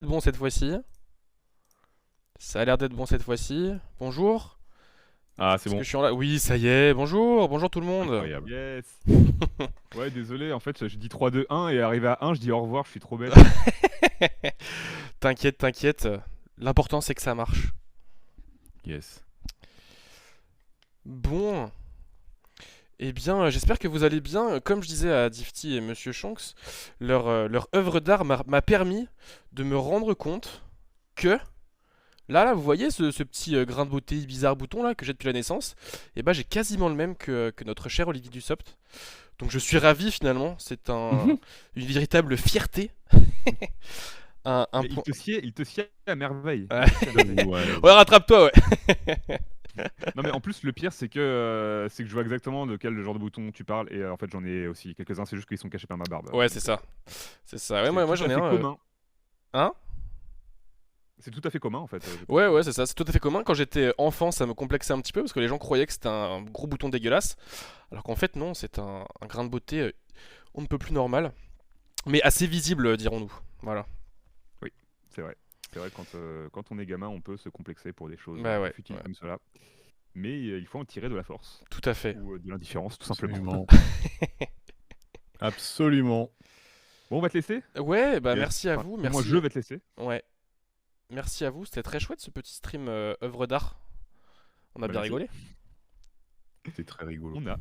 Bon cette fois-ci. Ça a l'air d'être bon cette fois-ci. Bonjour. Ah, c'est Est-ce que bon. je suis en là? Oui, ça y est. Bonjour. Bonjour tout le monde. Incroyable. Yes. Ouais, désolé, en fait, je dis 3, 2, 1 et arrivé à 1, je dis au revoir, je suis trop bête. T'inquiète, t'inquiète. L'important c'est que ça marche. Yes. Bon. Eh bien, j'espère que vous allez bien. Comme je disais à Difty et Monsieur Shonks, leur œuvre d'art m'a permis de me rendre compte que là, vous voyez ce petit grain de beauté bizarre bouton là que j'ai depuis la naissance. Et bah j'ai quasiment le même que notre cher Olivier Dussopt. Donc je suis ravi finalement. C'est Mhm. une véritable fierté. Un Mais point. il te sied à merveille. Ouais, Il te sied à merveille. Ouais. ouais, rattrape-toi, ouais. Non, mais en plus, le pire, c'est que je vois exactement de quel genre de bouton tu parles. Et en fait, j'en ai aussi quelques-uns, c'est juste qu'ils sont cachés par ma barbe. Ouais, c'est Donc, ça. C'est ça. Ouais, c'est moi tout j'en à ai fait un. commun. Hein? C'est tout à fait commun, en fait, je Ouais, pense. ouais, c'est ça. C'est tout à fait commun. Quand j'étais enfant, ça me complexait un petit peu parce que les gens croyaient que c'était un gros bouton dégueulasse. Alors qu'en fait, non, c'est un grain de beauté on ne peut plus normal. Mais assez visible, dirons-nous. Voilà. Oui, c'est vrai. C'est vrai, quand on est gamin, on peut se complexer pour des choses Bah ouais, futiles ouais. comme cela. Mais il faut en tirer de la force. Tout à fait. Ou de l'indifférence, tout simplement. Absolument. Absolument. Bon, on va te laisser. Ouais, bah Yes. merci à Enfin, vous. moi, Merci. je vais te laisser. Ouais. Merci à vous. C'était très chouette ce petit stream œuvre d'art. On a Bah, bien merci. rigolé. C'est très rigolo. On a.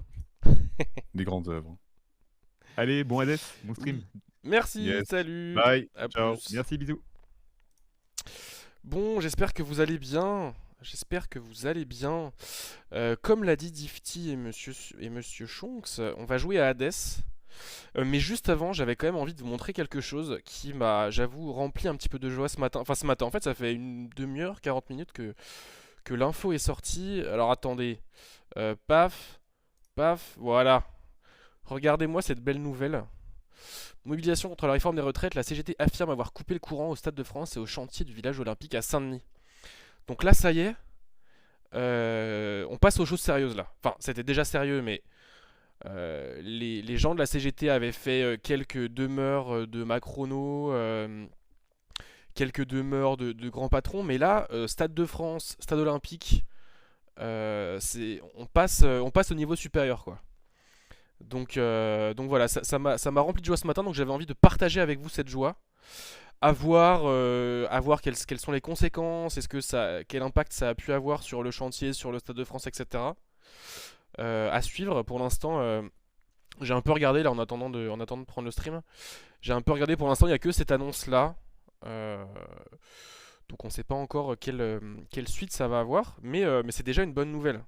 Des grandes œuvres. Allez, bon Hades, bon stream. Merci, Yes. salut. Bye. À Ciao. plus. Merci, bisous. Bon, j'espère que vous allez bien. J'espère que vous allez bien. Comme l'a dit Difty et Monsieur Shonks, on va jouer à Hades. Mais juste avant, j'avais quand même envie de vous montrer quelque chose qui m'a, j'avoue, rempli un petit peu de joie ce matin. Enfin, ce matin, en fait, ça fait une demi-heure, 40 minutes que l'info est sortie. Alors attendez. Paf, paf, voilà. Regardez-moi cette belle nouvelle. Mobilisation contre la réforme des retraites, la CGT affirme avoir coupé le courant au Stade de France et au chantier du village olympique à Saint-Denis. Donc là, ça y est, on passe aux choses sérieuses là. Enfin, c'était déjà sérieux, mais les gens de la CGT avaient fait quelques demeures de Macrono, quelques demeures de grands patrons, mais là, Stade de France, Stade olympique, on passe au niveau supérieur quoi. Donc voilà, ça m'a rempli de joie ce matin, donc j'avais envie de partager avec vous cette joie, à voir quelles sont les conséquences, quel impact ça a pu avoir sur le chantier, sur le Stade de France, etc. À suivre. Pour l'instant, j'ai un peu regardé là en attendant de prendre le stream. J'ai un peu regardé pour l'instant, il n'y a que cette annonce là. Euh, donc on ne sait pas encore quelle suite ça va avoir, mais c'est déjà une bonne nouvelle.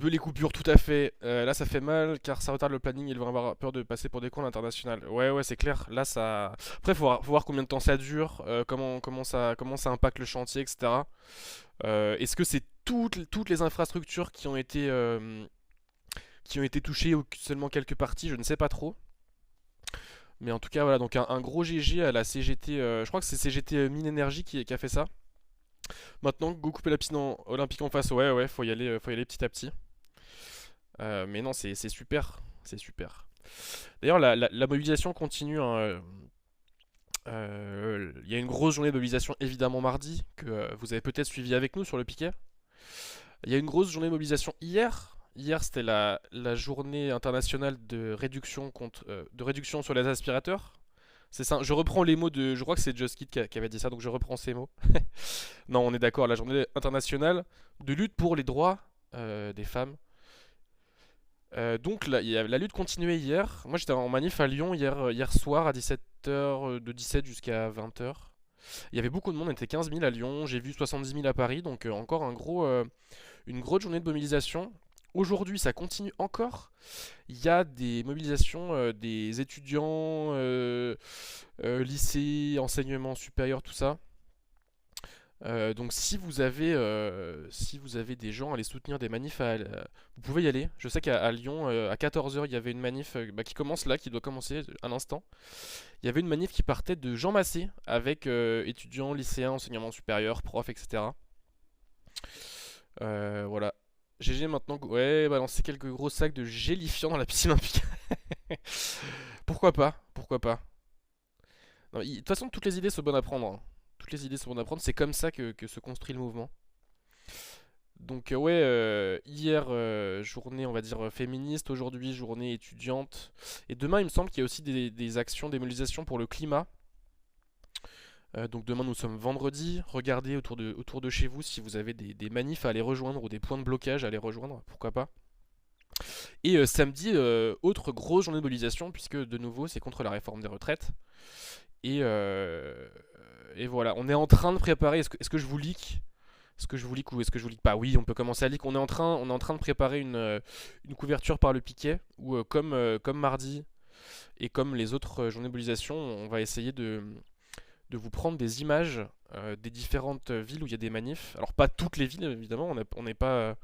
Les coupures, tout à fait. Là, ça fait mal car ça retarde le planning. Ils vont avoir peur de passer pour des cons à l'international. Ouais, ouais, c'est clair. Là, ça. Après, faut voir combien de temps ça dure, comment ça impacte le chantier, etc. Est-ce que c'est toutes les infrastructures qui ont été touchées ou seulement quelques parties? Je ne sais pas trop. Mais en tout cas, voilà. Donc, un gros GG à la CGT. Je crois que c'est CGT Mine Énergie qui a fait ça. Maintenant, go couper la piscine olympique en face. Ouais, ouais, faut y aller petit à petit. Mais non, c'est super. C'est super. D'ailleurs, la mobilisation continue, hein. Il y a une grosse journée de mobilisation évidemment mardi, que vous avez peut-être suivi avec nous sur le piquet. Il y a une grosse journée de mobilisation hier. Hier, c'était la journée internationale de réduction sur les aspirateurs. C'est ça, je reprends les mots de. Je crois que c'est Just Kid qui avait dit ça, donc je reprends ces mots. Non, on est d'accord, la journée internationale de lutte pour les droits des femmes. Donc la lutte continuait hier. Moi j'étais en manif à Lyon hier soir à 17h, de 17 jusqu'à 20h. Il y avait beaucoup de monde, on était 15 000 à Lyon, j'ai vu 70 000 à Paris, donc encore une grosse journée de mobilisation. Aujourd'hui ça continue encore. Il y a des mobilisations des étudiants, lycées, enseignement supérieur, tout ça. Donc si vous avez des gens à aller soutenir des manifs, vous pouvez y aller. Je sais qu'à Lyon, à 14h, il y avait une manif qui commence là, qui doit commencer à l'instant. Il y avait une manif qui partait de Jean Massé avec étudiants, lycéens, enseignement supérieur, profs, etc. Voilà. GG maintenant, ouais, balancer quelques gros sacs de gélifiant dans la piscine olympique. Pourquoi pas? Pourquoi pas? Non, de toute façon, toutes les idées sont bonnes à prendre, hein. Toutes les idées sont bonnes à prendre, c'est comme ça que se construit le mouvement. Donc ouais, hier journée on va dire féministe, aujourd'hui journée étudiante. Et demain il me semble qu'il y a aussi des actions, des mobilisations pour le climat. Donc demain nous sommes vendredi, regardez autour de chez vous si vous avez des manifs à aller rejoindre ou des points de blocage à aller rejoindre, pourquoi pas. Et samedi, autre grosse journée de mobilisation puisque de nouveau c'est contre la réforme des retraites. Et, euh, et voilà, on est en train de préparer, est-ce que je vous leak? Est-ce que je vous leak ou est-ce que je vous leak pas? Oui, on peut commencer à leak. On est en train de préparer une couverture par le piquet où, comme mardi et comme les autres journées de mobilisation, on va essayer de vous prendre des images des différentes villes où il y a des manifs. Alors pas toutes les villes évidemment, on n'est pas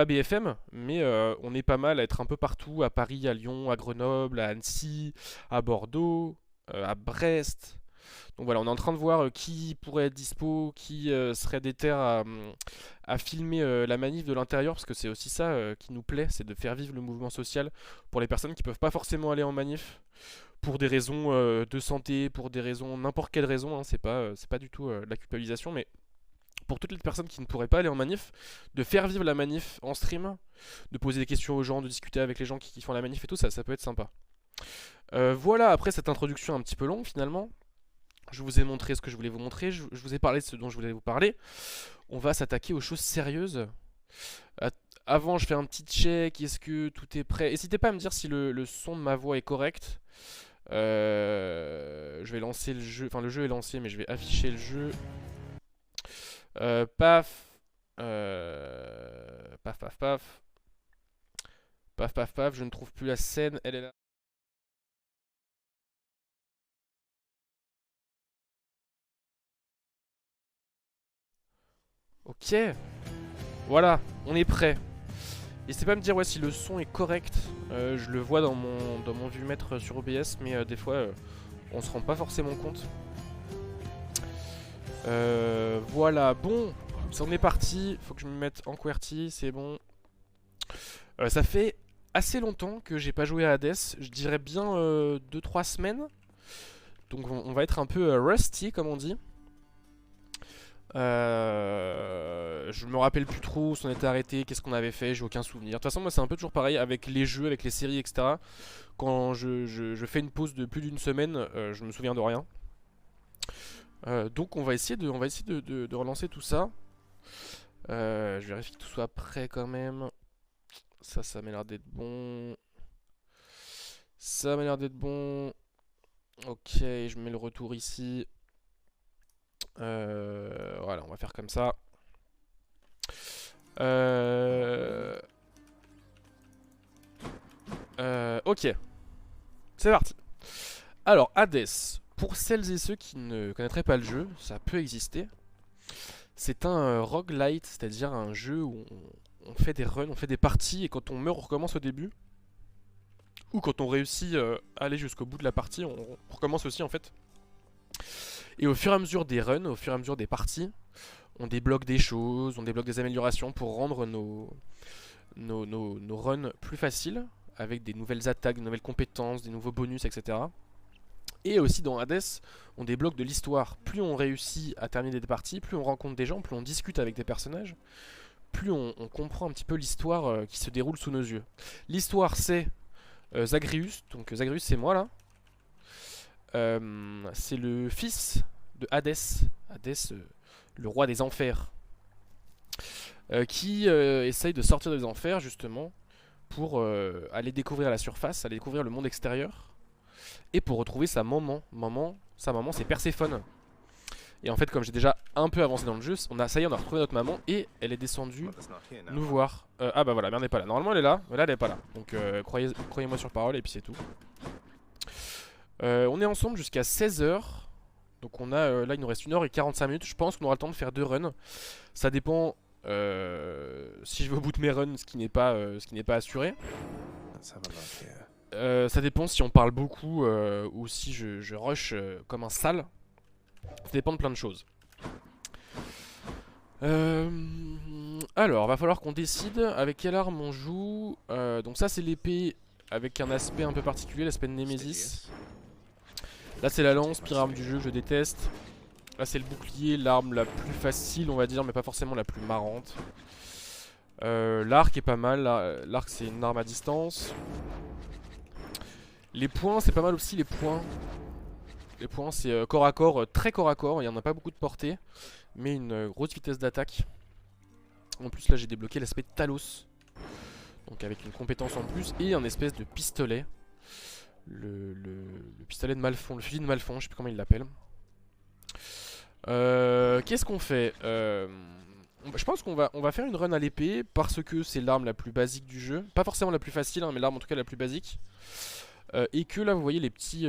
BFM, mais on est pas mal à être un peu partout, à Paris, à Lyon, à Grenoble, à Annecy, à Bordeaux, à Brest. Donc voilà, on est en train de voir qui pourrait être dispo, qui serait déter à filmer la manif de l'intérieur, parce que c'est aussi ça qui nous plaît, c'est de faire vivre le mouvement social pour les personnes qui peuvent pas forcément aller en manif, pour des raisons de santé, pour des raisons, n'importe quelle raison, hein, c'est pas du tout de la culpabilisation, mais pour toutes les personnes qui ne pourraient pas aller en manif, de faire vivre la manif en stream, de poser des questions aux gens, de discuter avec les gens qui font la manif et tout, ça peut être sympa. Voilà, après cette introduction un petit peu longue finalement, je vous ai montré ce que je voulais vous montrer, je vous ai parlé de ce dont je voulais vous parler. On va s'attaquer aux choses sérieuses. Avant, je fais un petit check, est-ce que tout est prêt? N'hésitez pas à me dire si le son de ma voix est correct. Je vais lancer le jeu, enfin le jeu est lancé, mais je vais afficher le jeu. Paf. Paf, paf, paf. Paf, paf, paf, je ne trouve plus la scène, elle est là. Ok, voilà, on est prêt. N'hésitez pas à me dire ouais, si le son est correct. Je le vois dans mon vue-mètre sur OBS, mais des fois on se rend pas forcément compte. Voilà, bon, ça en est parti. Faut que je me mette en QWERTY, c'est bon. Ça fait assez longtemps que j'ai pas joué à Hades. Je dirais bien 2-3 semaines. Donc on va être un peu rusty, comme on dit. Je me rappelle plus trop où on était arrêté, qu'est-ce qu'on avait fait, j'ai aucun souvenir. De toute façon, moi c'est un peu toujours pareil avec les jeux, avec les séries, etc. Quand je fais une pause de plus d'une semaine, je me souviens de rien. Donc on va essayer de relancer tout ça. Je vérifie que tout soit prêt quand même. Ça m'a l'air d'être bon. Ça m'a l'air d'être bon. Ok, je mets le retour ici. Voilà, on va faire comme ça. Ok, c'est parti. Alors, Hades, pour celles et ceux qui ne connaîtraient pas le jeu, ça peut exister. C'est un roguelite, c'est-à-dire un jeu où on fait des runs, on fait des parties, et quand on meurt, on recommence au début. Ou quand on réussit à aller jusqu'au bout de la partie, on recommence aussi en fait. Et au fur et à mesure des runs, au fur et à mesure des parties, on débloque des choses, on débloque des améliorations pour rendre nos runs plus faciles, avec des nouvelles attaques, des nouvelles compétences, des nouveaux bonus, etc. Et aussi dans Hades, on débloque de l'histoire. Plus on réussit à terminer des parties, plus on rencontre des gens, plus on discute avec des personnages, plus on comprend un petit peu l'histoire qui se déroule sous nos yeux. L'histoire c'est Zagreus, donc Zagreus c'est moi là. C'est le fils de Hadès, Hadès, le roi des enfers, qui essaye de sortir des enfers justement pour aller découvrir la surface, aller découvrir le monde extérieur, et pour retrouver sa maman. Sa maman c'est Perséphone. Et en fait, comme j'ai déjà un peu avancé dans le jeu, ça y est, on a retrouvé notre maman et elle est descendue nous voir. Ah bah voilà, merde n'est pas là. Normalement elle est là, mais là elle est pas là. Donc croyez-moi sur parole et puis c'est tout. On est ensemble jusqu'à 16h. Donc on a là il nous reste 1h45 minutes. Je pense qu'on aura le temps de faire 2 runs. Ça dépend si je vais au bout de mes runs, ce qui n'est pas assuré. Ça dépend si on parle beaucoup ou si je rush comme un sale. Ça dépend de plein de choses. Alors, va falloir qu'on décide avec quelle arme on joue. Donc ça c'est l'épée avec un aspect un peu particulier, l'aspect de Nemesis. Là c'est la lance, pire arme du jeu, je déteste. Là c'est le bouclier, l'arme la plus facile on va dire, mais pas forcément la plus marrante. L'arc est pas mal, l'arc c'est une arme à distance. Les points c'est pas mal aussi, les points. Les points c'est corps à corps, très corps à corps, il n'y en a pas beaucoup de portée. Mais une grosse vitesse d'attaque. En plus là j'ai débloqué l'aspect Talos. Donc avec une compétence en plus et un espèce de pistolet. Le pistolet de Malfon, le fusil de Malfon, je sais plus comment il l'appelle. Qu'est-ce qu'on fait je pense qu'on va faire une run à l'épée parce que c'est l'arme la plus basique du jeu. Pas forcément la plus facile, hein, mais l'arme en tout cas la plus basique. Et que là vous voyez les petites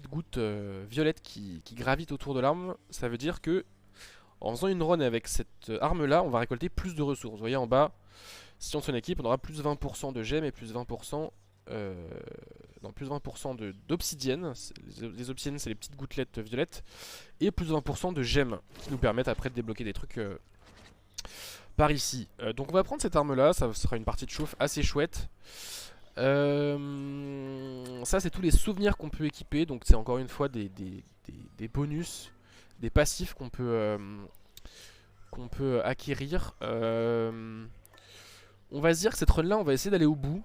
gouttes violettes qui gravitent autour de l'arme. Ça veut dire que en faisant une run avec cette arme là, on va récolter plus de ressources. Vous voyez en bas, si on son équipe, on aura plus 20% de gemmes et plus 20%. Non, plus 20% d'obsidienne. Les obsidiennes c'est les petites gouttelettes violettes. Et plus 20% de gemmes qui nous permettent après de débloquer des trucs par ici. Donc on va prendre cette arme là, ça sera une partie de chauffe assez chouette. Ça c'est tous les souvenirs qu'on peut équiper. Donc c'est encore une fois des bonus, des passifs qu'on peut acquérir. On va se dire que cette run là on va essayer d'aller au bout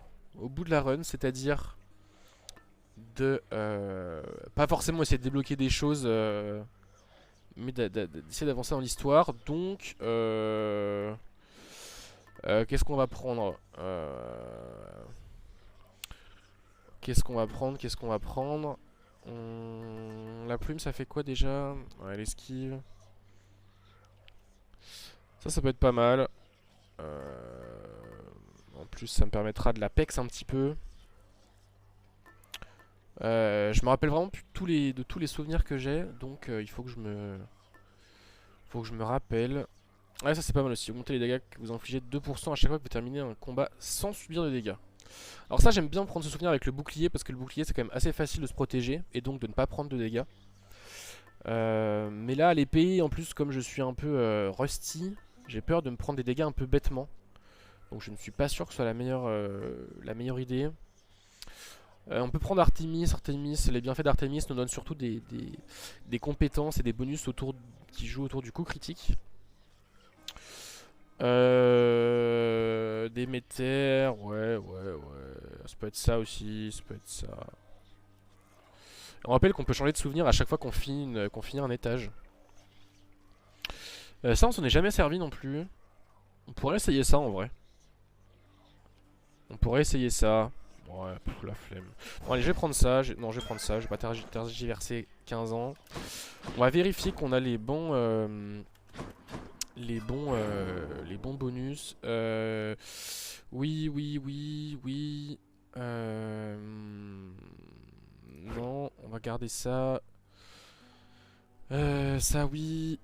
de la run, c'est-à-dire de pas forcément essayer de débloquer des choses mais d'essayer d'avancer dans l'histoire. Donc qu'est-ce qu'on va prendre La plume ça fait quoi déjà? Ouais, l'esquive. Ça peut être pas mal. En plus ça me permettra de la pex un petit peu. Je me rappelle vraiment plus de tous les souvenirs que j'ai. Donc il faut que je me rappelle. Ouais, ça c'est pas mal aussi. Augmenter les dégâts que vous infligez de 2% à chaque fois que vous terminez un combat sans subir de dégâts. Alors ça j'aime bien prendre ce souvenir avec le bouclier, parce que le bouclier c'est quand même assez facile de se protéger et donc de ne pas prendre de dégâts. Mais là à l'épée, en plus comme je suis un peu rusty, j'ai peur de me prendre des dégâts un peu bêtement. Donc je ne suis pas sûr que ce soit la meilleure idée. On peut prendre Artemis. Les bienfaits d'Artemis nous donnent surtout des compétences et des bonus qui jouent autour du coup critique. Déméter, ouais. Ça peut être ça aussi, ça peut être ça. On rappelle qu'on peut changer de souvenir à chaque fois qu'on finit un étage. Ça on s'en est jamais servi non plus. On pourrait essayer ça en vrai. Ouais, la flemme. Bon allez, je vais prendre ça. Non, je vais prendre ça. Je vais pas tergiverser 15 ans. On va vérifier qu'on a les bons bonus. Oui. Non, on va garder ça. Ça oui.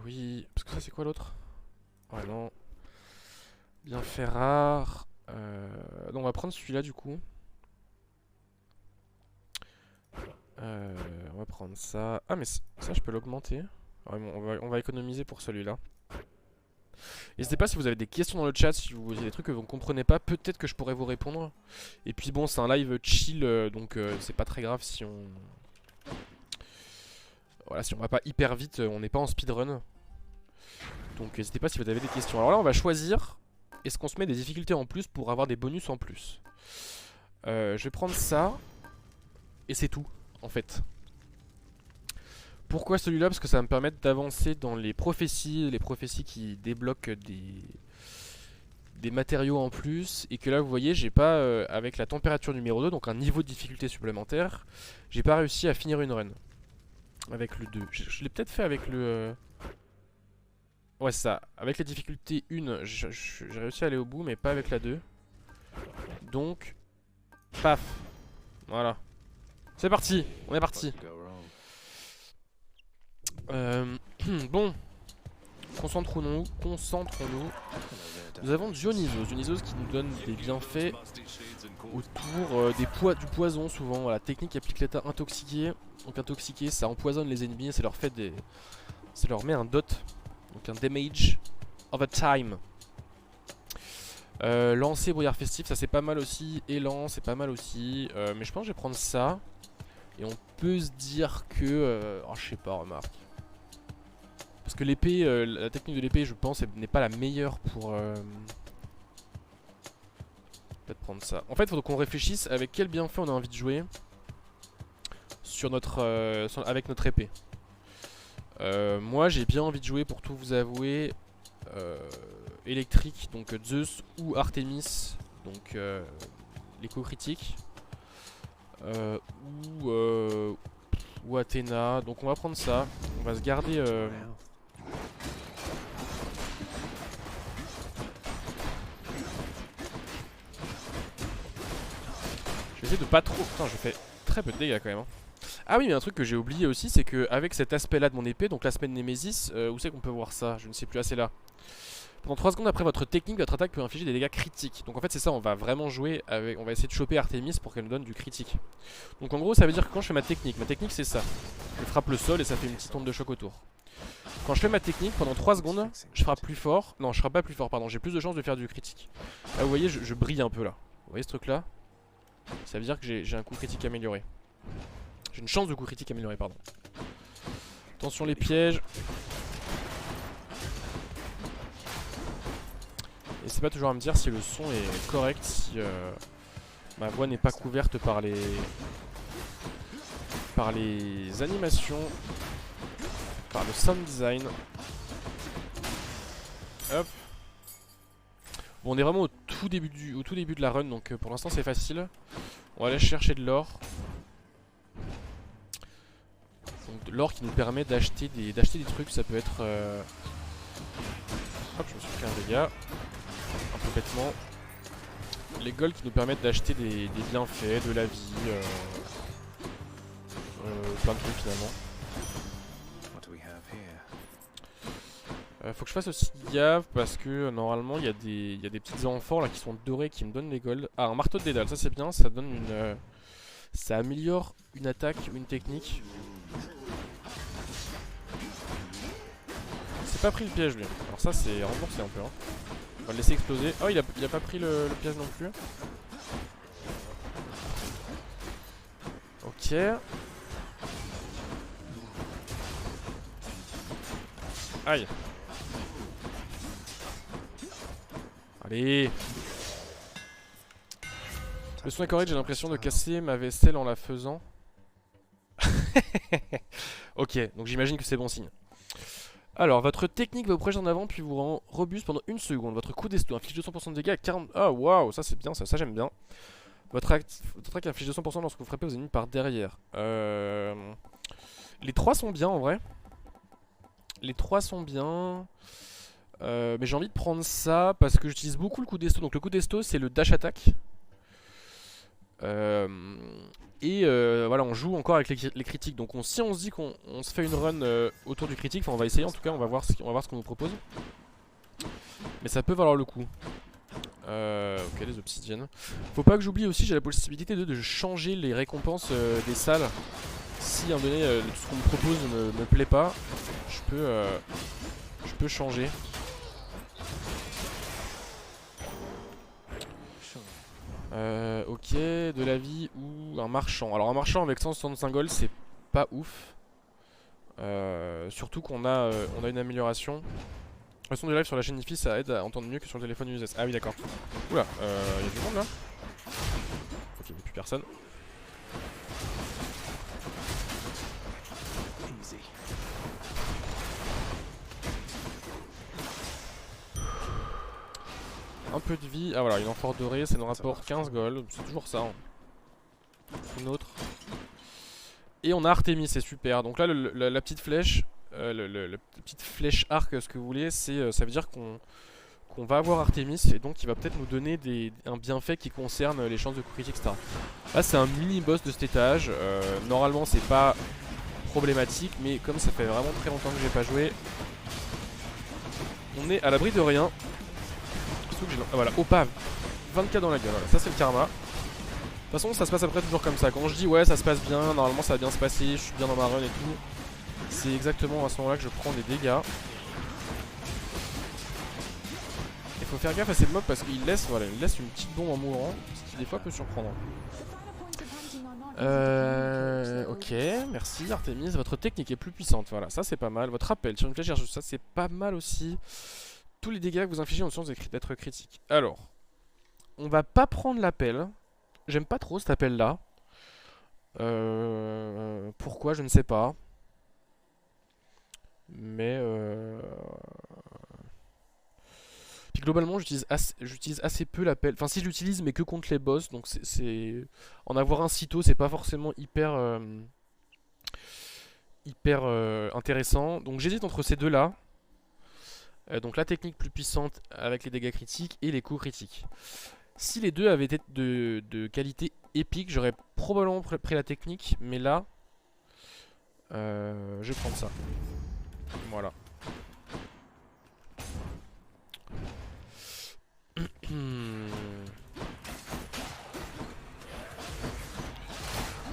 Oui. Parce que ça c'est quoi l'autre? Ouais non. Bien fait rare. Donc on va prendre celui-là du coup. On va prendre ça. Ah mais ça je peux l'augmenter. Ouais, bon, on va économiser pour celui-là. N'hésitez pas si vous avez des questions dans le chat, si vous avez des trucs que vous ne comprenez pas, peut-être que je pourrais vous répondre. Et puis bon, c'est un live chill, donc c'est pas très grave si on... Voilà, si on va pas hyper vite, on n'est pas en speedrun. Donc n'hésitez pas si vous avez des questions. Alors là on va choisir, est-ce qu'on se met des difficultés en plus pour avoir des bonus en plus. Je vais prendre ça, et c'est tout en fait. Pourquoi celui-là? Parce que ça va me permettre d'avancer dans les prophéties qui débloquent des matériaux en plus. Et que là vous voyez j'ai pas, avec la température numéro 2, donc un niveau de difficulté supplémentaire, j'ai pas réussi à finir une run. Avec le 2. Je l'ai peut-être fait avec le... Ouais c'est ça, avec la difficulté 1 j'ai réussi à aller au bout mais pas avec la 2. Donc, paf. Voilà. C'est parti, on est parti. Bon, concentrons-nous. Nous avons Dionysos qui nous donne des bienfaits autour du poison souvent. Voilà, technique applique l'état intoxiqué. Donc intoxiqué, ça empoisonne les ennemis et ça leur met un dot, donc un damage over time. Lancer brouillard festif, ça c'est pas mal aussi. Élan, c'est pas mal aussi. Mais je pense que je vais prendre ça. Et on peut se dire que... oh, je sais pas, remarque. Parce que l'épée, la technique de l'épée, je pense, n'est pas la meilleure pour... Peut-être prendre ça. En fait, il faut qu'on réfléchisse avec quel bienfait on a envie de jouer sur notre, avec notre épée. Moi, j'ai bien envie de jouer, pour tout vous avouer, électrique, donc Zeus ou Artemis, donc l'écho critique, ou Athéna. Donc on va prendre ça. On va se garder. Je vais essayer de pas trop. Putain, je fais très peu de dégâts quand même. Hein. Ah oui, mais un truc que j'ai oublié aussi, c'est qu'avec cet aspect-là de mon épée, donc l'aspect de Némésis, où c'est qu'on peut voir ça? Je ne sais plus, assez là. Pendant 3 secondes après votre technique, votre attaque peut infliger des dégâts critiques. Donc en fait c'est ça, on va vraiment jouer avec... On va essayer de choper Artemis pour qu'elle nous donne du critique. Donc en gros ça veut dire que quand je fais ma technique c'est ça. Je frappe le sol et ça fait une petite onde de choc autour. Quand je fais ma technique, pendant 3 secondes, je frappe plus fort. Non, je frappe pas plus fort, pardon, j'ai plus de chances de faire du critique. Là vous voyez, je brille un peu là. Vous voyez ce truc là? Ça veut dire que j'ai un coup critique amélioré. J'ai une chance de coup critique amélioré, pardon. Attention les pièges. N'hésitez pas toujours à me dire si le son est correct, si ma voix n'est pas couverte par les animations, par le sound design. Hop. Bon, on est vraiment au tout début de la run, donc pour l'instant c'est facile. On va aller chercher de l'or. Donc de l'or qui nous permet d'acheter des trucs, ça peut être... Hop, je me suis pris un dégât. Un peu bêtement. Les golds qui nous permettent d'acheter des bienfaits, de la vie, plein de trucs finalement. Faut que je fasse aussi gaffe parce que normalement il y a des petits enfants là qui sont dorés qui me donnent les golds. Ah, un marteau de dédale, ça c'est bien, ça donne une... ça améliore une attaque ou une technique. C'est pas pris le piège lui. Alors ça c'est remboursé un peu hein. On va le laisser exploser. Oh, il a pas pris le piège non plus. Ok. Aïe. Allez. Le son est correct, j'ai l'impression de casser ma vaisselle en la faisant. Ok, donc j'imagine que c'est bon signe. Alors, votre technique va vous projeter en avant puis vous rend robuste pendant 1 seconde. Votre coup d'esto inflige 200% de dégâts à 40... Ah, waouh, ça c'est bien, ça j'aime bien. Votre attaque inflige 200% lorsque vous frappez aux ennemis par derrière. Les 3 sont bien en vrai. Les 3 sont bien. Mais j'ai envie de prendre ça parce que j'utilise beaucoup le coup d'esto. Donc le coup d'esto c'est le dash attack. Voilà, on joue encore avec les critiques. Donc si on se dit qu'on se fait une run autour du critique, enfin on va essayer en tout cas, on va voir ce qu'on nous propose. Mais ça peut valoir le coup. Ok, les obsidiennes. Faut pas que j'oublie aussi, j'ai la possibilité de changer les récompenses des salles. Si à un moment donné tout ce qu'on me propose ne me plaît pas, je peux changer. Ok, de la vie ou un marchand. Alors un marchand avec 165 gold c'est pas ouf. Surtout qu'on a, une amélioration. Le son du live sur la chaîne IFI ça aide à entendre mieux que sur le téléphone USS. Ah oui d'accord. Oula, y a du monde là. Ok, il n'y a plus personne. Un peu de vie. Ah voilà, une amphore dorée, ça nous rapporte 15 gold. C'est toujours ça. Hein. Une autre. Et on a Artemis, c'est super. Donc là, la petite flèche, la petite flèche arc, ce que vous voulez, ça veut dire qu'on va avoir Artemis et donc il va peut-être nous donner un bienfait qui concerne les chances de coup critique, etc. Là, c'est un mini boss de cet étage. Normalement, c'est pas problématique, mais comme ça fait vraiment très longtemps que j'ai pas joué, on est à l'abri de rien. Voilà, Opa, 20k dans la gueule, voilà, ça c'est le karma. De toute façon ça se passe après toujours comme ça. Quand je dis ouais ça se passe bien, normalement ça va bien se passer, je suis bien dans ma run et tout, c'est exactement à ce moment là que je prends des dégâts. Il faut faire gaffe à ces mobs parce qu'ils laissent, voilà, ils laissent une petite bombe en mourant, ce qui des fois peut surprendre. Ok, merci Artemis, votre technique est plus puissante, voilà, ça c'est pas mal. Votre rappel sur une flèche chercheuse, ça c'est pas mal aussi. Tous les dégâts que vous infligez ont chance d'être critiques. Alors, on va pas prendre l'appel. J'aime pas trop cet appel là. Pourquoi, je ne sais pas. Mais puis globalement j'utilise assez peu l'appel. Enfin si je l'utilise mais que contre les boss. Donc c'est en avoir un sitôt c'est pas forcément hyper intéressant. Donc j'hésite entre ces deux là. Donc la technique plus puissante avec les dégâts critiques et les coups critiques. Si les deux avaient été de qualité épique, j'aurais probablement pris la technique, mais là, je vais prendre ça. Voilà.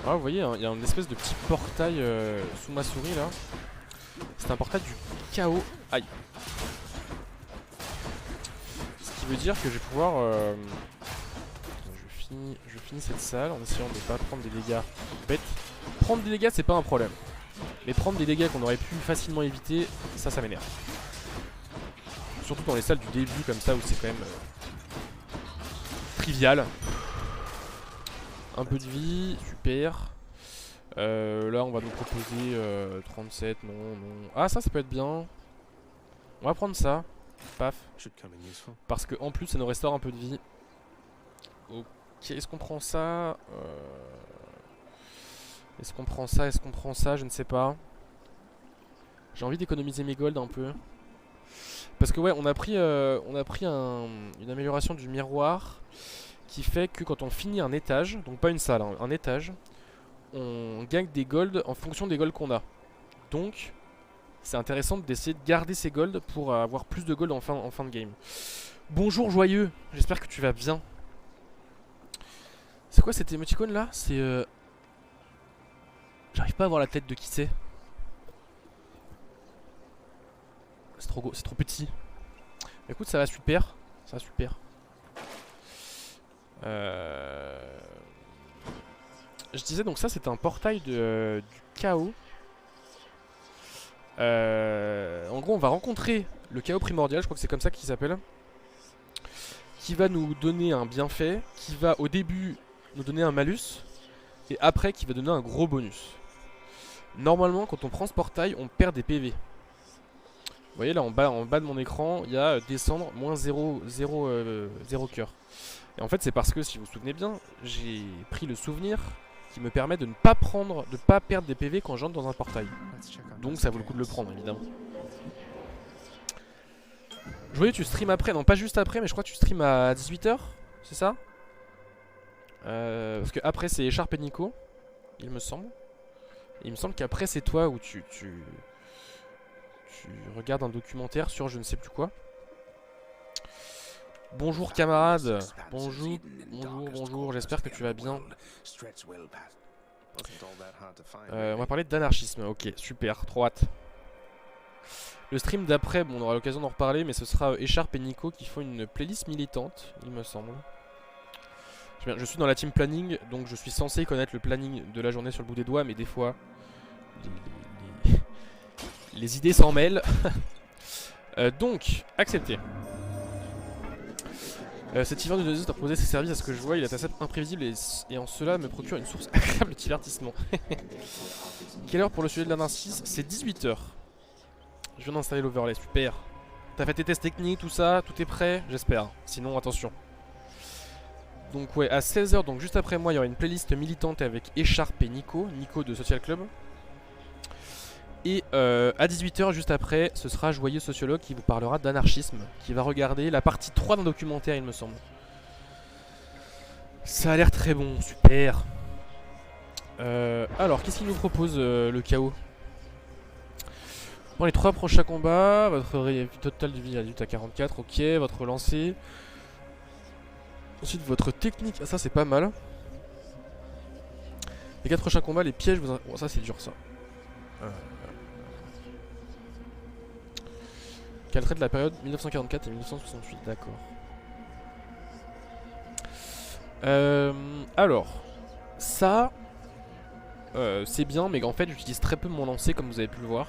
Ah, vous voyez, il y a une espèce de petit portail sous ma souris là. C'est un portail du chaos. Aïe. Ce qui veut dire que je vais pouvoir... je finis cette salle en essayant de ne pas prendre des dégâts bêtes. Prendre des dégâts c'est pas un problème. Mais prendre des dégâts qu'on aurait pu facilement éviter, ça m'énerve. Surtout dans les salles du début comme ça où c'est quand même trivial. Un peu de vie, super. Là on va nous proposer 37, non. Ah ça peut être bien. On va prendre ça. Paf. Parce que en plus ça nous restaure un peu de vie. Ok, est-ce qu'on prend ça Est-ce qu'on prend ça? Est-ce qu'on prend ça? Je ne sais pas. J'ai envie d'économiser mes golds un peu. Parce que ouais, on a pris une amélioration du miroir qui fait que quand on finit un étage, donc pas une salle, hein, un étage, on gagne des golds en fonction des golds qu'on a. Donc, c'est intéressant d'essayer de garder ces golds pour avoir plus de golds en fin de game. Bonjour joyeux, j'espère que tu vas bien. C'est quoi cette émoticône là? C'est... J'arrive pas à voir la tête de qui c'est. C'est trop petit. Écoute, ça va super. Ça va super. Je disais donc ça c'est un portail du chaos. En gros on va rencontrer le chaos primordial, je crois que c'est comme ça qu'il s'appelle. Qui va nous donner un bienfait, qui va au début nous donner un malus. Et après qui va donner un gros bonus. Normalement quand on prend ce portail on perd des PV. Vous voyez là en bas de mon écran il y a descendre moins 0 cœur. Et en fait c'est parce que si vous vous souvenez bien j'ai pris le souvenir qui me permet de ne pas perdre des PV quand j'entre dans un portail. Donc ça vaut le coup de le prendre évidemment. Je voyais tu stream après, non pas juste après mais je crois que tu stream à 18 h, c'est ça? Parce que après c'est Echarp et Nico, il me semble. Et il me semble qu'après c'est toi où tu regardes un documentaire sur je ne sais plus quoi. Bonjour camarade, bonjour, j'espère que tu vas bien. On va parler d'anarchisme, ok, super, trop hâte. Le stream d'après, bon on aura l'occasion d'en reparler, mais ce sera Echarp et Nico qui font une playlist militante, il me semble. Je suis dans la team planning, donc je suis censé connaître le planning de la journée sur le bout des doigts, mais des fois, les idées s'en mêlent. Donc, accepté. Cet hiver de 2 a proposé ses services à ce que je vois, il est assez imprévisible et en cela me procure une source agréable de divertissement. Quelle heure pour le sujet de l'anarchisme? C'est 18 h. Je viens d'installer l'overlay, super. T'as fait tes tests techniques, tout ça, tout est prêt, j'espère. Sinon, attention. Donc ouais, à 16 h, donc juste après moi, il y aura une playlist militante avec Echarp et Nico de Social Club. Et à 18 h, juste après, ce sera Joyeux Sociologue qui vous parlera d'anarchisme, qui va regarder la partie 3 d'un documentaire, il me semble. Ça a l'air très bon, super. Alors, qu'est-ce qu'il nous propose le chaos? Bon, les 3 prochains combats, votre total de vie adulte à 44, ok, votre lancer. Ensuite, votre technique, ça c'est pas mal. Les 4 prochains combats, les pièges, oh, ça c'est dur ça. qu'elle traite la période 1944 et 1968, d'accord. Alors, ça, c'est bien, mais en fait j'utilise très peu mon lancer comme vous avez pu le voir.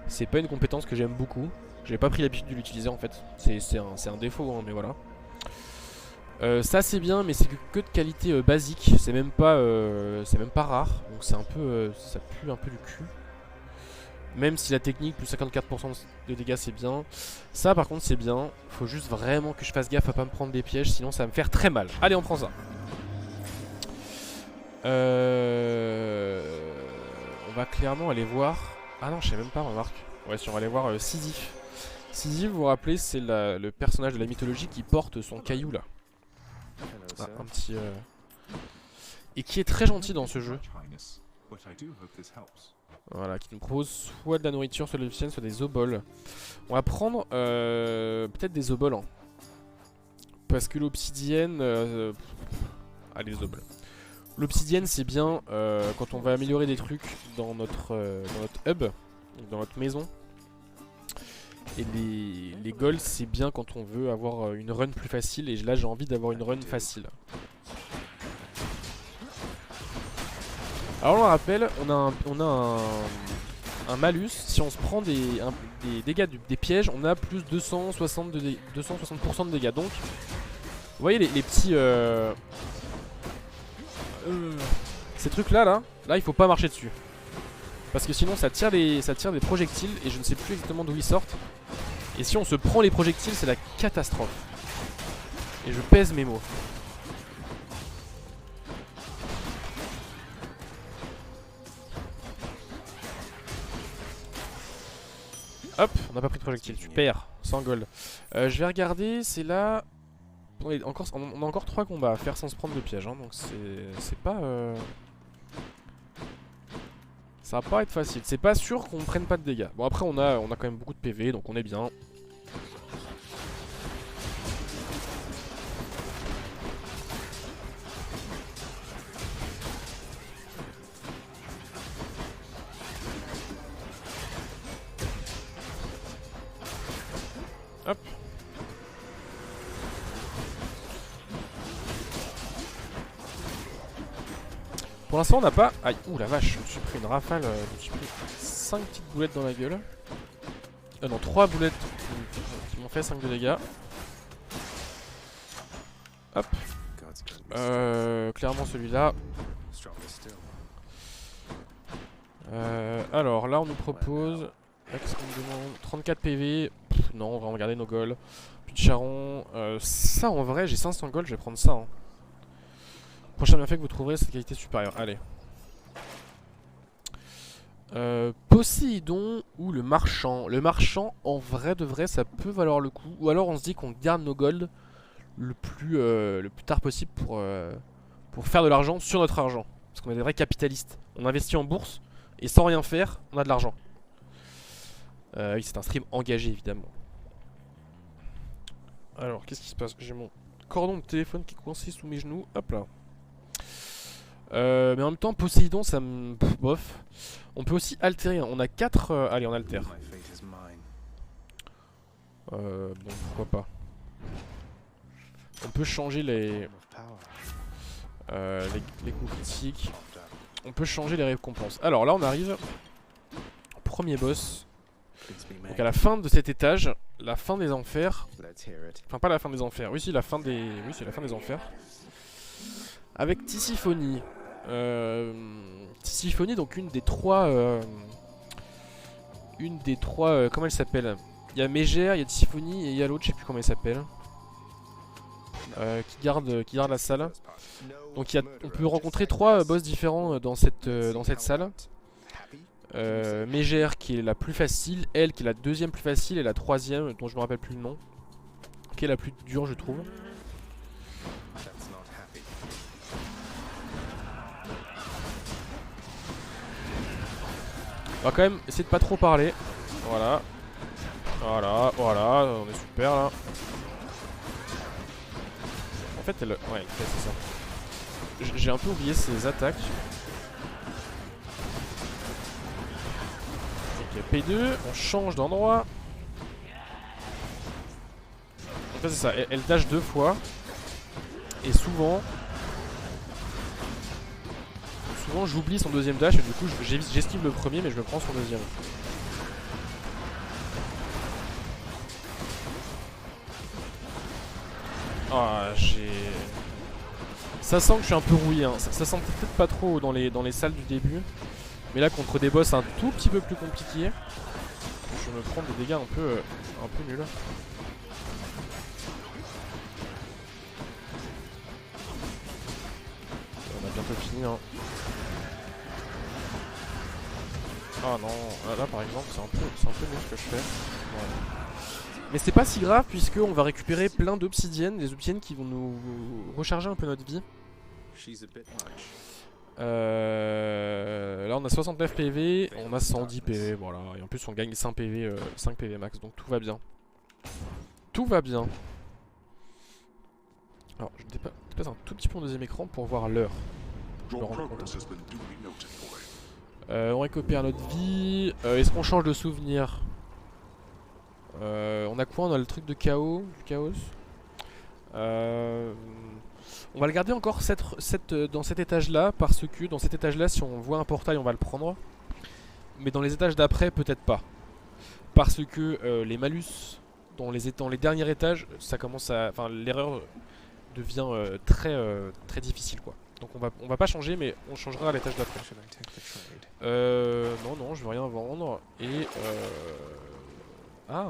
C'est pas une compétence que j'aime beaucoup. J'ai pas pris l'habitude de l'utiliser en fait. C'est un défaut, hein, mais voilà. Ça c'est bien, mais c'est que de qualité basique. C'est même pas rare. Donc c'est un peu, ça pue un peu du cul. Même si la technique plus 54% de dégâts c'est bien. Ça par contre c'est bien. Faut juste vraiment que je fasse gaffe à pas me prendre des pièges, sinon ça va me faire très mal. Allez, on prend ça. On va clairement aller voir. Ah non, je sais même pas, remarque. Ouais, si on va aller voir Sisyphe. Sisyphe, vous vous rappelez, c'est le personnage de la mythologie qui porte son caillou là. Ah, un petit. Et qui est très gentil dans ce jeu. Voilà, qui nous propose soit de la nourriture, soit de l'obsidienne, soit des oboles. On va prendre peut-être des oboles. Hein. Parce que l'obsidienne. Allez, les oboles. L'obsidienne, c'est bien quand on va améliorer des trucs dans notre hub, dans notre maison. Et les golds, c'est bien quand on veut avoir une run plus facile. Et là, j'ai envie d'avoir une run facile. Alors, on le rappelle, on a un malus. Si on se prend des dégâts des pièges, on a plus 260% de dégâts. Donc, vous voyez les petits... ces trucs là, il faut pas marcher dessus. Parce que sinon ça tire des projectiles et je ne sais plus exactement d'où ils sortent. Et si on se prend les projectiles, c'est la catastrophe. Et je pèse mes mots. Hop, on n'a pas pris de projectile, super, 100 gold. Je vais regarder, c'est là... On a encore 3 combats à faire sans se prendre de piège, hein, donc c'est pas... Ça va pas être facile, c'est pas sûr qu'on prenne pas de dégâts. Bon après on a quand même beaucoup de PV, donc on est bien. Hop. Pour l'instant on n'a pas... Aïe, ouh la vache, je me suis pris une rafale, je me suis pris 5 petites boulettes dans la gueule. Non, 3 boulettes qui m'ont fait 5 de dégâts. Hop. Clairement celui-là. Alors là on nous propose... Qu'est-ce qu'on me demande? 34 PV. Pff, non, on va regarder nos goals. Plus de charron. Ça en vrai, j'ai 500 gold, je vais prendre ça. Hein. Prochain bienfait que vous trouverez, cette qualité supérieure. Allez. Poséidon ou le marchand. Le marchand, en vrai de vrai, ça peut valoir le coup. Ou alors on se dit qu'on garde nos golds le plus tard possible pour faire de l'argent sur notre argent. Parce qu'on est des vrais capitalistes. On investit en bourse et sans rien faire, on a de l'argent. Oui, c'est un stream engagé évidemment. Alors, qu'est-ce qui se passe? J'ai mon cordon de téléphone qui est coincé sous mes genoux. Hop là. Mais en même temps, Poséidon, ça me... bof. On peut aussi altérer. On a 4... allez, on altère. Bon, pourquoi pas. On peut changer les coups critiques. On peut changer les récompenses. Alors là, on arrive au premier boss. Donc à la fin de cet étage, la fin des enfers. Enfin, pas la fin des enfers. Oui, si, la fin des... Oui, c'est la fin des enfers. Avec Tissiphonie. Tissiphonie, donc une des trois... comment elle s'appelle? Il y a Mégère, il y a Tissiphonie et il y a l'autre, je sais plus comment elle s'appelle. Qui garde la salle. Donc on peut rencontrer 3 boss différents dans cette salle. Mégère qui est la plus facile, elle qui est la deuxième plus facile et la troisième dont je me rappelle plus le nom, qui est la plus dure je trouve. On va quand même essayer de pas trop parler. Voilà. Voilà, voilà, on est super là. En fait elle... Ouais, c'est ça. J'ai un peu oublié ses attaques. Ok, P2, on change d'endroit. fait, c'est ça, elle dash 2 fois. Et souvent j'oublie son deuxième dash et du coup j'esquive le premier mais je me prends son deuxième. Ah, ça sent que je suis un peu rouillé, hein. Ça sent peut-être pas trop dans les salles du début. Mais là contre des boss un tout petit peu plus compliqués, je me prends des dégâts un peu nuls. On a bientôt fini, hein. Ah non, là par exemple c'est un peu nul ce que je fais. Ouais. Mais c'est pas si grave puisque on va récupérer plein d'obsidiennes, des obsidiennes qui vont nous recharger un peu notre vie. Là on a 69 PV, on a 110 PV, voilà. Et en plus on gagne 5 PV, 5 PV max, donc tout va bien. Tout va bien. Alors je dépasse un tout petit peu mon deuxième écran pour voir l'heure. Je me rends compte. On récupère notre vie. Est-ce qu'on change de souvenir? On a quoi? On a le truc de chaos, du chaos. On va le garder encore dans cet étage là, parce que dans cet étage là, si on voit un portail, on va le prendre. Mais dans les étages d'après, peut-être pas. Parce que les malus dans les derniers étages, ça commence à. Enfin, l'erreur devient très difficile quoi. Donc on va pas changer, mais on changera à l'étage d'après. Non, je veux rien vendre. Et ah,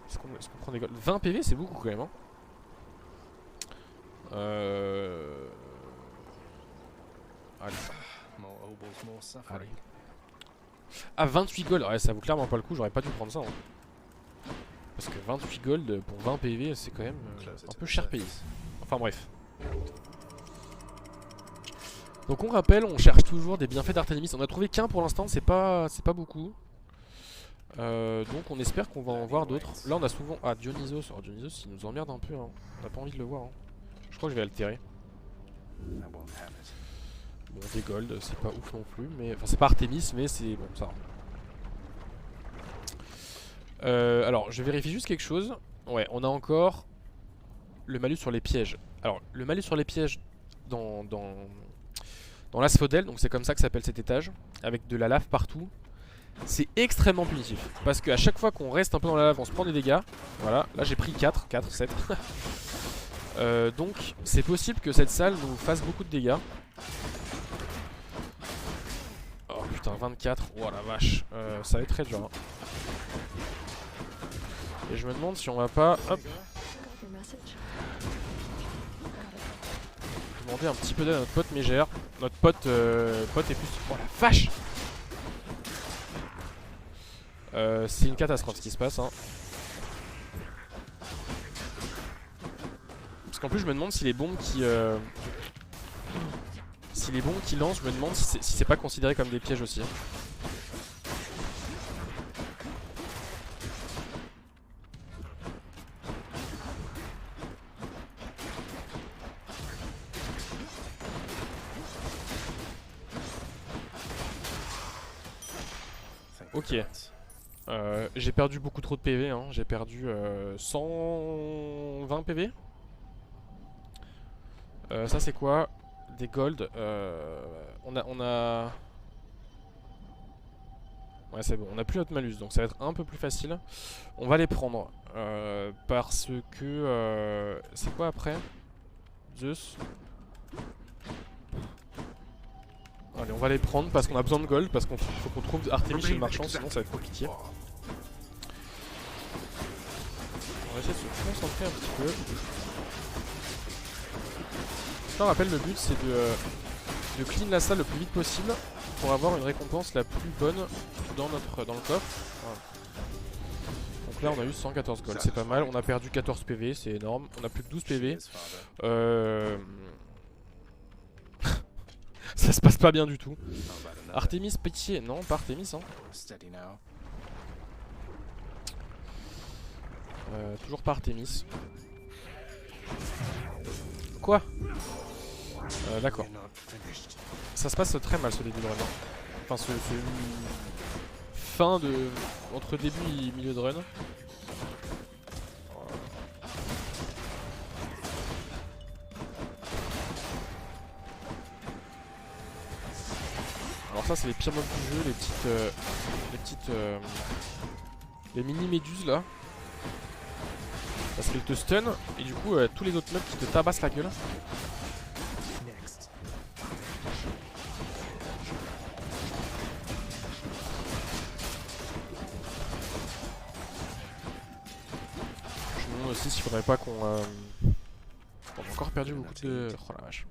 est-ce qu'on prend des golds? 20 PV, c'est beaucoup quand même, hein. Allez. Allez. Ah, 28 gold, ouais, ça vaut clairement pas le coup, j'aurais pas dû prendre ça, hein. Parce que 28 gold pour 20 PV, c'est quand même un peu cher payé. Enfin bref. Donc on rappelle, on cherche toujours des bienfaits d'Artémis. On a trouvé qu'un pour l'instant, c'est pas beaucoup. Donc on espère qu'on va en voir d'autres. Là on a souvent... Ah, Dionysos. Alors Dionysos il nous emmerde un peu, hein. On a pas envie de le voir, hein. Je crois que je vais altérer. Bon, des gold, c'est pas ouf non plus, mais... Enfin c'est pas Artémis, mais c'est... Bon, ça. Alors je vérifie juste quelque chose. Ouais, on a encore le malus sur les pièges. Alors le malus sur les pièges dans l'asphodèle, donc c'est comme ça que s'appelle cet étage, avec de la lave partout. C'est extrêmement punitif, parce qu'à chaque fois qu'on reste un peu dans la lave, on se prend des dégâts. Voilà, là j'ai pris 4, 7. Donc c'est possible que cette salle nous fasse beaucoup de dégâts. Oh putain, 24, oh la vache, ça va être très dur, hein. Et je me demande si on va pas... Hop, demander un petit peu d'aide à notre pote Mégère. Notre pote est plus... Oh la vache! C'est une catastrophe ce qui se passe, hein. Parce qu'en plus je me demande si les bombes qui... Si les bombes qui lancent, je me demande si c'est pas considéré comme des pièges aussi, hein. Ok. J'ai perdu beaucoup trop de PV, hein. J'ai perdu 120 PV. Ça c'est quoi? Des gold. On a... Ouais c'est bon, on a plus notre malus, donc ça va être un peu plus facile. On va les prendre. Parce que... c'est quoi après? Zeus. Allez, on va les prendre parce qu'on a besoin de gold, parce qu'on faut qu'on trouve Artémis chez le marchand, sinon ça va être compliqué. On va essayer de se concentrer un petit peu. Je te rappelle, le but c'est de clean la salle le plus vite possible pour avoir une récompense la plus bonne dans le coffre. Voilà. Donc là on a eu 114 gold, c'est pas mal. On a perdu 14 PV, c'est énorme. On a plus que 12 PV. Ça se passe pas bien du tout. Artémis, pitié. Non, pas Artémis, hein. Toujours pas Artémis. Quoi? D'accord. Ça se passe très mal ce début de run. Enfin, ce fin de... entre début et milieu de run. Alors ça c'est les pires mobs du jeu, les mini méduses là. Parce qu'elles te stun et du coup tous les autres mobs qui te tabassent la gueule. Je me demande aussi s'il faudrait pas qu'on... On a encore perdu beaucoup de... Oh la vache.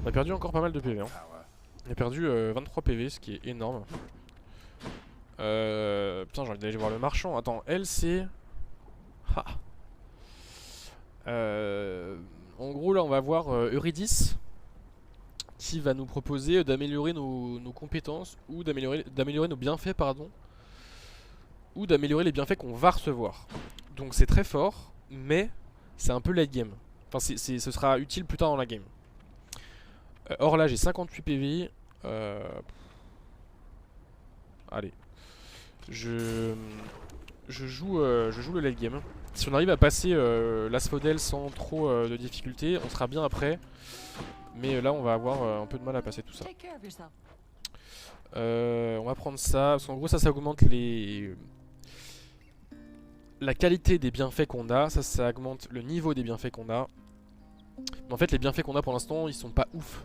On a perdu encore pas mal de PV hein. On a perdu 23 PV, ce qui est énorme. Putain, j'ai envie d'aller voir le marchand. Attends, elle c'est... Ah. En gros, là, on va voir Eurydice qui va nous proposer d'améliorer nos compétences ou d'améliorer nos bienfaits, pardon. Ou d'améliorer les bienfaits qu'on va recevoir. Donc c'est très fort, mais c'est un peu late game. Enfin, ce sera utile plus tard dans la game. Or là, j'ai 58 PV. Allez. Je joue le late game. Si on arrive à passer l'Asphodel sans trop de difficulté, on sera bien après. Mais là, on va avoir un peu de mal à passer tout ça. On va prendre ça, parce qu'en gros, ça augmente la qualité des bienfaits qu'on a. Ça augmente le niveau des bienfaits qu'on a. Mais en fait, les bienfaits qu'on a pour l'instant, ils sont pas ouf.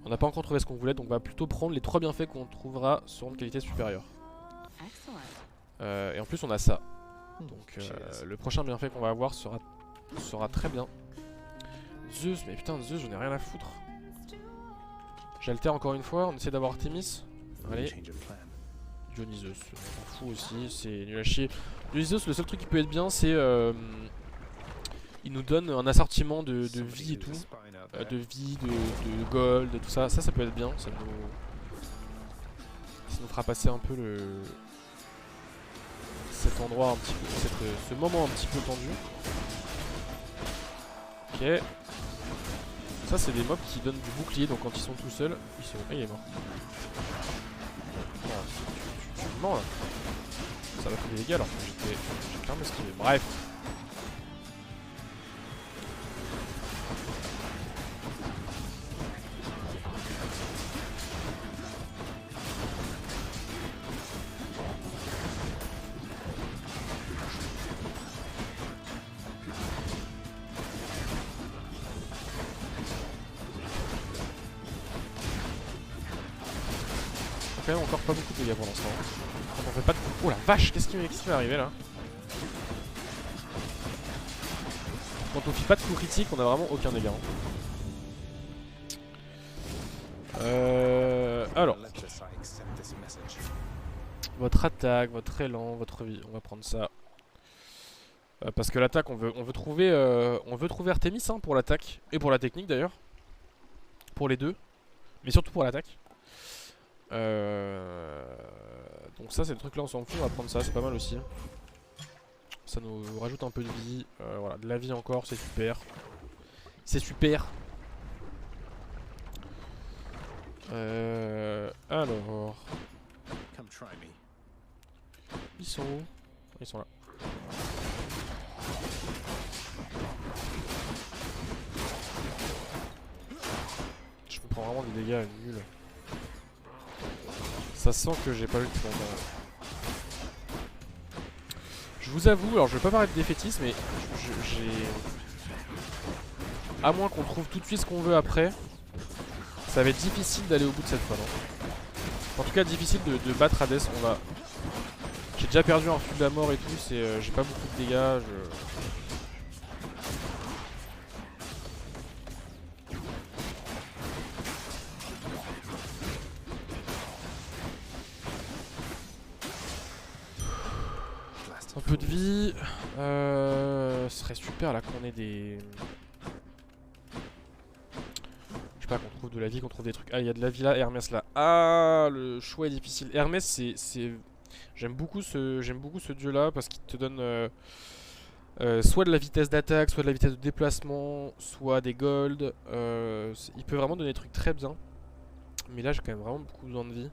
On n'a pas encore trouvé ce qu'on voulait, donc on va plutôt prendre les 3 bienfaits qu'on trouvera sur une qualité supérieure. Et en plus, on a ça. Donc le prochain bienfait qu'on va avoir sera très bien. Zeus, mais putain Zeus, j'en ai rien à foutre. J'altère encore une fois, on essaie d'avoir Artemis. Allez. Dionysos, on s'en fout aussi, c'est nul à chier. Dionysos, le seul truc qui peut être bien, c'est il nous donne un assortiment de vie et tout. De vie, de gold, tout ça. Ça peut être bien, ça nous fera passer un peu cet endroit un petit peu, ce moment un petit peu tendu. Ok. Ça c'est des mobs qui donnent du bouclier, donc quand ils sont tout seuls, ils sont... Ah, il est mort. Non, tu me mens là. Ça va faire des dégâts alors que j'ai clairement esquivé. Bref. Encore pas beaucoup de dégâts pour l'instant. On fait pas de... Oh la vache, qu'est-ce qui m'est arrivé là? Quand on fait pas de coup critique, on a vraiment aucun dégât. Alors. Votre attaque, votre élan, votre vie. On va prendre ça. Parce que l'attaque, on veut trouver Artemis hein, pour l'attaque. Et pour la technique d'ailleurs. Pour les deux. Mais surtout pour l'attaque. Donc ça c'est le truc là, on s'en fout, on va prendre ça, c'est pas mal aussi. Ça nous rajoute un peu de vie, voilà, de la vie encore, c'est super. C'est super. Alors... Ils sont où? Ils sont là. Je me prends vraiment des dégâts nuls. Ça sent que j'ai pas eu le temps. Je vous avoue, alors je vais pas paraître défaitiste, mais j'ai... À moins qu'on trouve tout de suite ce qu'on veut après, ça va être difficile d'aller au bout de cette fois, non? En tout cas, difficile de battre Hades. J'ai déjà perdu un flux de la mort et tout, j'ai pas beaucoup de dégâts. Un peu de vie, ce serait super là qu'on ait des... Je sais pas, qu'on trouve de la vie, qu'on trouve des trucs. Ah, il y a de la vie là, Hermès là. Ah, le choix est difficile. Hermès, c'est... J'aime beaucoup ce dieu là parce qu'il te donne soit de la vitesse d'attaque, soit de la vitesse de déplacement, soit des golds. Il peut vraiment donner des trucs très bien. Mais là, j'ai quand même vraiment beaucoup besoin de vie.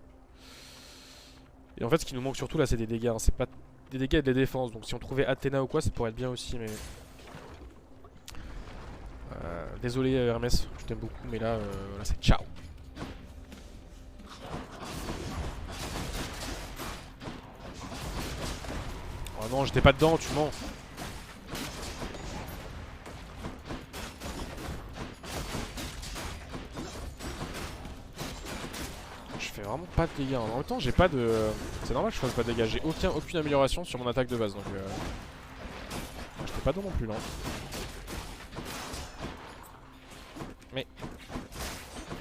Et en fait, ce qui nous manque surtout là, c'est des dégâts. Hein. C'est pas des dégâts et des défenses. Donc si on trouvait Athéna ou quoi, ça pourrait être bien aussi. Mais désolé Hermès, je t'aime beaucoup, mais là, là c'est ciao. Ah non, j'étais pas dedans, tu mens. Je fais vraiment pas de dégâts. En même temps, j'ai pas de... C'est normal que je fasse pas de dégâts. J'ai aucune amélioration sur mon attaque de base. Donc j'étais pas dedans non plus là. Mais...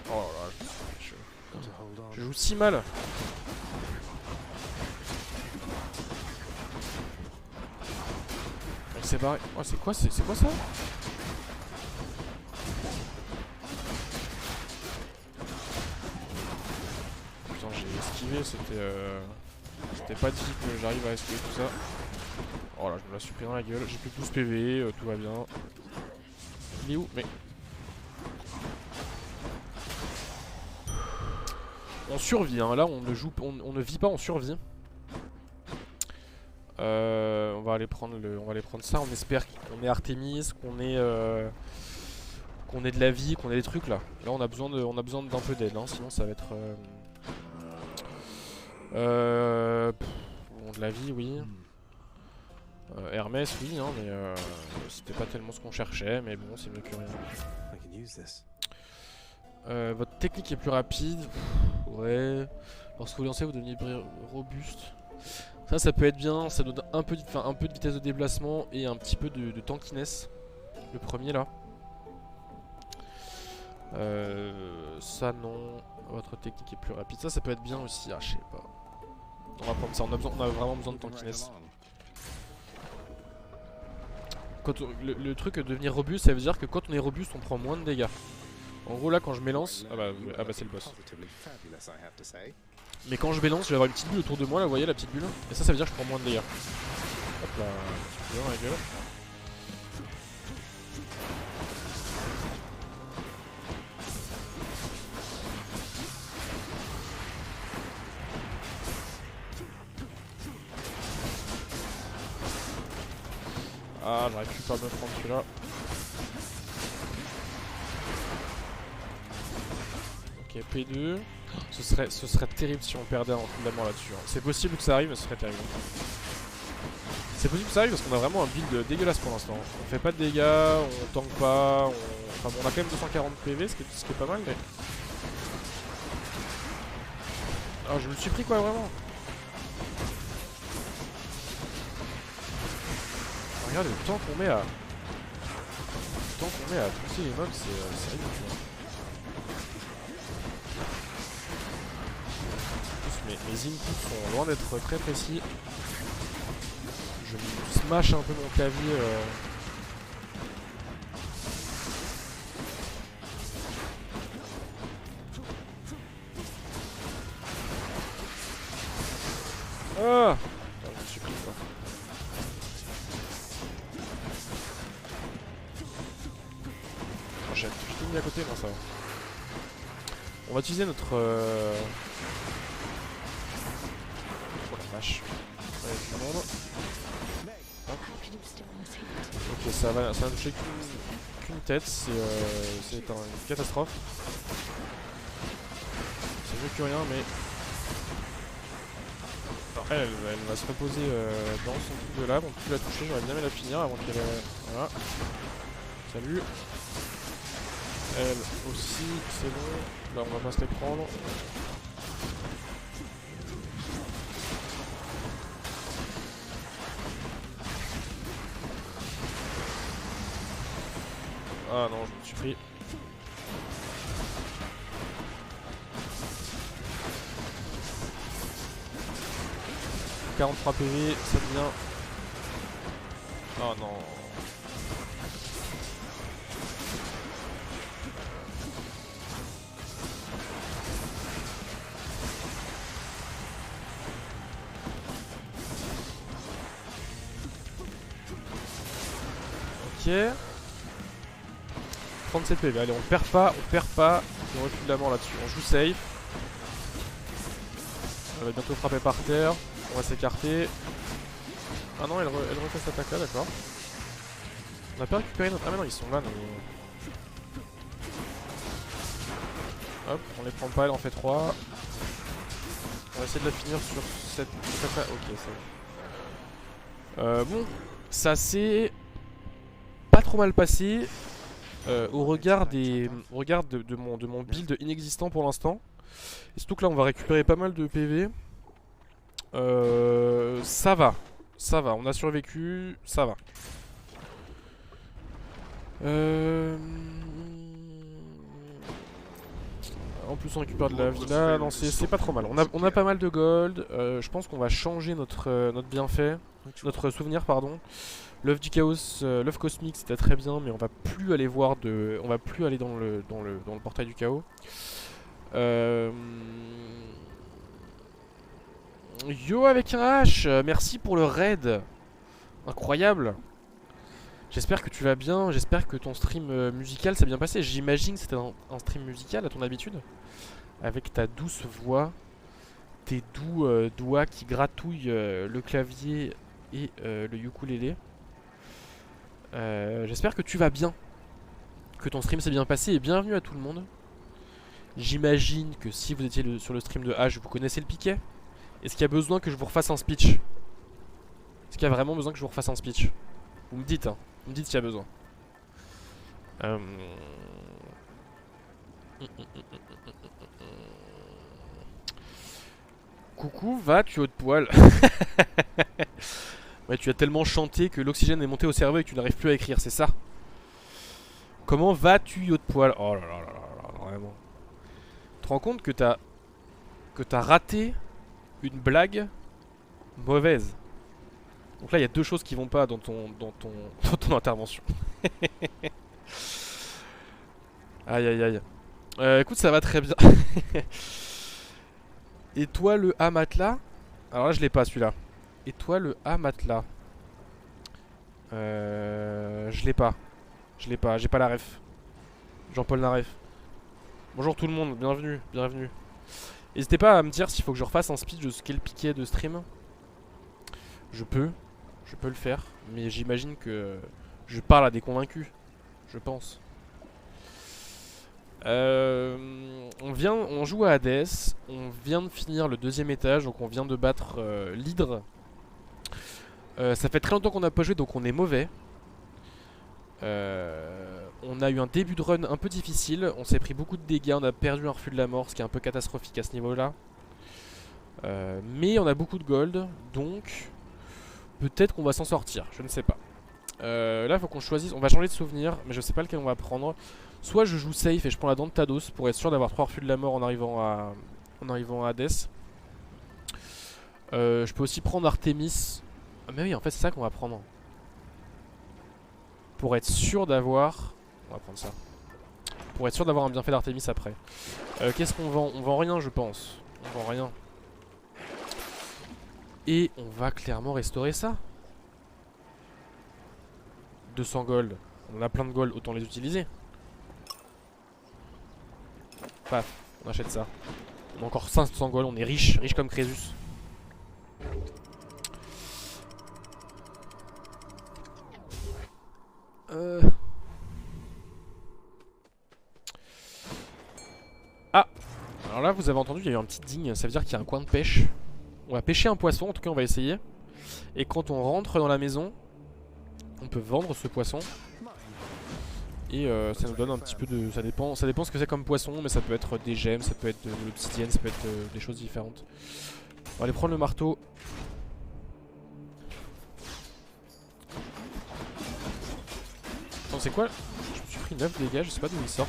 Oh là là, je joue si mal. Il s'est barré. Oh, c'est quoi ça? Putain, j'ai esquivé, c'était pas dit que j'arrive à esquiver tout ça. Oh là, je me la suis pris dans la gueule. J'ai plus que 12 PV, tout va bien. Il est où? Mais... On survit, hein. Là on ne vit pas, on survit. On va aller prendre ça. On espère qu'on ait Artemis, qu'on ait de la vie, qu'on ait des trucs là. Là on a besoin d'un peu d'aide, hein. Sinon ça va être bon, de la vie, oui. Hermès, oui, hein, mais c'était pas tellement ce qu'on cherchait, mais bon, c'est mieux que rien. Votre technique est plus rapide. Ouais. Lorsque vous lancez, vous devenez robuste. Ça peut être bien. Ça donne un peu de vitesse de déplacement et un petit peu de tankiness. Le premier là. Ça non. Votre technique est plus rapide. Ça peut être bien aussi. Ah, je sais pas. On va prendre ça. On a vraiment besoin de tankiness. Quand le truc de devenir robuste, ça veut dire que quand on est robuste, on prend moins de dégâts. En gros là quand je m'élance, ah bah c'est le boss. Mais quand je m'élance, je vais avoir une petite bulle autour de moi là, vous voyez la petite bulle? Et ça veut dire que je prends moins de dégâts. Hop là, bien dans la gueule. Ah, j'aurais pu pas me prendre celui-là. Ok, P2. Ce serait terrible si on perdait un coup de la mort là-dessus. Hein. C'est possible que ça arrive, mais ce serait terrible. C'est possible que ça arrive parce qu'on a vraiment un build dégueulasse pour l'instant. On fait pas de dégâts, on tank pas, enfin bon, on a quand même 240 PV, ce qui est pas mal, mais... Ah, je me le suis pris quoi, vraiment? Regarde le temps qu'on met à... pousser les mobs, c'est ridicule. Mes inputs sont loin d'être très précis. Je me smash un peu mon clavier. Ah, je me suis pris quoi. Enchaîne. Je t'ai mis à côté, non ça va. On va utiliser notre... Vache. Ouais, tout le monde. Hop. Ok, ça va toucher qu'une tête, c'est une catastrophe. C'est mieux que rien, mais... Alors, elle va se reposer dans son truc de lave, on peut la toucher, j'aurais bien aimé la finir avant qu'elle... Voilà. Salut. Elle aussi, c'est bon. Là, on va pas se les prendre. Ah non, je me suis pris. « 43 PV, ça devient... Oh non. Ok. 37 PV, allez on perd pas, on refile la mort là-dessus, on joue safe. Elle va bientôt frapper par terre, on va s'écarter. Ah non, elle refait cette attaque là, d'accord. On a pas récupéré notre... Ah mais non, ils sont là, mais... Hop, on les prend pas, elle en fait 3. On va essayer de la finir sur cette attaque. Ok, ça Bon, ça s'est pas trop mal passé au regard de mon build inexistant pour l'instant. Et surtout que là on va récupérer pas mal de PV. Ça va, on a survécu, ça va. En plus on récupère de la vie là, non c'est pas trop mal. On a pas mal de gold, je pense qu'on va changer notre bienfait, notre souvenir pardon. L'œuf du chaos, l'œuf cosmique c'était très bien mais on va plus aller voir de. On va plus aller dans le portail du chaos. Yo avec un H, merci pour le raid. Incroyable. J'espère que tu vas bien, j'espère que ton stream musical s'est bien passé. J'imagine que c'était un stream musical à ton habitude. Avec ta douce voix, tes doux doigts qui gratouillent le clavier et le ukulélé. J'espère que tu vas bien, que ton stream s'est bien passé et bienvenue à tout le monde. J'imagine que si vous étiez sur le stream de H, vous connaissez le piquet. Est-ce qu'il y a besoin que je vous refasse un speech? Est-ce qu'il y a vraiment besoin que je vous refasse un speech? Vous me dites, hein. Vous me dites s'il y a besoin. Coucou, vas-tu haut de poil? Ouais, tu as tellement chanté que l'oxygène est monté au cerveau et que tu n'arrives plus à écrire, c'est ça? Comment vas-tu haut de poil? Oh là là là là, vraiment. Tu te rends compte que t'as raté une blague mauvaise. Donc là il y a deux choses qui vont pas dans ton intervention. Aïe aïe aïe. Écoute, ça va très bien. Et toi le A matelas? Alors là je l'ai pas celui-là. Et toi le A matelas? Je l'ai pas. J'ai pas la ref. Jean-Paul Naref. Bonjour tout le monde, bienvenue, bienvenue. N'hésitez pas à me dire s'il faut que je refasse un speech de ce qu'est le piquet de stream. Je peux le faire, mais j'imagine que je parle à des convaincus, je pense. On joue à Hades, on vient de finir le deuxième étage, donc on vient de battre l'hydre. Ça fait très longtemps qu'on n'a pas joué, donc on est mauvais. On a eu un début de run un peu difficile, on s'est pris beaucoup de dégâts, on a perdu un refus de la mort, ce qui est un peu catastrophique à ce niveau-là. Mais on a beaucoup de gold, donc peut-être qu'on va s'en sortir, je ne sais pas. Là il faut qu'on choisisse, on va changer de souvenir, mais je sais pas lequel on va prendre. Soit je joue safe et je prends la dent de Tados pour être sûr d'avoir 3 refus de la mort en arrivant à Hades. Je peux aussi prendre Artemis. Ah, mais oui, en fait c'est ça qu'on va prendre. Pour être sûr d'avoir... On va prendre ça. Pour être sûr d'avoir un bienfait d'Artemis après. Qu'est-ce qu'on vend? On vend rien je pense. On vend rien. Et on va clairement restaurer ça. 200 gold. On a plein de gold, autant les utiliser. Paf, on achète ça. On a encore 500 gold, on est riche, riche comme Crésus. Ah, alors là vous avez entendu, il y a eu un petit digne, ça veut dire qu'il y a un coin de pêche. On va pêcher un poisson, en tout cas on va essayer. Et quand on rentre dans la maison, on peut vendre ce poisson. Et ça nous donne un petit peu de... Ça dépend ce que c'est comme poisson, mais ça peut être des gemmes, ça peut être de l'obsidienne, ça peut être des choses différentes. On va aller prendre le marteau. Attends, c'est quoi? Je me suis pris 9 dégâts, je sais pas d'où ils sortent.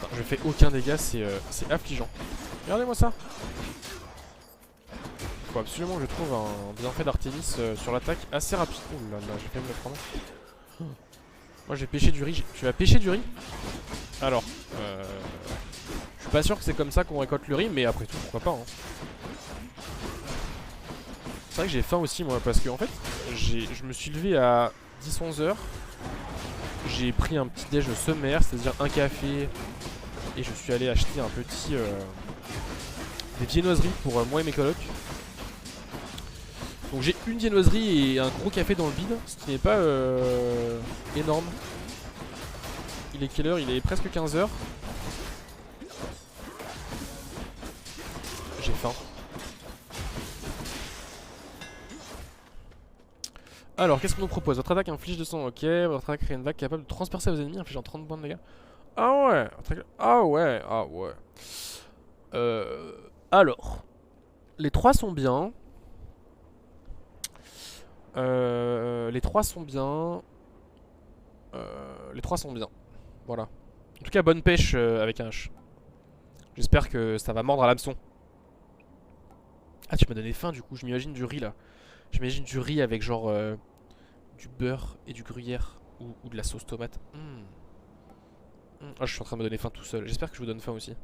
Attends, je fais aucun dégât, c'est affligeant. Regardez-moi ça. Faut absolument que je trouve un bienfait d'Artemis sur l'attaque assez rapide. Oh là là, j'ai fait me le prendre. Moi j'ai pêché du riz. Tu as pêché du riz? Alors, je suis pas sûr que c'est comme ça qu'on récolte le riz, mais après tout, pourquoi pas hein. C'est vrai que j'ai faim aussi moi, parce que en fait, je me suis levé à 10-11 heures. J'ai pris un petit déj sommaire, c'est-à-dire un café. Et je suis allé acheter un petit... des viennoiseries pour moi et mes colocs. Donc j'ai une viennoiserie et un gros café dans le bide, ce qui n'est pas énorme. Il est quelle heure? Il est presque 15 h. faim. Alors, qu'est-ce qu'on nous propose? Votre attaque inflige 200, ok. Votre attaque crée une vague capable de transpercer vos ennemis, infligeant 30 points de dégâts. Ah ouais, ah ouais, ah ouais. Alors, les 3 sont bien. Les 3 sont bien. Les 3 sont bien. Voilà. En tout cas, bonne pêche avec un H. J'espère que ça va mordre à l'hameçon. Ah, tu m'as donné faim du coup. Je m'imagine du riz là. J'imagine du riz avec genre du beurre et du gruyère ou de la sauce tomate. Ah, je suis en train de me donner faim tout seul. J'espère que je vous donne faim aussi.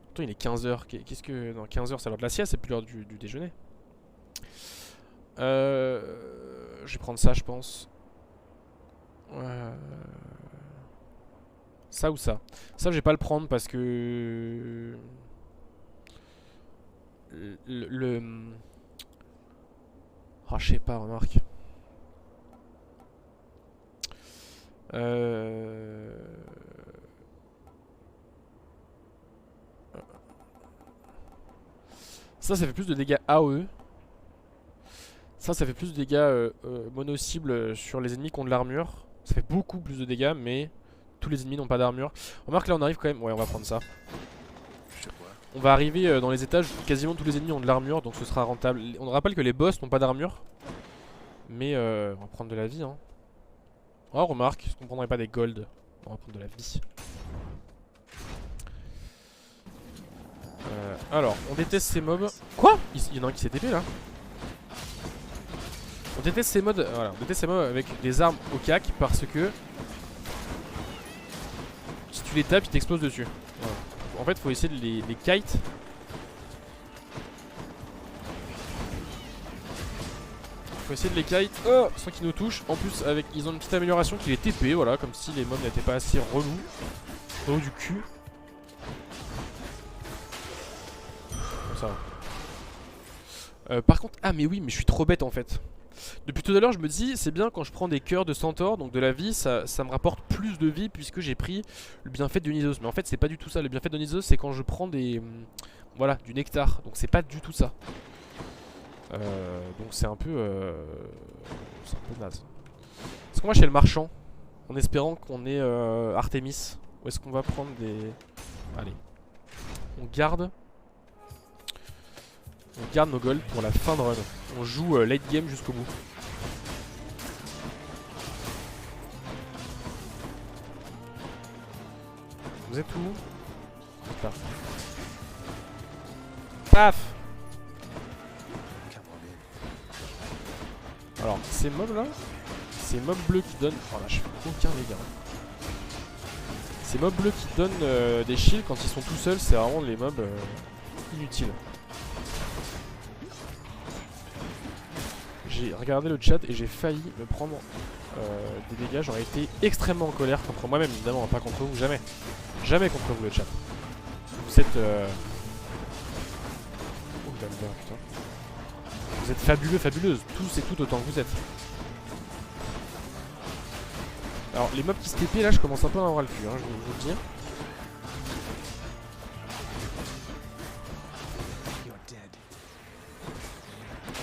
Pourtant, il est 15h. Qu'est-ce que. Non, 15h, c'est l'heure de la sieste, c'est plus l'heure du déjeuner. Je vais prendre ça, je pense. Ça ou ça. Ça, je vais pas le prendre parce que. Ah, je sais pas, remarque. Ça fait plus de dégâts AOE. Ça fait plus de dégâts mono-cible sur les ennemis qui ont de l'armure. Ça fait beaucoup plus de dégâts, mais tous les ennemis n'ont pas d'armure. Remarque, là on arrive quand même. Ouais, on va prendre ça. On va arriver dans les étages où quasiment tous les ennemis ont de l'armure, donc ce sera rentable. On rappelle que les boss n'ont pas d'armure. Mais on va prendre de la vie. Hein. Oh, remarque, est-ce qu'on prendrait pas des gold? On va prendre de la vie. Alors, on déteste ces mobs. Quoi? Il y en a un qui s'est TP là. On déteste ces modes, voilà, on déteste ces mobs avec des armes au cac parce que si tu les tapes, ils t'explosent dessus. Voilà. En fait, faut essayer de les kite. Faut essayer de les kite sans qu'ils nous touchent. En plus, avec ils ont une petite amélioration qui est TP, voilà, comme si les mobs n'étaient pas assez relous. Relous du cul. Comme ça. Par contre, ah mais oui, mais je suis trop bête en fait. Depuis tout à l'heure, je me dis, c'est bien quand je prends des cœurs de centaure, donc de la vie, ça me rapporte plus de vie puisque j'ai pris le bienfait de Dionysos. Mais en fait, c'est pas du tout ça. Le bienfait de Dionysos, c'est quand je prends des. Voilà, du nectar. Donc c'est pas du tout ça. Donc c'est un peu. C'est un peu naze. Est-ce qu'on va chez le marchand en espérant qu'on ait Artemis? Ou est-ce qu'on va prendre des. Allez. On garde. On garde nos golds pour la fin de run. On joue late game jusqu'au bout. Vous êtes où? Là. Paf. Alors, ces mobs là, ces mobs bleus qui donnent. Oh là, je fais aucun dégât. Ces mobs bleus qui donnent des shields quand ils sont tout seuls, c'est vraiment les mobs inutiles. J'ai regardé le chat et j'ai failli me prendre des dégâts. J'aurais été extrêmement en colère contre moi-même, évidemment, pas contre vous, jamais. Jamais contre vous, le chat. Vous êtes. Oh là là, putain. Vous êtes fabuleux, fabuleuses, tous et toutes autant que vous êtes. Alors, les mobs qui se TP là, je commence un peu à en avoir le cul, hein, je vais vous le dire.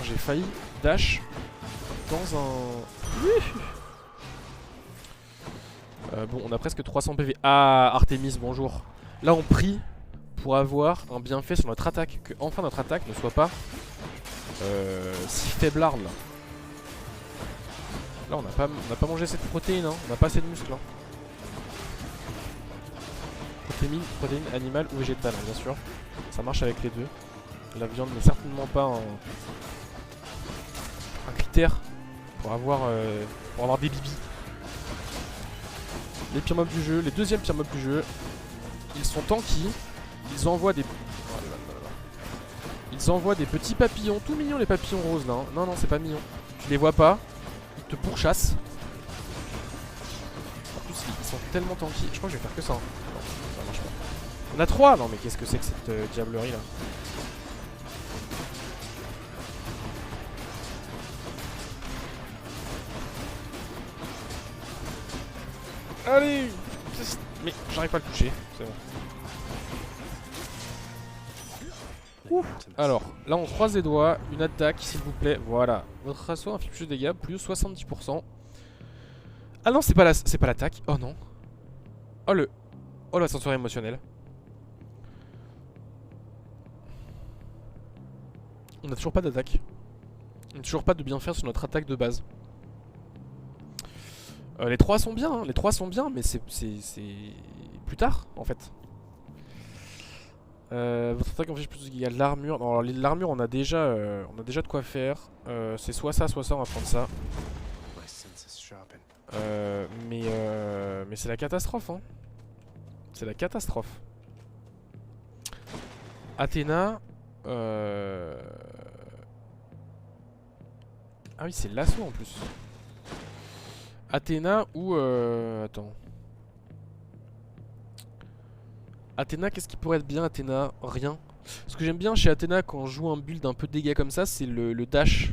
J'ai failli dash dans un... bon, on a presque 300 PV. Ah, Artemis, bonjour. Là, on prie pour avoir un bienfait sur notre attaque. Que enfin notre attaque ne soit pas si faiblarde. Là, on n'a pas mangé cette protéine, hein. On n'a pas assez de muscles. Hein. Protéine animale ou végétale, hein, bien sûr. Ça marche avec les deux. La viande n'est certainement pas un critère pour avoir des bibis. Les pires mobs du jeu, les deuxièmes pires mobs du jeu, ils sont tanky, ils envoient des... Ils envoient des petits papillons, tout mignons les papillons roses là. Hein. Non, non, c'est pas mignon. Tu les vois pas, ils te pourchassent. En plus, ils sont tellement tanky. Je crois que je vais faire que ça. Hein. Non, ça marche pas. On a 3. Non, mais qu'est-ce que c'est que cette diablerie là? Allez. Mais j'arrive pas à le toucher, c'est bon. Alors, là on croise les doigts, une attaque s'il vous plaît, voilà. Votre assaut inflige plus de dégâts, plus 70%. Ah non, c'est pas l'attaque, oh non. Oh l'ascenseur émotionnel. On n'a toujours pas d'attaque. On n'a toujours pas de bien faire sur notre attaque de base. Les 3 sont bien, hein. Les 3 sont bien, mais c'est plus tard en fait. Votre attaque inflige plus de dégâts. L'armure, alors l'armure on a déjà de quoi faire. C'est soit ça, on va prendre ça. Mais c'est la catastrophe, hein. C'est la catastrophe. Athéna. Ah oui, c'est l'assaut en plus. Athéna ou attends. Athéna, qu'est-ce qui pourrait être bien Athéna? Rien. Ce que j'aime bien chez Athéna quand on joue un build un peu de dégâts comme ça, c'est le dash.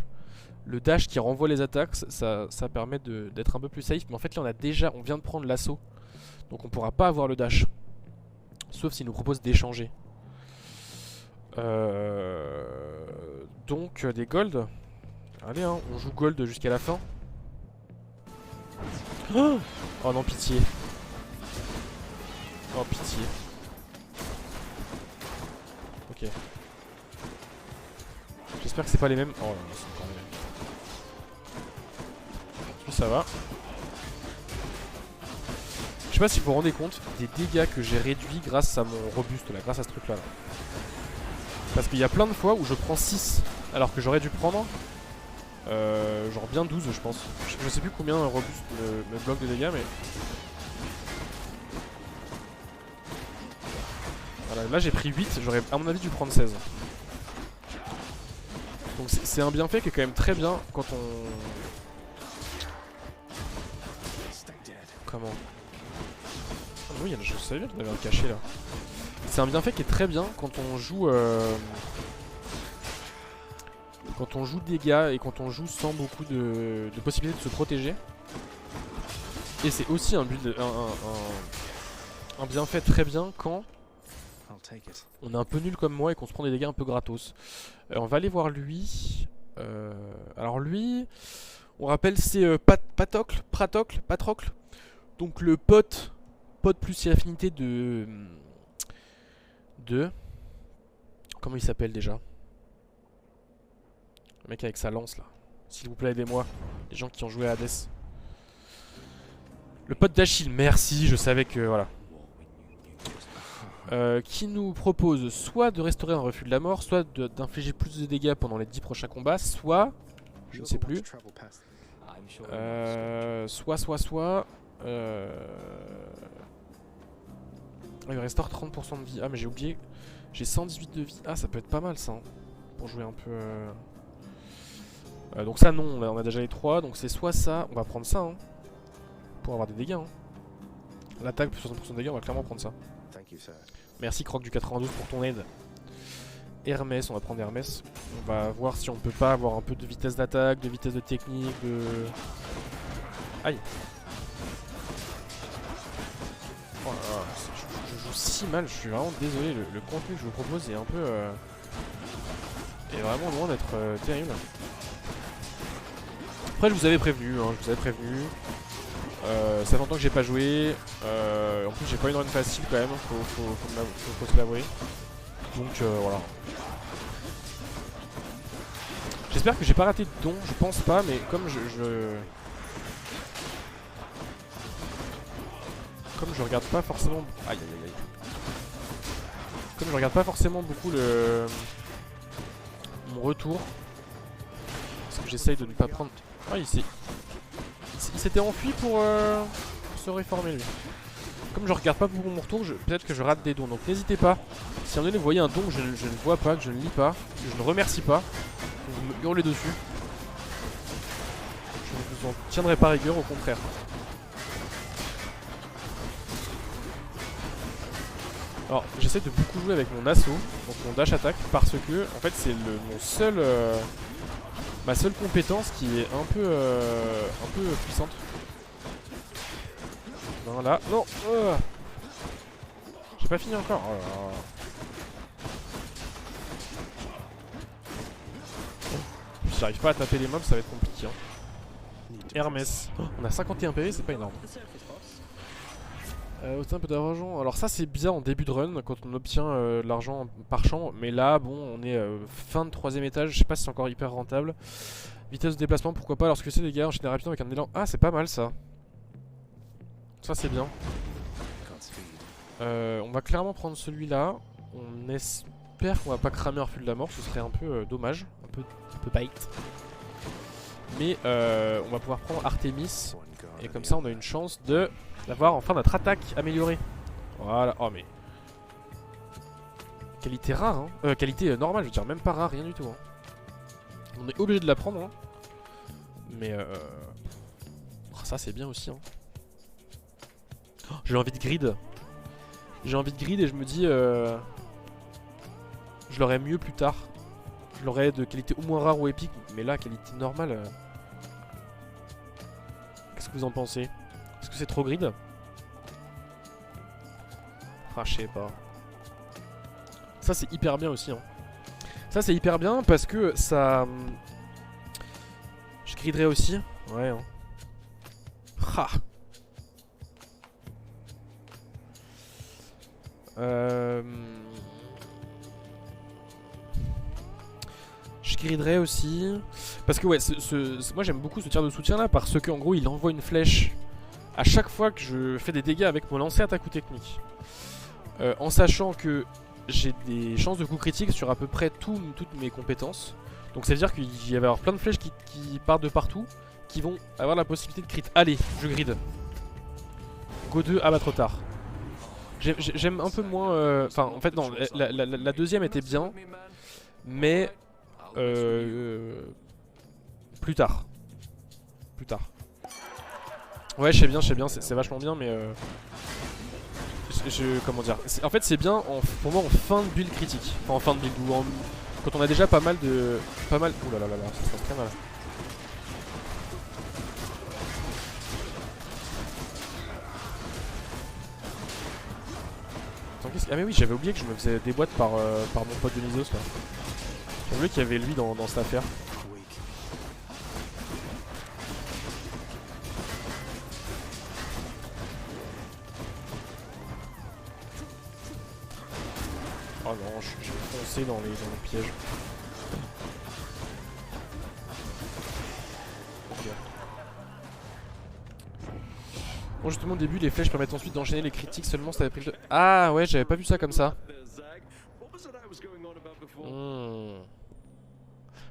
Le dash qui renvoie les attaques, ça permet d'être un peu plus safe. Mais en fait là on vient de prendre l'assaut. Donc on pourra pas avoir le dash. Sauf s'il nous propose d'échanger. Donc des gold. Allez hein, on joue gold jusqu'à la fin. Oh non, pitié. Oh pitié. Ok. J'espère que c'est pas les mêmes. Oh là là, c'est encore les mêmes. Puis ça va. Je sais pas si vous vous rendez compte des dégâts que j'ai réduits grâce à mon robuste là, grâce à ce truc là. Parce qu'il y a plein de fois où je prends 6 alors que j'aurais dû prendre genre bien 12 je pense. Je sais plus combien un robuste me bloque de dégâts mais... Voilà, là j'ai pris 8, j'aurais à mon avis dû prendre 16. Donc c'est un bienfait qui est quand même très bien quand on... Comment? Ah oui, je savais bien qu'il y avait un cachet là. C'est un bienfait qui est très bien quand on joue... Quand on joue dégâts et quand on joue sans beaucoup de possibilités de se protéger. Et c'est aussi un build, un bienfait très bien quand on est un peu nul comme moi et qu'on se prend des dégâts un peu gratos. On va aller voir lui. Alors lui, on rappelle c'est Patrocle. Donc le pot plus affinité de... Comment il s'appelle déjà? Le mec avec sa lance là. S'il vous plaît, aidez-moi. Les gens qui ont joué à Hades. Le pote d'Achille, merci, je savais que... Voilà. Qui nous propose soit de restaurer un refus de la mort, soit d'infliger plus de dégâts pendant les 10 prochains combats, soit... Je ne sais plus. Soit... il restaure 30% de vie. Ah mais j'ai oublié. J'ai 118 de vie. Ah ça peut être pas mal ça. Hein, pour jouer un peu... donc ça non, on a déjà les 3. Donc c'est soit ça, on va prendre ça. Hein, pour avoir des dégâts. Hein. L'attaque plus 60% de dégâts, on va clairement prendre ça. Merci Croc du 92 pour ton aide. Hermès, on va prendre Hermès. On va voir si on peut pas avoir un peu de vitesse d'attaque, de vitesse de technique, de... Aïe. Oh là là, je joue si mal, je suis vraiment désolé, le contenu que je vous propose est un peu... est vraiment loin d'être terrible. Après je vous avais prévenu, hein, ça fait longtemps que j'ai pas joué, en plus j'ai pas une run facile quand même, faut se l'avouer. Donc voilà. J'espère que j'ai pas raté de don, je pense pas, mais comme comme je regarde pas forcément... Aïe aïe aïe. Comme je regarde pas forcément beaucoup mon retour, parce que j'essaye de ne pas prendre... Ah il s'était enfui pour se réformer lui. Comme je regarde pas beaucoup mon retour, peut-être que je rate des dons. Donc n'hésitez pas, si à un moment donné vous voyez un don que je ne vois pas, que je ne lis pas, que je ne remercie pas, vous me hurlez dessus. Je ne vous en tiendrai pas rigueur, au contraire. Alors j'essaie de beaucoup jouer avec mon assaut, donc mon dash attack, parce que en fait c'est ma seule compétence qui est un peu puissante. Voilà, non, j'ai pas fini encore. Oh là là. Si j'arrive pas à taper les mobs, ça va être compliqué. Hein. Hermès. Oh, on a 51 PV, c'est pas énorme. Autant un peu d'argent. Alors ça c'est bien en début de run quand on obtient de l'argent par champ. Mais là bon on est fin de 3ème étage. Je sais pas si c'est encore hyper rentable. Vitesse de déplacement pourquoi pas. Lorsque c'est les gars enchaîner rapidement avec un élan. Ah c'est pas mal ça. Ça c'est bien. On va clairement prendre celui-là. On espère qu'on va pas cramer un flux de la mort. Ce serait un peu dommage. Un peu bait. Mais on va pouvoir prendre Artemis. Et comme ça on a une chance de d'avoir enfin notre attaque améliorée. Voilà. Oh mais qualité rare hein. Qualité normale je veux dire, même pas rare, rien du tout hein. On est obligé de la prendre hein. Mais ça c'est bien aussi hein. Oh, j'ai envie de grid. J'ai envie de grid et je me dis je l'aurais mieux plus tard. Je l'aurais de qualité au moins rare ou épique. Mais là qualité normale Qu'est-ce que vous en pensez? Est-ce que c'est trop grid? Ah, je sais pas. Ça, c'est hyper bien aussi. Hein. Ça, c'est hyper bien parce que ça... Je griderais aussi. Ouais. Hein. Ah. Je griderais aussi. Parce que ouais, moi j'aime beaucoup ce tir de soutien là parce que en gros il envoie une flèche à chaque fois que je fais des dégâts avec mon lancer attaque ou technique. En sachant que j'ai des chances de coup critique sur à peu près toutes mes compétences. Donc ça veut dire qu'il va y avoir plein de flèches qui partent de partout, qui vont avoir la possibilité de crit. Allez, je grid. Go 2, ah bah trop tard. J'aime un peu moins... Enfin en fait non, la deuxième était bien, mais... plus tard. Ouais, je sais bien, c'est vachement bien, mais comment dire, en fait c'est bien pour moi en fin de build critique. Enfin en fin de build ou quand on a déjà pas mal de... Ouh là là là là, ça se passe très mal. Attends, ah mais oui, j'avais oublié que je me faisais des boîtes par mon pote de Nisos là. J'avais oublié qu'il y avait lui dans cette affaire. Oh non, je vais foncer dans les pièges. Ok. Bon, justement, au début, les flèches permettent ensuite d'enchaîner les critiques seulement si t'avais pris le... Ah ouais, j'avais pas vu ça comme ça.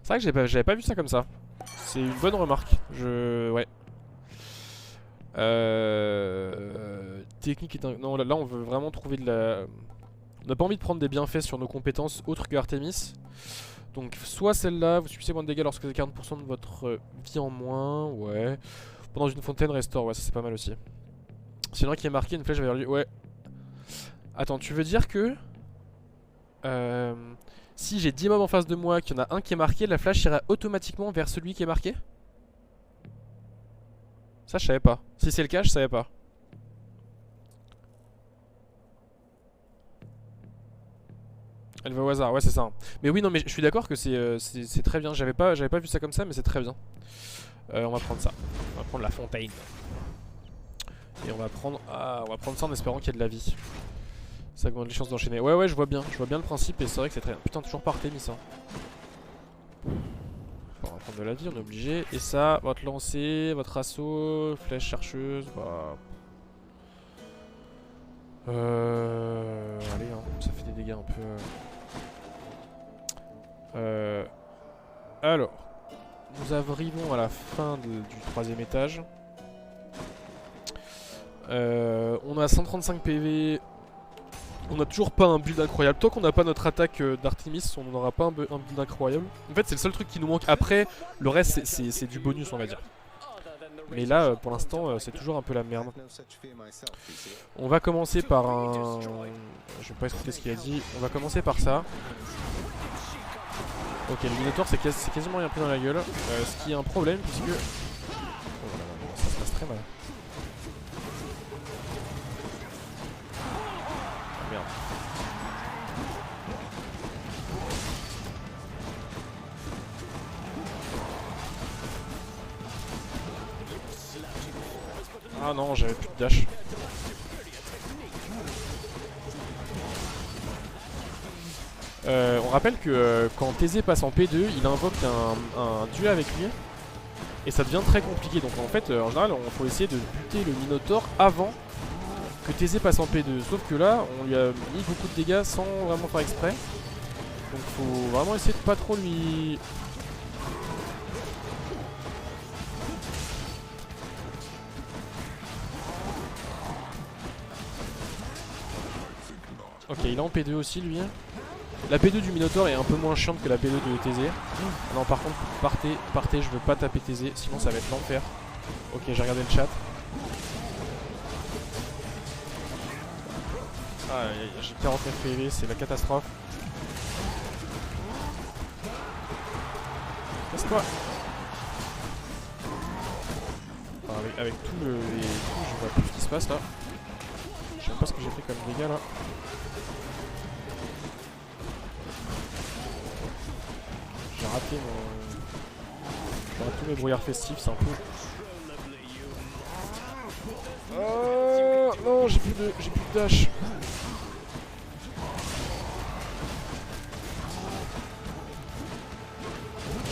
C'est vrai que j'avais pas vu ça comme ça. C'est une bonne remarque. Ouais. Technique est un... Non, là on veut vraiment trouver de la... On n'a pas envie de prendre des bienfaits sur nos compétences autres que Artemis. Donc soit celle-là, vous subissez moins de dégâts lorsque vous avez 40% de votre vie en moins. Ouais. Pendant une fontaine restaure, ouais ça c'est pas mal aussi. Sinon qui est marqué une flèche vers lui. Ouais. Attends, tu veux dire que... si j'ai 10 mobs en face de moi, qu'il y en a un qui est marqué, la flèche ira automatiquement vers celui qui est marqué? Ça je savais pas. Si c'est le cas, je savais pas. Elle va au hasard, ouais c'est ça. Mais oui non mais je suis d'accord que c'est très bien. J'avais pas vu ça comme ça mais c'est très bien. On va prendre ça. On va prendre la fontaine. Et on va prendre ça en espérant qu'il y ait de la vie. Ça augmente les chances d'enchaîner. Ouais je vois bien le principe et c'est vrai que c'est très bien. Putain toujours par Artemis hein. On va prendre de la vie, on est obligé. Et ça, votre lancer, votre assaut, flèche chercheuse, bah... Allez hein, ça fait des dégâts un peu... Alors, nous arrivons à la fin du 3ème étage. On a 135 PV. On a toujours pas un build incroyable. Tant qu'on n'a pas notre attaque d'Artemis, on n'aura pas un build incroyable. En fait, c'est le seul truc qui nous manque. Après, le reste, c'est du bonus, on va dire. Mais là, pour l'instant, c'est toujours un peu la merde. On va commencer par un... Je vais pas écouter ce qu'il a dit. On va commencer par ça. Ok, le Minotaur, c'est quasiment rien pris dans la gueule. Ce qui est un problème, puisque... Oh là là, ça se passe très mal. Merde. Ah non, j'avais plus de dash. On rappelle que quand TZ passe en P2, il invoque un duel avec lui. Et ça devient très compliqué. Donc en fait, en général, on faut essayer de buter le Minotaur avant que TZ passe en P2. Sauf que là, on lui a mis beaucoup de dégâts sans vraiment faire exprès. Donc faut vraiment essayer de pas trop lui... Ok, il est en P2 aussi lui. La P2 du Minotaur est un peu moins chiante que la P2 de TZ. Non, par contre, partez, je veux pas taper TZ, sinon ça va être l'enfer. Ok, j'ai regardé le chat. Ah, j'ai 49 PV, c'est la catastrophe. Casse-toi. Enfin, avec tout le... je vois plus ce qui se passe là. Je sais même pas ce que j'ai fait comme dégâts là. J'ai raté tous mes brouillards festifs, c'est un peu... Oh non, j'ai plus de dash.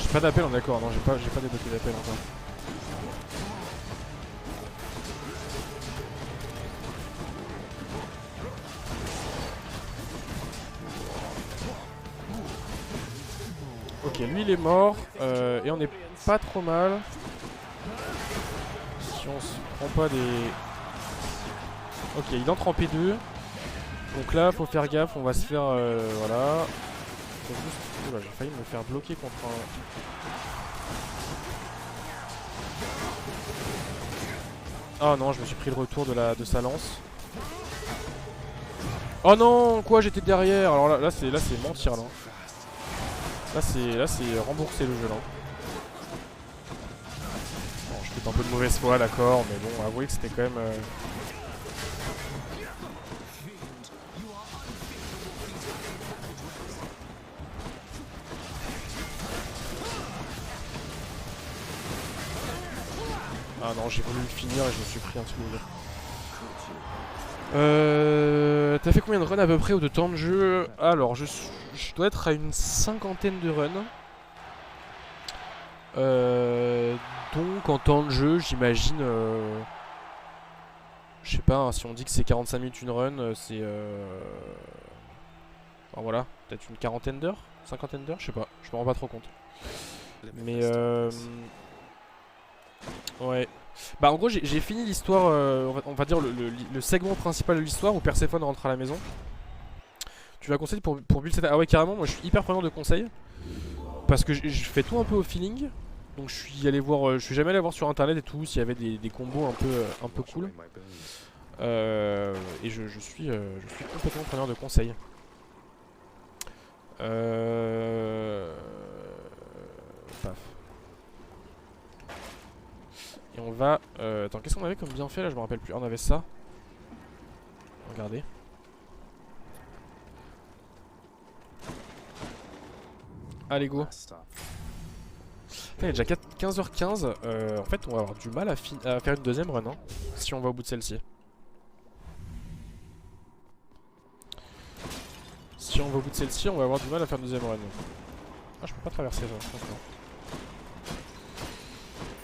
J'ai pas d'appel, d'accord, non, j'ai pas débloqué d'appel encore. Ok, lui il est mort, et on est pas trop mal. Si on se prend pas des... Ok, il entre en P2. Donc là, faut faire gaffe, on va se faire... voilà. Faut juste... Oula, j'ai failli me faire bloquer contre un... Oh non, je me suis pris le retour de sa lance. Oh non, quoi, j'étais derrière. Alors là c'est mentir là. Là c'est rembourser le jeu là. Bon, je fais un peu de mauvaise foi, d'accord, mais bon, avouez que c'était quand même... Ah non, j'ai voulu le finir et je me suis pris un truc. T'as fait combien de runs à peu près ou de temps de jeu? Alors, je dois être à une 50aine de runs. Donc en temps de jeu, j'imagine... je sais pas, hein, si on dit que c'est 45 minutes une run, c'est... Enfin, voilà, peut-être une quarantaine d'heures, cinquantaine d'heures, je sais pas, je me rends pas trop compte. Mais ouais. Bah en gros j'ai fini l'histoire, on va dire le segment principal de l'histoire où Perséphone rentre à la maison. Tu vas conseiller pour build cette... Ah ouais carrément, moi je suis hyper preneur de conseils. Parce que je fais tout un peu au feeling. Donc je suis allé voir, je suis jamais allé voir sur internet et tout s'il y avait des combos un peu cool. Et je suis complètement preneur de conseils. Paf. Et on va... attends, qu'est-ce qu'on avait comme bienfait là? Je me rappelle plus. Ah, on avait ça. Regardez. Allez go. Putain, il est déjà 15h15. En fait, on va avoir du mal à faire une deuxième run hein, si on va au bout de celle-ci. Si on va au bout de celle-ci, on va avoir du mal à faire une deuxième run. Ah, je peux pas traverser ça. D'accord.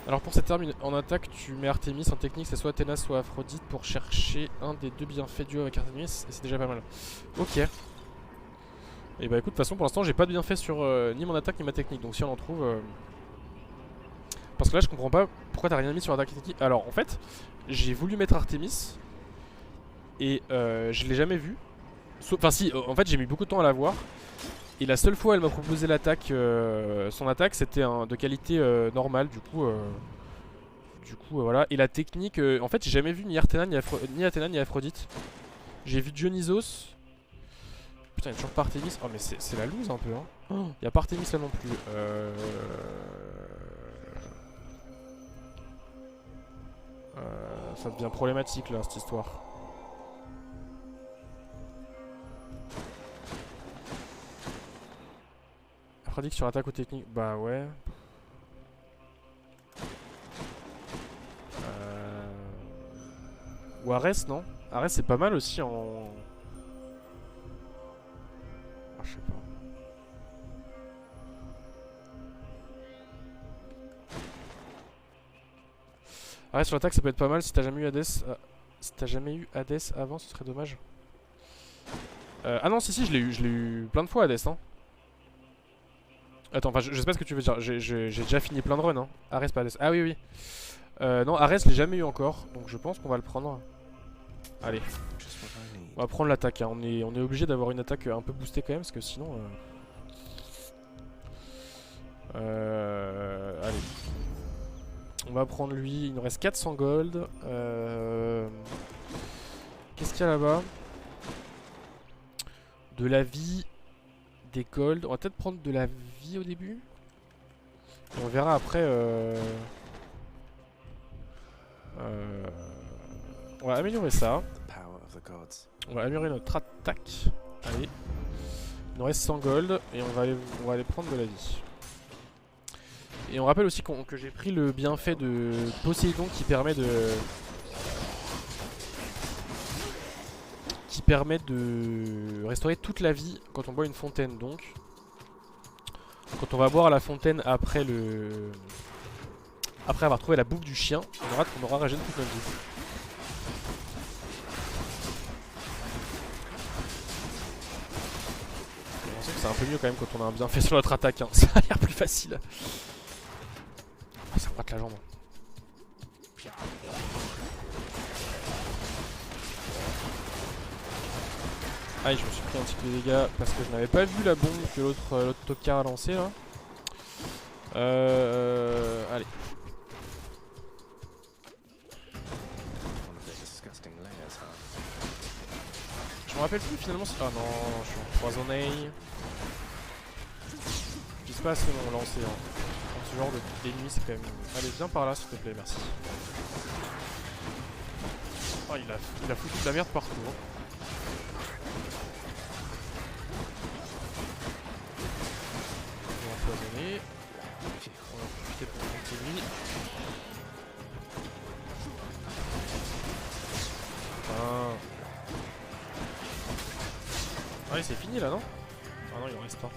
Alors pour cette arme en attaque, tu mets Artemis. En technique, c'est soit Athéna, soit Aphrodite pour chercher un des deux bienfaits duo avec Artemis. Et c'est déjà pas mal. Ok. Et bah écoute, de toute façon, pour l'instant, j'ai pas de bienfait sur ni mon attaque ni ma technique. Donc si on en trouve... Parce que là, je comprends pas pourquoi t'as rien mis sur l'attaque technique. Alors en fait, j'ai voulu mettre Artemis. Et je l'ai jamais vu. Enfin si, en fait j'ai mis beaucoup de temps à la voir. Et la seule fois où elle m'a proposé l'attaque, son attaque c'était de qualité normale du coup voilà. Et la technique, en fait j'ai jamais vu ni Athéna ni Aphrodite. J'ai vu Dionysos. Putain il y a toujours pas Artemis. Oh mais c'est la loose un peu hein. Oh, y a pas Artemis là non plus. Ça devient problématique là cette histoire. Aphrodite sur attaque ou technique, bah ouais. Ou Ares, non? Ares c'est pas mal aussi en... Ah, je sais pas. Ares sur l'attaque ça peut être pas mal si t'as jamais eu Hades. Si t'as jamais eu Hades avant, ce serait dommage. Ah non, si, je l'ai eu plein de fois Hades, hein. Attends, enfin, je sais pas ce que tu veux dire. J'ai déjà fini plein de runs, hein. Ares, pas Hades. Ah oui, oui. Non, Ares, je l'ai jamais eu encore. Donc je pense qu'on va le prendre. Allez. On va prendre l'attaque. Hein. On est obligé d'avoir une attaque un peu boostée quand même. Parce que sinon. Allez. On va prendre lui. Il nous reste 400 gold. Qu'est-ce qu'il y a là-bas? De la vie. Des gold. On va peut-être prendre de la vie au début. Et on verra après. On va améliorer ça. On va améliorer notre attaque. Allez. Il nous reste 100 gold. Et on va aller prendre de la vie. Et on rappelle aussi que j'ai pris le bienfait de Poséidon qui permet de... restaurer toute la vie quand on boit une fontaine. Donc, quand on va boire à la fontaine après avoir trouvé la bouffe du chien, on aura régéné toute notre vie. On sait que c'est un peu mieux quand même quand on a un bienfait sur notre attaque. Hein. Ça a l'air plus facile. Oh, ça me rate la jambe. Aïe, je me suis pris un petit peu de dégâts parce que je n'avais pas vu la bombe que l'autre tocard a lancé là. Allez. Je me rappelle plus finalement si... Ah non, je suis empoisonné. Je sais pas ce qu'on lancé hein. Ce genre d'ennemis c'est quand même... Allez, viens par là s'il te plaît, merci. Oh, il a foutu de la merde partout. Hein. On va profiter pour continuer. Putain. Ouais, c'est fini là, non? Ah non, il en reste pas.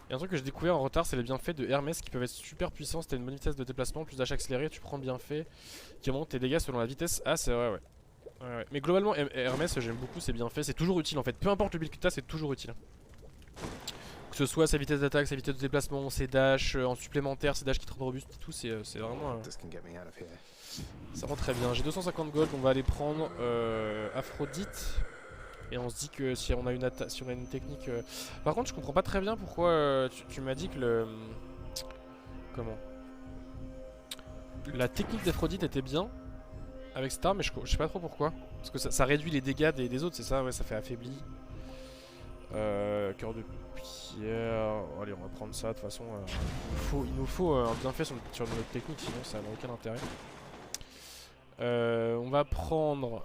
Et un truc que j'ai découvert en retard, c'est les bienfaits de Hermès qui peuvent être super puissants. Si t'as une bonne vitesse de déplacement, plus d'achat accéléré, tu prends le bienfait qui augmente tes dégâts selon la vitesse. Ah, c'est vrai, ouais. Ouais. Mais globalement, Hermès, j'aime beaucoup ses bienfaits. C'est toujours utile en fait. Peu importe le build que t'as, c'est toujours utile. Que ce soit sa vitesse d'attaque, sa vitesse de déplacement, ses dashs en supplémentaire, ses dashs qui te rendent robuste et tout, c'est vraiment. Ça rend très bien. J'ai 250 gold, on va aller prendre Aphrodite. Et on se dit que si on a une technique... Par contre je comprends pas très bien pourquoi tu m'as dit que le... Comment? La technique d'Aphrodite était bien avec cette arme, mais je sais pas trop pourquoi. Parce que ça réduit les dégâts des autres, c'est ça? Ouais, ça fait affaibli. Cœur de pierre... Allez, on va prendre ça, de toute façon. Il nous faut un bienfait sur notre technique, sinon ça n'a aucun intérêt. On va prendre...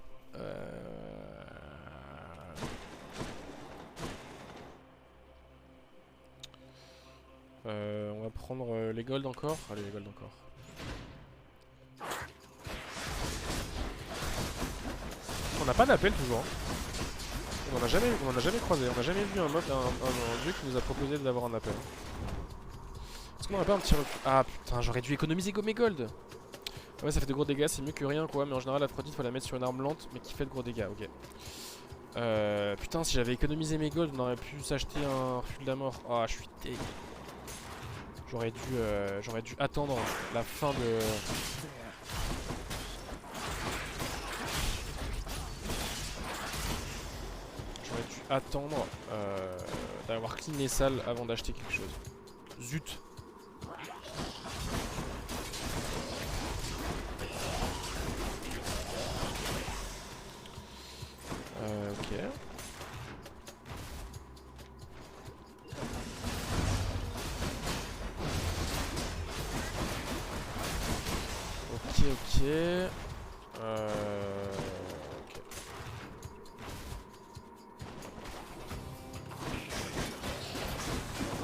on va prendre les golds encore. Allez, les golds encore. On n'a pas d'appel toujours. Hein. On en a jamais croisé. On n'a jamais vu un dieu qui nous a proposé d'avoir un appel. Est-ce qu'on aurait pas un petit recul? Ah putain, j'aurais dû économiser mes golds. Ouais, ça fait de gros dégâts, c'est mieux que rien quoi. Mais en général, l'Aphrodite, faut la mettre sur une arme lente, mais qui fait de gros dégâts. Ok. Putain, si j'avais économisé mes golds, on aurait pu s'acheter un refus de la mort. Ah, je suis dégueu. J'aurais dû attendre la fin de... J'aurais dû attendre d'avoir clean les salles avant d'acheter quelque chose. Zut. Ok. Ok.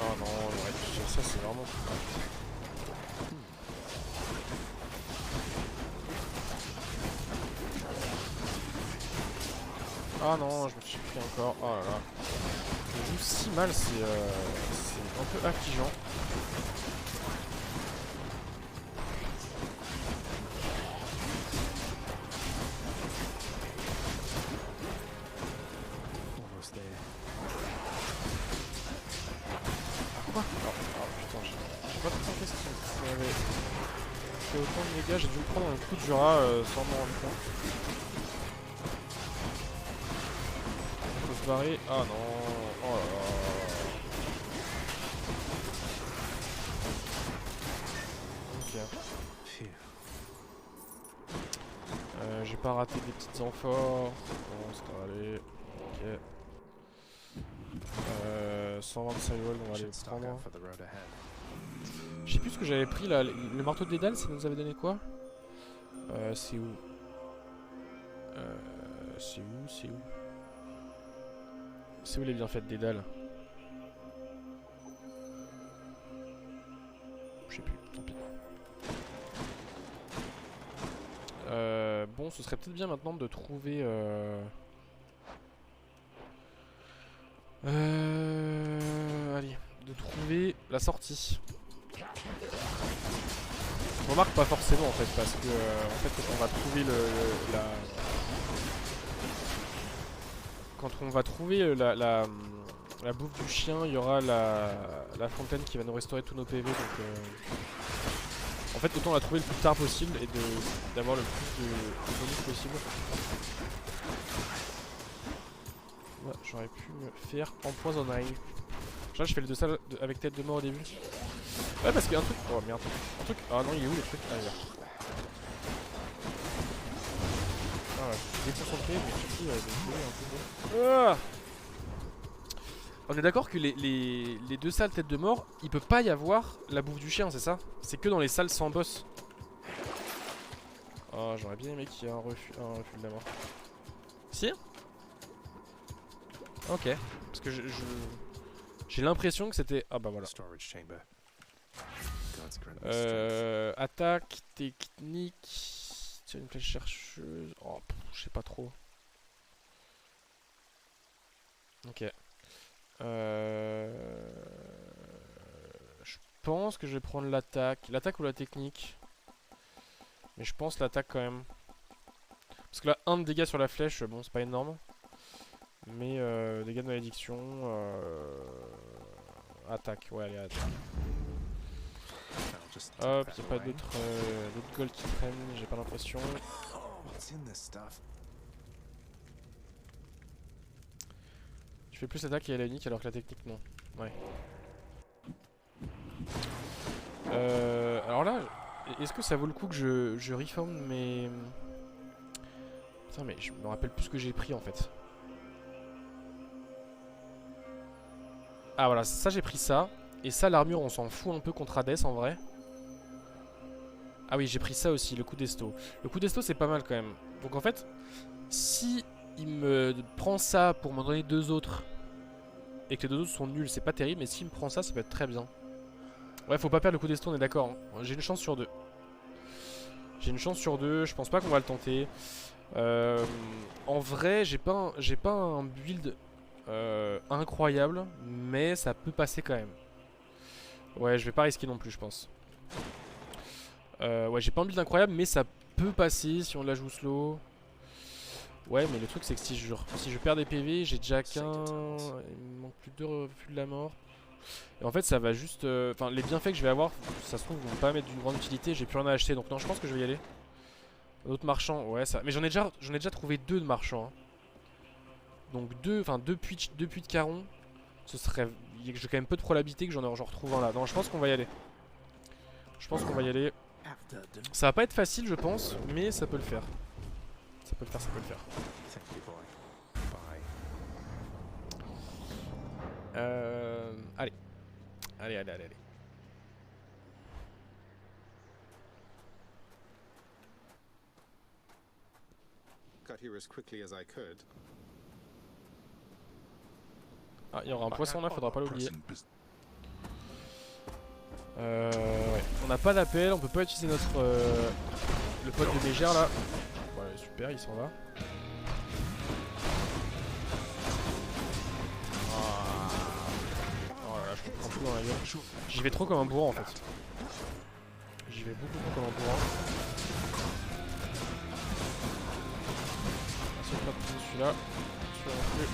Oh non, vraiment. Ah non, je me suis pris encore. Oh là là. Je joue si mal, c'est un peu affligeant. Quoi? Oh putain, j'ai pas trop compris ce qu'il m'avait fait autant de dégâts. J'ai dû me prendre un coup de Jura sans m'en rendre compte. Faut se barrer. Ah non. Oh là là. Ok. J'ai pas raté des petites amphores. Bon, ça va aller. Ok. 125 volts, on va aller le prendre. Je sais plus ce que j'avais pris là. Le marteau de Dédale, ça nous avait donné quoi? C'est où? C'est où? C'est où? C'est où les bienfaits de Dédale? Je sais plus, tant pis. Bon, ce serait peut-être bien maintenant de trouver... allez, de trouver la sortie. Remarque pas forcément en fait, parce que en fait quand on va trouver quand on va trouver la bouffe du chien, il y aura la fontaine qui va nous restaurer tous nos PV, donc en fait autant la trouver le plus tard possible et d'avoir le plus de bonus possible. Ouais, j'aurais pu me faire empoisonner. Genre je fais le 2 salles avec tête de mort au début. Ouais parce qu'il y a un truc. Oh merde. Un truc. Ah non il est où le truc? Ah là. Ah ouais, je suis déconcentré mais surtout un peu bon. Ah, on est d'accord que les 2 salles tête de mort, il peut pas y avoir la bouffe du chien, c'est ça? C'est que dans les salles sans boss. Oh j'aurais bien aimé qu'il y ait un refus de la mort. Si? Ok. Parce que j'ai l'impression que c'était... Ah bah voilà. Attaque, technique... Tiens, une flèche chercheuse... Oh, je sais pas trop. Ok. Je pense que je vais prendre l'attaque. L'attaque ou la technique? Mais je pense l'attaque quand même. Parce que là, 1 de dégâts sur la flèche, bon, c'est pas énorme. Mais dégâts de malédiction... Attaque, ouais, allez, attaque. Hop, y'a pas d'autres gold qui traînent, j'ai pas l'impression. Je fais plus l'attaque et la unique alors que la technique non. Ouais. Alors là, est-ce que ça vaut le coup que je reforme mes... Putain mais je me rappelle plus ce que j'ai pris en fait. Ah voilà, ça j'ai pris ça. Et ça l'armure on s'en fout un peu contre Hades en vrai. Ah oui j'ai pris ça aussi, le coup d'esto. Le coup d'esto c'est pas mal quand même. Donc en fait, si il me prend ça pour m'en donner 2 autres et que les 2 autres sont nuls, c'est pas terrible. Mais s'il me prend ça, ça peut être très bien. Ouais faut pas perdre le coup d'esto, on est d'accord hein. J'ai une chance sur 2. J'ai une chance sur 2, je pense pas qu'on va le tenter. En vrai j'ai pas un build incroyable, mais ça peut passer quand même. Ouais, je vais pas risquer non plus, je pense. Ouais, j'ai pas un build incroyable, mais ça peut passer si on la joue slow. Ouais, mais le truc, c'est que si je perds des PV, j'ai déjà qu'un. Il me manque plus que 2 refus de la mort. Et en fait, ça va juste. Enfin, les bienfaits que je vais avoir, ça se trouve, vont pas mettre d'une grande utilité. J'ai plus rien à acheter, donc non, je pense que je vais y aller. D'autres marchands, ouais, ça. Mais j'en ai déjà trouvé 2 de marchands. Hein. Donc 2 puits de Caron. Ce serait... J'ai quand même peu de probabilité que j'en retrouve un là. Non, je pense qu'on va y aller. Je pense qu'on va y aller. Ça va pas être facile, je pense, mais ça peut le faire. Ça peut le faire, ça peut le faire. Allez. Allez. Ah, il y aura un poisson là, faudra pas l'oublier. Ouais. On n'a pas d'appel, on peut pas utiliser notre le pote de Mégère là. Ouais, super, il s'en va. Oh là là, je me prends tout dans la gueule. J'y vais trop comme un bourrin en fait. J'y vais beaucoup trop comme un bourrin. Essaye de pas prendre celui-là. Celui-là non plus.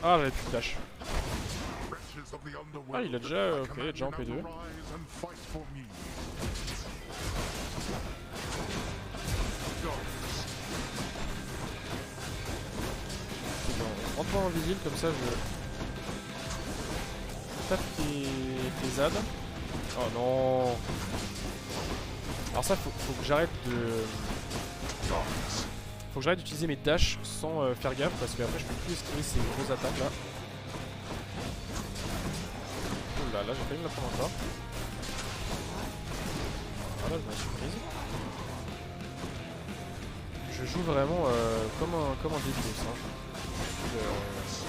Ah, j'avais plus de dash. Ah, il a déjà, ok, il est déjà en P2. C'est bon, rentre-moi invisible, comme ça je tape tes ZAD. Oh non. Alors ça, faut que j'arrête de... Faut que j'arrête d'utiliser mes dashs sans faire gaffe, parce que après je peux plus esquiver ces grosses attaques là. Oula, là j'ai failli me la prendre encore. Ah là je me la suis prise. Je joue vraiment comme un débilos. Hein. Je suis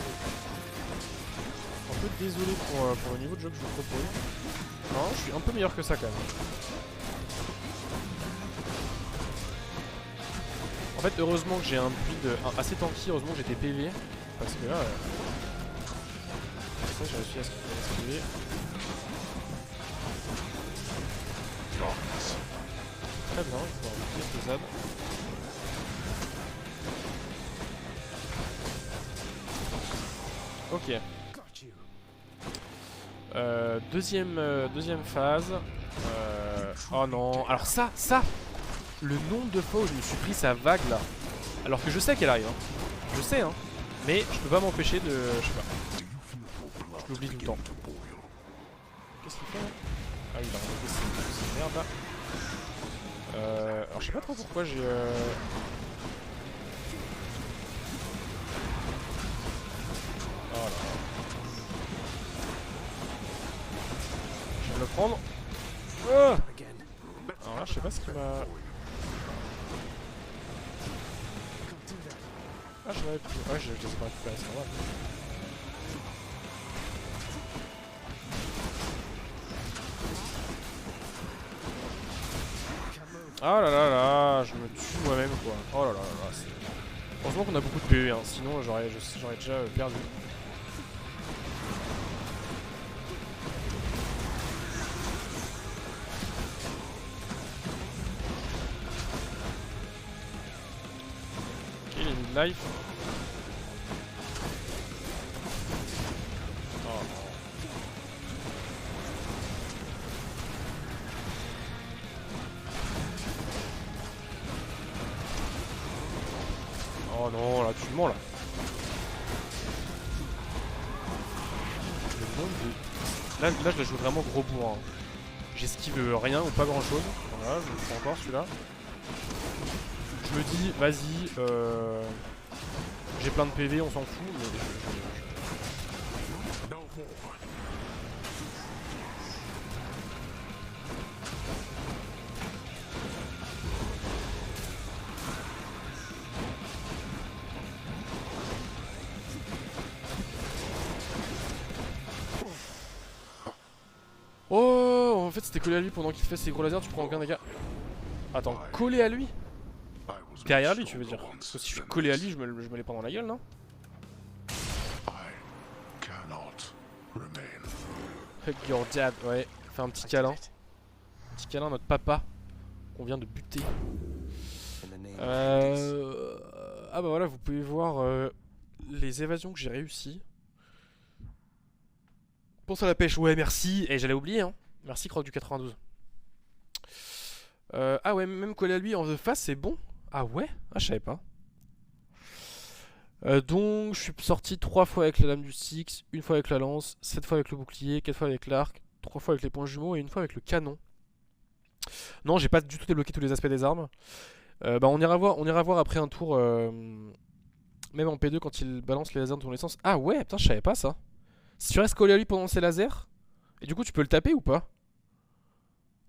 un peu désolé pour le niveau de jeu que je vous propose. Non, je suis un peu meilleur que ça quand même. En fait, heureusement que j'ai un build assez tanky, heureusement que j'étais PV. Parce que là... ça, j'ai réussi à esquiver. Très bien, je vais utiliser ce ZAD. Ok. Deuxième phase. Oh non. Alors ça, le nombre de fois où je me suis pris sa vague là. Alors que je sais qu'elle arrive. Hein. Je sais, hein. Mais je peux pas m'empêcher de... Je sais pas. Je l'oublie tout le temps. Qu'est-ce qu'il fait là? Ah oui, il a remonté ces merdes là. Alors je sais pas trop pourquoi j'ai... Oh là là. Je viens de le prendre. Oh, alors là, je sais pas ce qu'il m'a... Ah, je l'avais plus. Ouais, je les ai pas récupérés, c'est normal. Ah là là là, je me tue moi-même quoi. Oh là là là, c'est... Heureusement qu'on a beaucoup de PV, hein, sinon j'aurais déjà perdu. Ok, il est mid life. Oh non. Oh non, là tu mens là. Le monde de... Là je la joue vraiment gros bourrin. Hein. J'esquive rien ou pas grand chose. Voilà, je le fais encore celui-là. Je me dis, vas-y, j'ai plein de PV, on s'en fout, mais Oh, en fait c'était collé à lui pendant qu'il fait ses gros lasers, tu prends aucun dégât. Attends, collé à lui? Derrière lui tu veux dire? Parce que si je suis collé à lui, je me les prends dans la gueule, non? Hug your dad, ouais, fais un petit câlin. Un petit câlin à notre papa qu'on vient de buter. Ah bah voilà, vous pouvez voir les évasions que j'ai réussi. Pense à la pêche, ouais merci. Et j'allais oublier hein. Merci Croc du 92. Ah ouais, même collé à lui en face c'est bon. Ah ouais? Ah je savais pas. Donc je suis sorti 3 fois avec la lame du Styx, 1 fois avec la lance, 7 fois avec le bouclier, 4 fois avec l'arc, 3 fois avec les points jumeaux et 1 fois avec le canon. Non, j'ai pas du tout débloqué tous les aspects des armes. Bah on ira voir après un tour, même en P2 quand il balance les lasers dans ton essence. Ah ouais, putain je savais pas ça. Si tu restes collé à lui pendant ses lasers, et du coup tu peux le taper ou pas?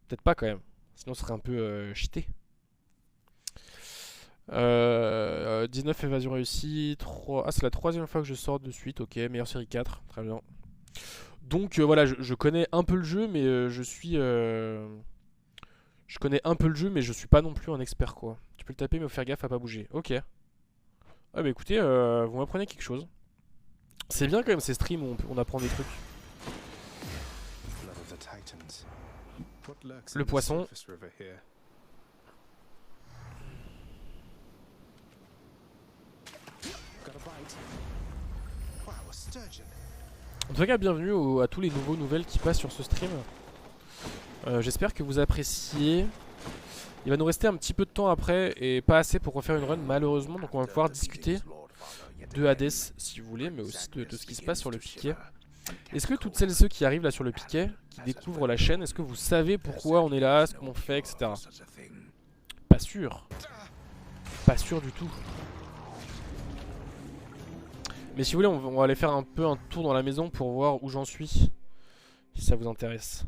Peut-être pas quand même, sinon ce serait un peu cheaté. 19 évasions réussies. 3... Ah, c'est la troisième fois que je sors de suite. Ok, meilleure série 4. Très bien. Donc voilà, je connais un peu le jeu, mais je suis... Je connais un peu le jeu, mais je suis pas non plus un expert, quoi. Tu peux le taper, mais faut faire gaffe à pas bouger. Ok. Ah bah écoutez, vous m'apprenez quelque chose. C'est bien quand même ces streams où on apprend des trucs. Le poisson. En tout cas, bienvenue à tous les nouveaux nouvelles qui passent sur ce stream. J'espère que vous appréciez. Il va nous rester un petit peu de temps après et pas assez pour refaire une run malheureusement. Donc on va pouvoir discuter de Hades si vous voulez, mais aussi de ce qui se passe sur le piquet. Est-ce que toutes celles et ceux qui arrivent là sur le piquet, qui découvrent la chaîne, est-ce que vous savez pourquoi on est là, ce qu'on fait, etc. Pas sûr. Pas sûr du tout. Mais si vous voulez, on va aller faire un peu un tour dans la maison pour voir où j'en suis. Si ça vous intéresse.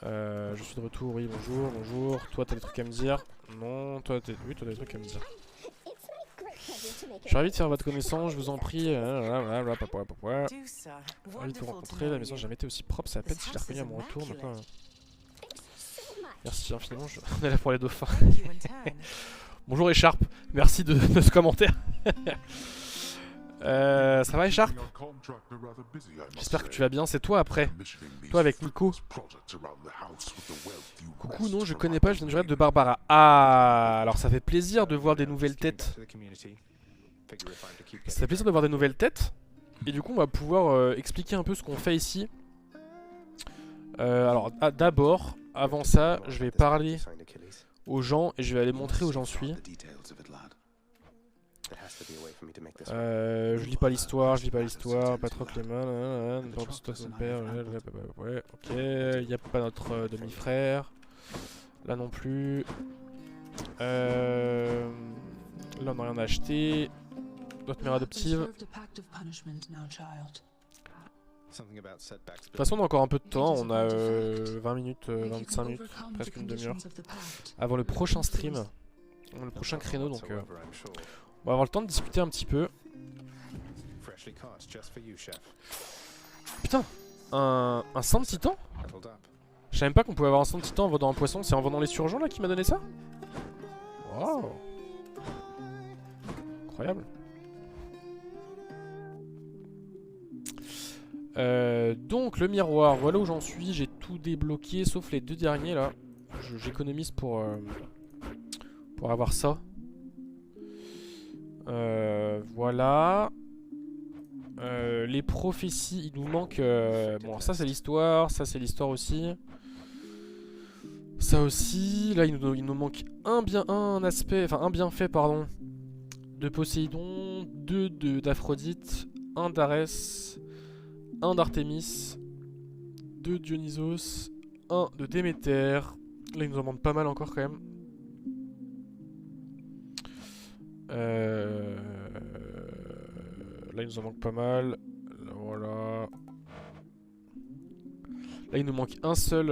Je suis de retour, oui, bonjour, bonjour. Toi, t'as des trucs à me dire? Non, toi, oui, toi, t'as des trucs à me dire. Je suis ravi de faire votre connaissance, je vous en prie. J'ai envie de vous rencontrer, la maison n'a jamais été aussi propre, ça à peine si je l'ai reconnue à mon retour. Maintenant, merci infiniment, on est là pour les dauphins. Bonjour Écharpe, merci de ce commentaire. Ça va Écharpe? J'espère que tu vas bien, c'est toi après. Toi avec Nico. Coucou, non je connais pas, je viens de jouer de Barbara. Ah, alors ça fait plaisir de voir des nouvelles têtes. Ça fait plaisir de voir des nouvelles têtes. Et du coup on va pouvoir expliquer un peu ce qu'on fait ici. Alors d'abord, avant ça, je vais parler aux gens et je vais aller montrer où j'en suis. Je lis pas l'histoire, pas trop que les mains, ouais, ok, y a pas notre demi-frère, là non plus, là on a rien à acheter, notre mère adoptive. De toute façon on a encore un peu de temps, on a 20 minutes, 25 minutes, presque une demi-heure, avant le prochain stream, le prochain créneau donc... on va avoir le temps de discuter un petit peu. Putain, un sang de titan? Je savais même pas qu'on pouvait avoir un sang de titan en vendant un poisson. C'est en vendant les surgeons là qui m'a donné ça? Waouh, incroyable. Donc le miroir, voilà où j'en suis. J'ai tout débloqué sauf les deux derniers là. J'économise pour avoir ça. Voilà. Les prophéties, il nous manque... bon, alors ça c'est l'histoire, ça c'est l'histoire aussi. Ça aussi, là il nous manque un aspect, enfin un bienfait pardon, de Poséidon, 2 d'Aphrodite, 1 d'Arès, 1 d'Artémis, 2 de Dionysos, 1 de Déméter. Là il nous en manque pas mal encore quand même. Là il nous en manque pas mal. Là, voilà. Là il nous manque un seul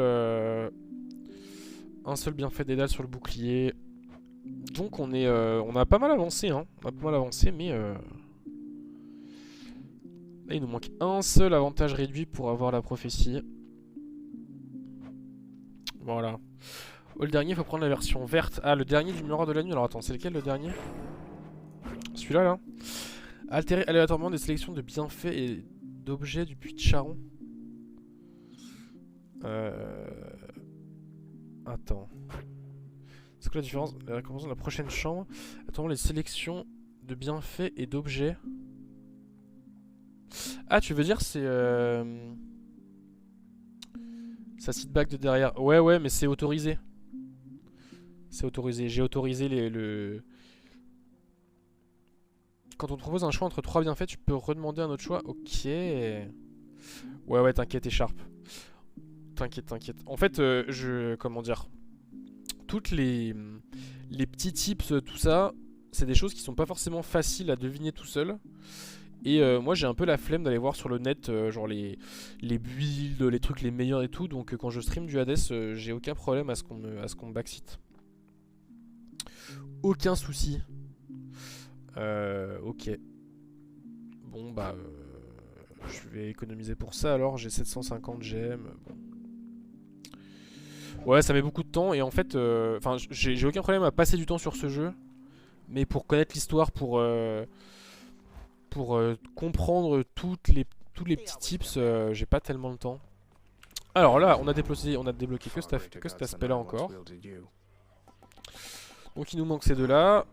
bienfait d'Édal sur le bouclier. Donc on a pas mal avancé hein. On a pas mal avancé mais là il nous manque un seul avantage réduit pour avoir la prophétie. Voilà. Oh, le dernier il faut prendre la version verte. Ah le dernier du miroir de la nuit. Alors attends, c'est lequel le dernier? Celui-là là. Altérer aléatoirement des sélections de bienfaits et d'objets du puits de Charon. Attends. C'est quoi la différence? La récompense de la prochaine chambre. Attends, les sélections de bienfaits et d'objets. Ah, tu veux dire c'est... Ça cite back de derrière. Ouais, mais c'est autorisé. C'est autorisé. J'ai autorisé le... Quand on te propose un choix entre 3 bienfaits, tu peux redemander un autre choix. Ok. Ouais, t'inquiète, Écharpe. T'inquiète. En fait, comment dire, toutes les petits tips, tout ça, c'est des choses qui sont pas forcément faciles à deviner tout seul. Et moi, j'ai un peu la flemme d'aller voir sur le net, genre les builds, les trucs les meilleurs et tout. Donc quand je stream du Hades, j'ai aucun problème à ce qu'on me backseat. Aucun souci. Ok. Bon bah je vais économiser pour ça alors, j'ai 750 gemmes. Bon. Ouais, ça met beaucoup de temps et en fait, enfin j'ai aucun problème à passer du temps sur ce jeu, mais pour connaître l'histoire, pour comprendre tous les petits tips, j'ai pas tellement le temps. Alors là, on a débloqué que cet aspect-là encore. Donc il nous manque ces deux-là.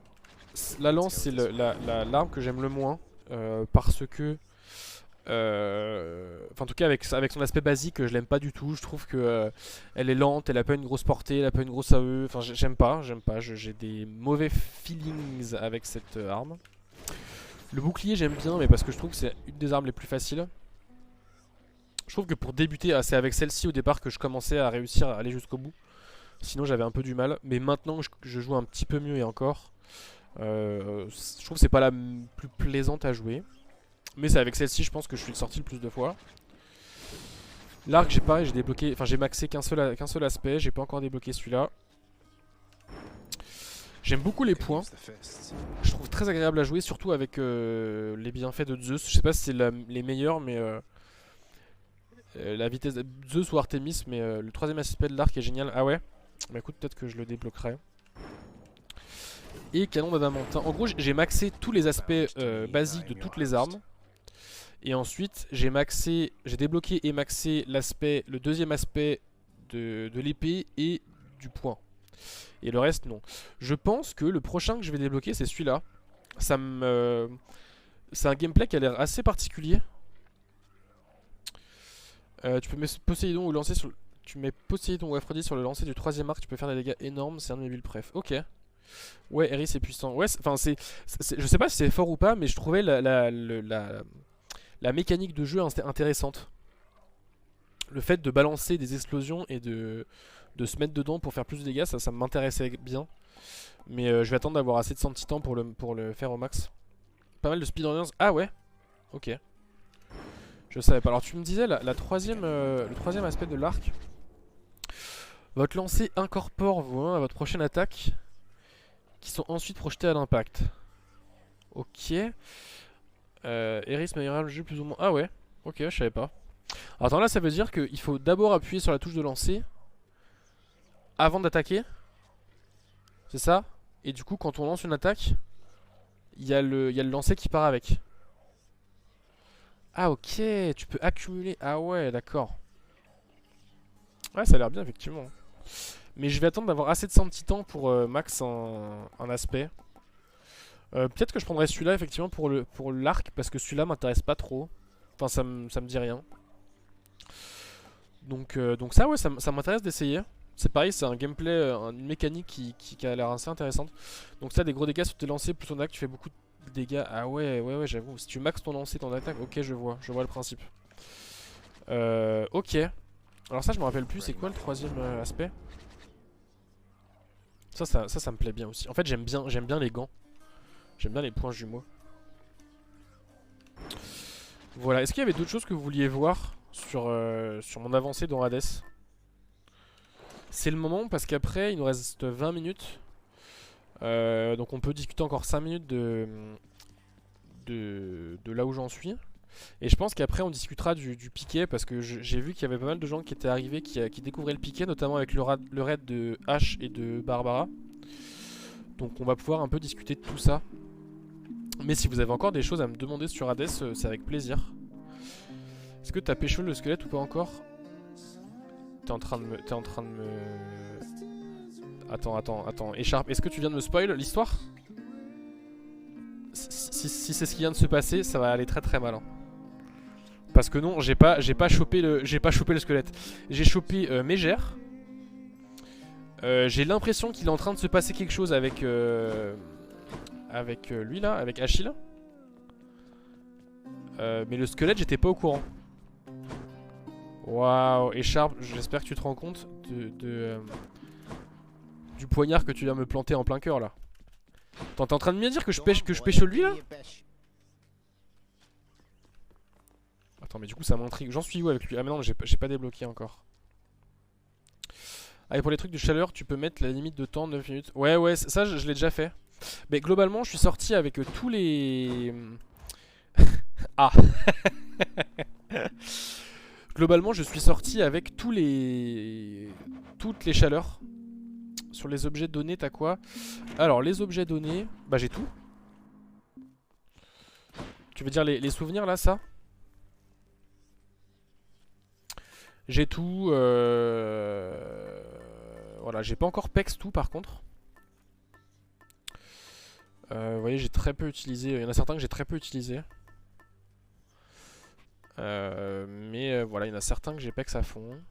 La lance, c'est l'arme que j'aime le moins, parce que... Enfin, en tout cas, avec son aspect basique, je l'aime pas du tout. Je trouve que elle est lente, elle a pas une grosse portée, elle a pas une grosse AE. Enfin, j'aime pas. J'ai des mauvais feelings avec cette arme. Le bouclier, j'aime bien, mais parce que je trouve que c'est une des armes les plus faciles. Je trouve que pour débuter, c'est avec celle-ci au départ que je commençais à réussir à aller jusqu'au bout. Sinon, j'avais un peu du mal. Mais maintenant que je joue un petit peu mieux et encore, je trouve que c'est pas la plus plaisante à jouer. Mais c'est avec celle-ci, je pense que je suis sorti le plus de fois. L'arc, j'ai pareil, j'ai débloqué, enfin j'ai maxé qu'un seul aspect, j'ai pas encore débloqué celui-là. J'aime beaucoup les points. Je trouve très agréable à jouer, surtout avec les bienfaits de Zeus. Je sais pas si c'est les meilleurs, mais la vitesse de Zeus ou Artemis, mais le troisième aspect de l'arc est génial. Ah ouais. Bah écoute, peut-être que je le débloquerai. Et canon d'adamantin. En gros, j'ai maxé tous les aspects basiques de toutes les armes. Et ensuite, j'ai débloqué et maxé le deuxième aspect de l'épée et du poing. Et le reste, non. Je pense que le prochain que je vais débloquer, c'est celui-là. C'est un gameplay qui a l'air assez particulier. Tu peux mettre Poséidon ou lancer sur... Tu mets Poséidon ou Aphrodite sur le lancer du troisième arc, tu peux faire des dégâts énormes, c'est un de mes builds préf. Ok. Ouais, Eris est puissant. Ouais, enfin je sais pas si c'est fort ou pas, mais je trouvais la mécanique de jeu intéressante. Le fait de balancer des explosions et de se mettre dedans pour faire plus de dégâts, ça m'intéressait bien. Mais je vais attendre d'avoir assez de sang de titan pour le faire au max. Pas mal de speedrunners. Ah ouais. Ok. Je savais pas. Alors tu me disais le troisième aspect de l'arc. Votre lancer incorpore vos mains à votre prochaine attaque, qui sont ensuite projetés à l'impact. Ok. Eris m'améliorera le jeu plus ou moins. Ah ouais. Ok, je savais pas. Alors attends, là ça veut dire qu'il faut d'abord appuyer sur la touche de lancer avant d'attaquer. C'est ça? Et du coup quand on lance une attaque, il y a le lancer qui part avec. Ah ok, tu peux accumuler. Ah ouais, d'accord. Ouais, ça a l'air bien effectivement. Mais je vais attendre d'avoir assez de sang de titan pour max un aspect. Peut-être que je prendrai celui-là effectivement pour l'arc, parce que celui-là m'intéresse pas trop. Enfin ça me dit rien. Donc ça ouais, ça m'intéresse d'essayer. C'est pareil, c'est un gameplay, une mécanique qui a l'air assez intéressante. Donc ça, des gros dégâts sur tes lancers, plus ton attaque, tu fais beaucoup de dégâts. Ah ouais, j'avoue. Si tu maxes ton lancer, ton attaque, ok, je vois le principe. Ok. Alors ça, je me rappelle plus, c'est quoi le troisième aspect? Ça me plaît bien aussi. En fait, j'aime bien les gants. J'aime bien les points jumeaux. Voilà, est-ce qu'il y avait d'autres choses que vous vouliez voir sur mon avancée dans Hades? C'est le moment parce qu'après il nous reste 20 minutes. Donc on peut discuter encore 5 minutes de là où j'en suis. Et je pense qu'après on discutera du piquet, parce que j'ai vu qu'il y avait pas mal de gens qui étaient arrivés qui découvraient le piquet, notamment avec le raid de H et de Barbara. Donc on va pouvoir un peu discuter de tout ça. Mais si vous avez encore des choses à me demander sur Hades, c'est avec plaisir. Est-ce que t'as pécho le squelette ou pas encore? T'es en train de me... Attends. Écharpe, est-ce que tu viens de me spoil l'histoire? Si c'est ce qui vient de se passer, ça va aller très très mal. Hein. Parce que non, j'ai pas chopé le squelette. J'ai chopé Mégère. J'ai l'impression qu'il est en train de se passer quelque chose avec lui là, avec Achille. Mais le squelette, j'étais pas au courant. Waouh, Écharpe, j'espère que tu te rends compte du poignard que tu viens me planter en plein cœur là. T'es en train de me dire que je pêche lui là? Attends, mais du coup ça m'intrigue. J'en suis où avec lui? Ah mais non, j'ai pas débloqué encore. Ah, et pour les trucs de chaleur, tu peux mettre la limite de temps 9 minutes. Ouais, ouais, ça je l'ai déjà fait. Mais globalement, je suis sorti avec tous les. Ah. Globalement, je suis sorti avec toutes les chaleurs. Sur les objets donnés, t'as quoi? Alors, les objets donnés, bah j'ai tout. Tu veux dire les souvenirs là, ça? J'ai tout. Voilà, j'ai pas encore pex tout par contre. Vous voyez, j'ai très peu utilisé. Il y en a certains que j'ai très peu utilisé. Mais voilà, il y en a certains que j'ai pex à fond.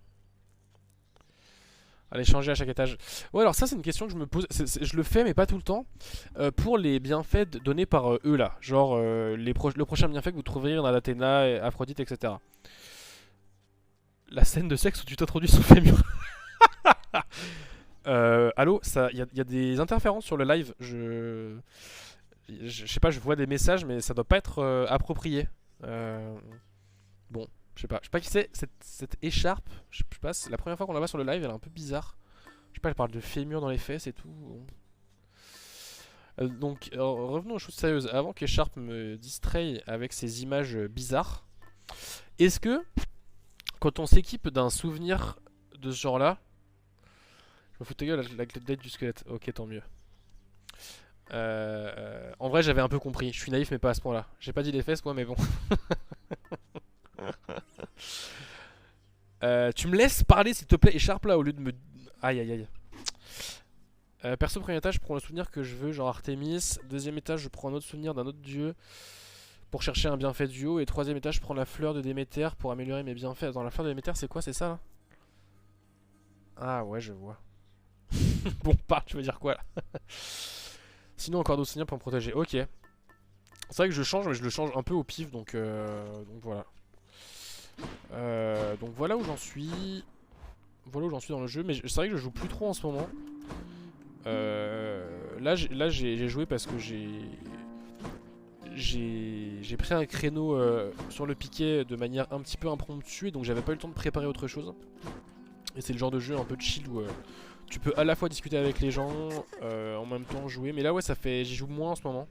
Allez, changer à chaque étage. Ouais, alors ça, c'est une question que je me pose. Je le fais, mais pas tout le temps. Pour les bienfaits donnés par eux là. Genre, le prochain bienfait que vous trouverez dans Athéna, Aphrodite, etc. La scène de sexe où tu t'introduis son fémur. Allô, il y a des interférences sur le live. Je sais pas, je vois des messages, mais ça doit pas être approprié. Bon, je sais pas qui c'est cette écharpe. Je sais pas, c'est la première fois qu'on la voit sur le live, elle est un peu bizarre. Je sais pas, elle parle de fémur dans les fesses et tout. Donc, revenons aux choses sérieuses. Avant qu'Écharpe me distraye avec ces images bizarres, est-ce que, quand on s'équipe d'un souvenir de ce genre-là, je me fous de ta gueule, la tête du squelette. Ok, tant mieux. En vrai, j'avais un peu compris. Je suis naïf, mais pas à ce point-là. J'ai pas dit les fesses, quoi, mais bon. Tu me laisses parler, s'il te plaît, Écharpe là, au lieu de me. Aïe, aïe, aïe. Perso, premier étage, je prends le souvenir que je veux, genre Artemis. Deuxième étage, je prends un autre souvenir d'un autre dieu pour chercher un bienfait du haut. Et troisième étage, je prends la fleur de Déméter pour améliorer mes bienfaits. Dans la fleur de Déméter, c'est quoi? C'est ça là? Ah ouais, je vois. Bon, tu veux dire quoi là? Sinon, encore d'autres souvenirs pour me protéger. Ok. C'est vrai que je change, mais je le change un peu au pif, donc voilà. Donc voilà où j'en suis. Voilà où j'en suis dans le jeu, mais c'est vrai que je joue plus trop en ce moment. Là j'ai joué parce que j'ai pris un créneau sur le piquet de manière un petit peu impromptue, et donc j'avais pas eu le temps de préparer autre chose. Et c'est le genre de jeu un peu chill où tu peux à la fois discuter avec les gens, en même temps jouer. Mais là ouais, j'y joue moins en ce moment.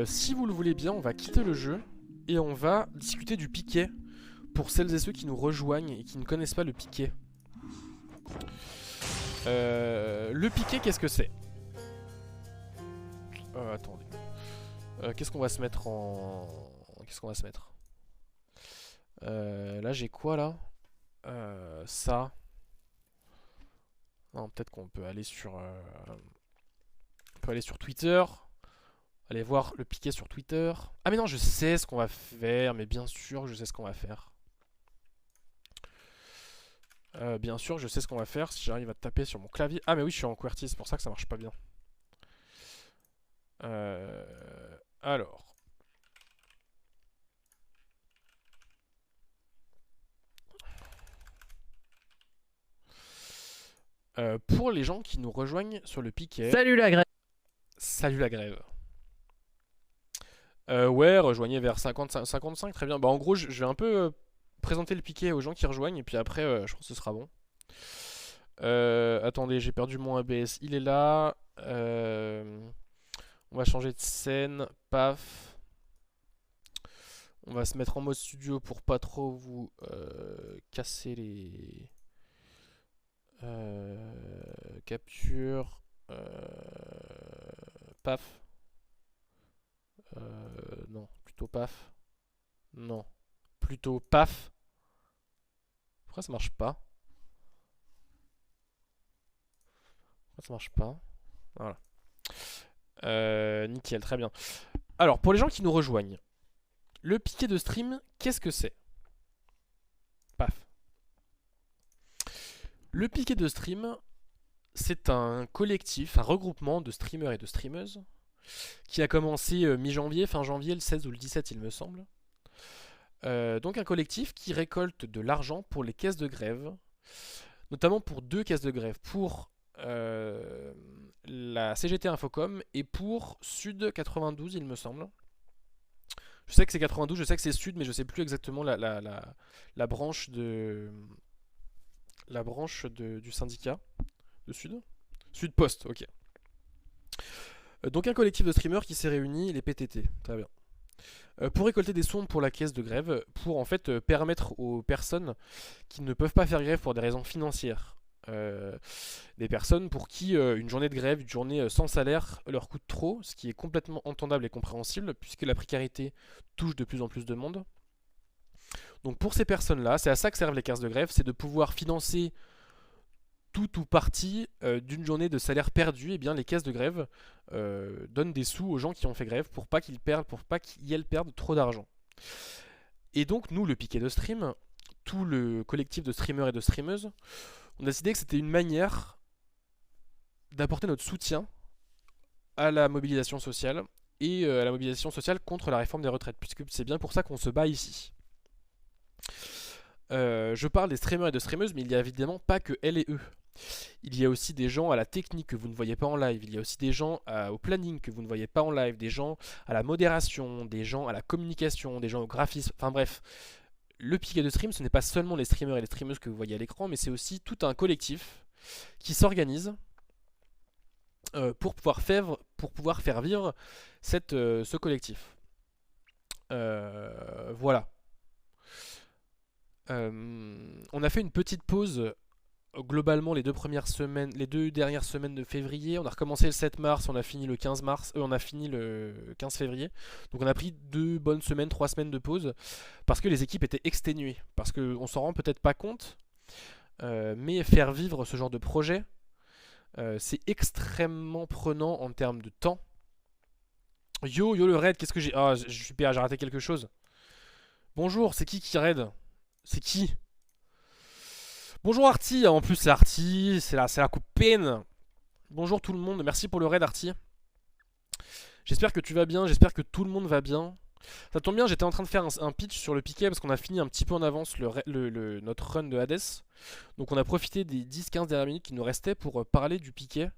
Si vous le voulez bien, on va quitter le jeu et on va discuter du piquet pour celles et ceux qui nous rejoignent et qui ne connaissent pas le piquet. Le piquet, qu'est-ce que c'est? Attendez. Qu'est-ce qu'on va se mettre en... Qu'est-ce qu'on va se mettre? Là, j'ai quoi, là? Ça. Non, peut-être qu'on peut aller sur... On peut aller sur Twitter. Aller voir le piquet sur Twitter. Ah mais non, je sais ce qu'on va faire. Mais bien sûr, je sais ce qu'on va faire. Bien sûr, je sais ce qu'on va faire si j'arrive à taper sur mon clavier. Ah mais oui, je suis en QWERTY, c'est pour ça que ça marche pas bien. Alors. Pour les gens qui nous rejoignent sur le piquet. Salut la grève. Salut la grève. Ouais, rejoignez vers 55, très bien. Bah en gros, je vais un peu présenter le piquet aux gens qui rejoignent, et puis après, je pense que ce sera bon. Attendez, j'ai perdu mon ABS, il est là. On va changer de scène, paf. On va se mettre en mode studio pour pas trop vous casser les... capture. Paf. Non, plutôt paf. Non, plutôt paf. Pourquoi ça marche pas? Pourquoi ça marche pas? Voilà. Nickel, très bien. Alors, pour les gens qui nous rejoignent, le piquet de stream, qu'est-ce que c'est? Paf. Le piquet de stream, c'est un collectif, un regroupement de streamers et de streameuses qui a commencé mi-janvier, fin janvier, le 16 ou le 17 il me semble. Donc un collectif qui récolte de l'argent pour les caisses de grève, notamment pour 2 caisses de grève, pour la CGT Infocom et pour Sud 92 il me semble. Je sais que c'est 92, je sais que c'est Sud, mais je sais plus exactement la branche du syndicat de Sud. Sud Post, ok. Donc un collectif de streamers qui s'est réuni, les PTT, très bien. Pour récolter des sons pour la caisse de grève, pour en fait permettre aux personnes qui ne peuvent pas faire grève pour des raisons financières, des personnes pour qui une journée de grève, une journée sans salaire leur coûte trop, ce qui est complètement entendable et compréhensible puisque la précarité touche de plus en plus de monde. Donc pour ces personnes-là, c'est à ça que servent les caisses de grève, c'est de pouvoir financer tout ou partie d'une journée de salaire perdu. Et bien les caisses de grève donnent des sous aux gens qui ont fait grève pour pas qu'ils perdent, pour pas qu'ils perdent trop d'argent. Et donc nous, le piquet de stream, tout le collectif de streamers et de streameuses, on a décidé que c'était une manière d'apporter notre soutien à la mobilisation sociale et à la mobilisation sociale contre la réforme des retraites, puisque c'est bien pour ça qu'on se bat ici. Je parle des streamers et de streameuses, mais il n'y a évidemment pas que elles et eux. Il y a aussi des gens à la technique que vous ne voyez pas en live, il y a aussi des gens au planning que vous ne voyez pas en live, des gens à la modération, des gens à la communication, des gens au graphisme, enfin bref. Le piquet de stream, ce n'est pas seulement les streamers et les streameuses que vous voyez à l'écran, mais c'est aussi tout un collectif qui s'organise pour pouvoir faire vivre ce collectif. Voilà. On a fait une petite pause globalement les deux dernières semaines de février. On a recommencé le 7 mars, on a fini le 15 mars, on a fini le 15 février. Donc on a pris 2 bonnes semaines, 3 semaines de pause parce que les équipes étaient exténuées. Parce qu'on s'en rend peut-être pas compte, mais faire vivre ce genre de projet, c'est extrêmement prenant en termes de temps. Yo le raid, qu'est-ce que j'ai... Ah, super, j'ai raté quelque chose. Bonjour, c'est qui raid? C'est qui? Bonjour Arty, en plus c'est Arty, c'est la copine. Bonjour tout le monde, merci pour le raid Arty. J'espère que tu vas bien, j'espère que tout le monde va bien. Ça tombe bien, j'étais en train de faire un pitch sur le piquet parce qu'on a fini un petit peu en avance notre run de Hades. Donc on a profité des 10-15 dernières minutes qui nous restaient pour parler du piquet.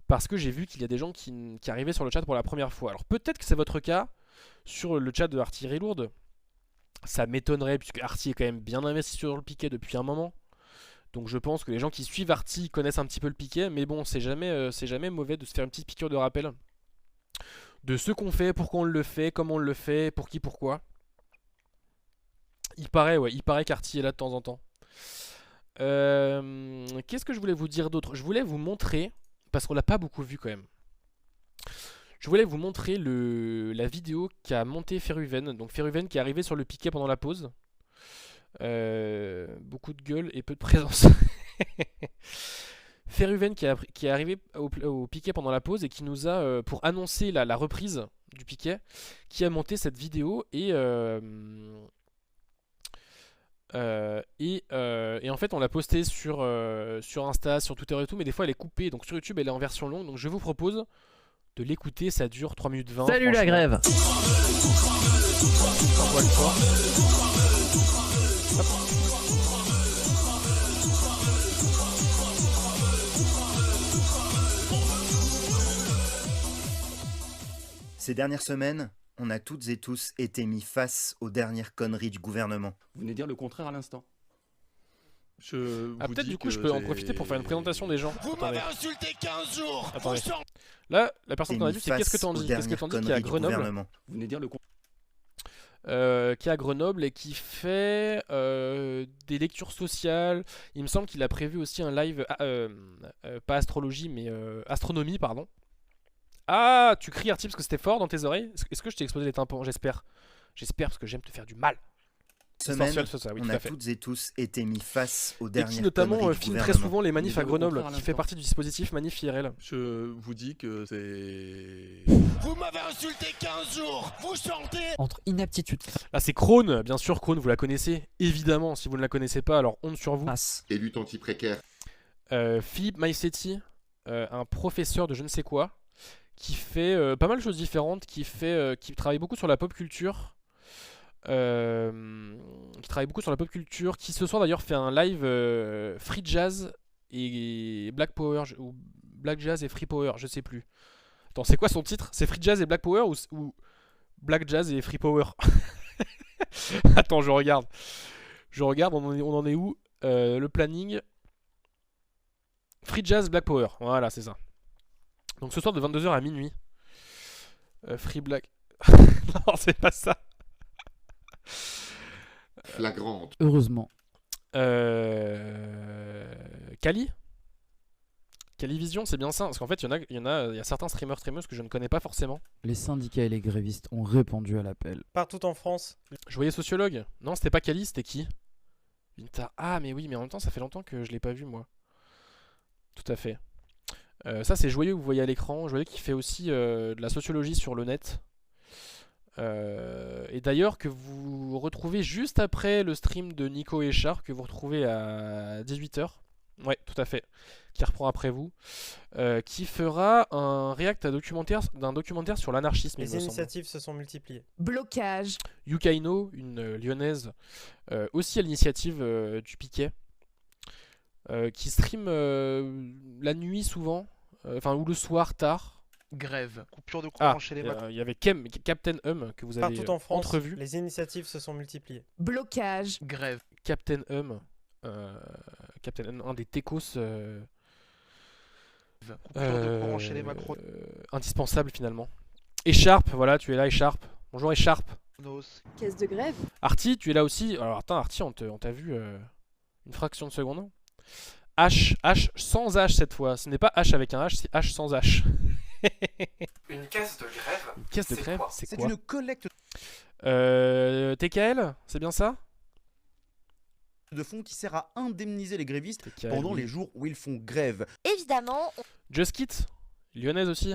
Parce que j'ai vu qu'il y a des gens qui arrivaient sur le chat pour la première fois. Alors peut-être que c'est votre cas sur le chat de Artillerie Lourde. Ça m'étonnerait puisque Arty est quand même bien investi sur le piquet depuis un moment. Donc je pense que les gens qui suivent Arty connaissent un petit peu le piquet. Mais bon, c'est jamais mauvais de se faire une petite piqûre de rappel de ce qu'on fait, pourquoi on le fait, comment on le fait, pour qui, pourquoi. Il paraît qu'Arty est là de temps en temps. Qu'est-ce que je voulais vous dire d'autre? Je voulais vous montrer, parce qu'on l'a pas beaucoup vu quand même. Je voulais vous montrer la vidéo qu'a monté Feruven. Donc Feruven qui est arrivé sur le piquet pendant la pause. Beaucoup de gueule et peu de présence. Feruven qui est arrivé au piquet pendant la pause et qui nous a, pour annoncer la reprise du piquet, qui a monté cette vidéo et en fait on l'a postée sur Insta, sur Twitter et tout, mais des fois elle est coupée, donc sur YouTube elle est en version longue, donc je vous propose de l'écouter, ça dure 3 minutes 20. Salut la grève. Ces dernières semaines, on a toutes et tous été mis face aux dernières conneries du gouvernement. Vous venez dire le contraire à l'instant. Peut-être du coup je peux en profiter pour faire une présentation des gens. Vous m'avez insulté 15 jours. Attendez. Là, la personne qu'on a vue, c'est qu'est-ce que t'en dis? Qu'est-ce que t'en dis qui est à Grenoble? Vous venez dire le qui est à Grenoble et qui fait des lectures sociales. Il me semble qu'il a prévu aussi un live, pas astrologie, mais astronomie, pardon. Ah, tu cries Arty parce que c'était fort dans tes oreilles? Est-ce que je t'ai explosé les tympans? J'espère. J'espère parce que j'aime te faire du mal. Semaine, oui, on a toutes et tous été mis face aux dernières et qui notamment conneries du filme gouvernement. très souvent les manifs à Grenoble, qui fait partie du dispositif Manif IRL. Je vous dis que c'est... Vous m'avez insulté 15 jours. Vous chantez. Entre inaptitude. Là c'est Krone, bien sûr Krone, vous la connaissez. Évidemment, si vous ne la connaissez pas, alors honte sur vous. Et lutte anti-précaire. Philippe Maisetti, un professeur de je ne sais quoi, qui fait pas mal de choses différentes, qui travaille beaucoup sur la pop culture. Qui ce soir d'ailleurs fait un live Free Jazz et Black Power, ou Black Jazz et Free Power, je sais plus. Attends, c'est quoi son titre? C'est Free Jazz et Black Power ou Black Jazz et Free Power. Attends, je regarde. On en est où le planning. Free Jazz, Black Power. Voilà, c'est ça. Donc ce soir de 22h à minuit. Free Black. Non, c'est pas ça. Flagrante. Heureusement. Kali Calivision, c'est bien ça. Parce qu'en fait, il y a certains streameuses que je ne connais pas forcément. Les syndicats et les grévistes ont répondu à l'appel. Partout en France. Je voyais Sociologue. Non, c'était pas Kali, c'était qui? Vinta. Ah, mais oui, mais en même temps, ça fait longtemps que je l'ai pas vu, moi. Tout à fait. Ça, c'est Joyeux, vous voyez à l'écran. Joyeux qui fait aussi de la sociologie sur le net. Et d'ailleurs, que vous retrouvez juste après le stream de Nico et Char, que vous retrouvez à 18h. Ouais, tout à fait. Qui reprend après vous. Qui fera un react d'un documentaire sur l'anarchisme. Les initiatives se sont multipliées. Blocage. Yukaino, une lyonnaise, aussi à l'initiative du Piquet, qui stream la nuit souvent, ou le soir tard. Grève, coupure de courant chez les Il y avait Captain que vous avez Partout en France, entrevu. les initiatives se sont multipliées. Blocage. Grève. Captain un des techos coupure de courant chez les macros. indispensable finalement. Echarpe, voilà, tu es là, Echarpe. Bonjour Echarpe. Caisse de grève. Arty, tu es là aussi. Alors attends, Arty, on t'a vu une fraction de seconde. H sans H cette fois. Ce n'est pas H avec un H, c'est H sans H. Une caisse de grève. Une caisse de grève, c'est quoi? C'est une collecte TKL, c'est bien ça? De fonds qui sert à indemniser les grévistes TKL, pendant oui. les jours où ils font grève. Évidemment, Just Kit, lyonnaise aussi.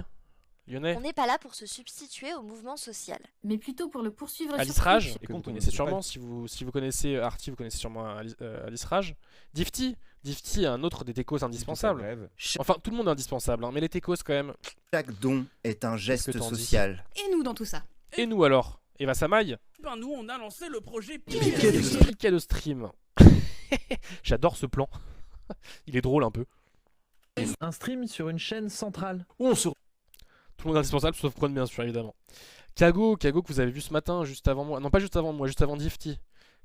Lyonnais. on n'est pas là pour se substituer au mouvement social. Mais plutôt pour le poursuivre Alice sur Rage, Twitch. que vous connaissez sûrement, si vous connaissez Arty, vous connaissez sûrement Alice Rage. Difty, un autre des techos indispensables. Enfin, tout le monde est indispensable, hein, mais les techos quand même. Chaque don est un Qu'est-ce que geste t'en dis? social. Et nous dans tout ça? Et nous alors? Eva Samaï, Ben nous, on a lancé le projet Piquet de stream. J'adore ce plan. Il est drôle un peu. Un stream sur une chaîne centrale. Tout le monde est indispensable, sauf Kron bien sûr, évidemment. Kago que vous avez vu ce matin, juste avant moi. Non, pas juste avant moi, juste avant Difty.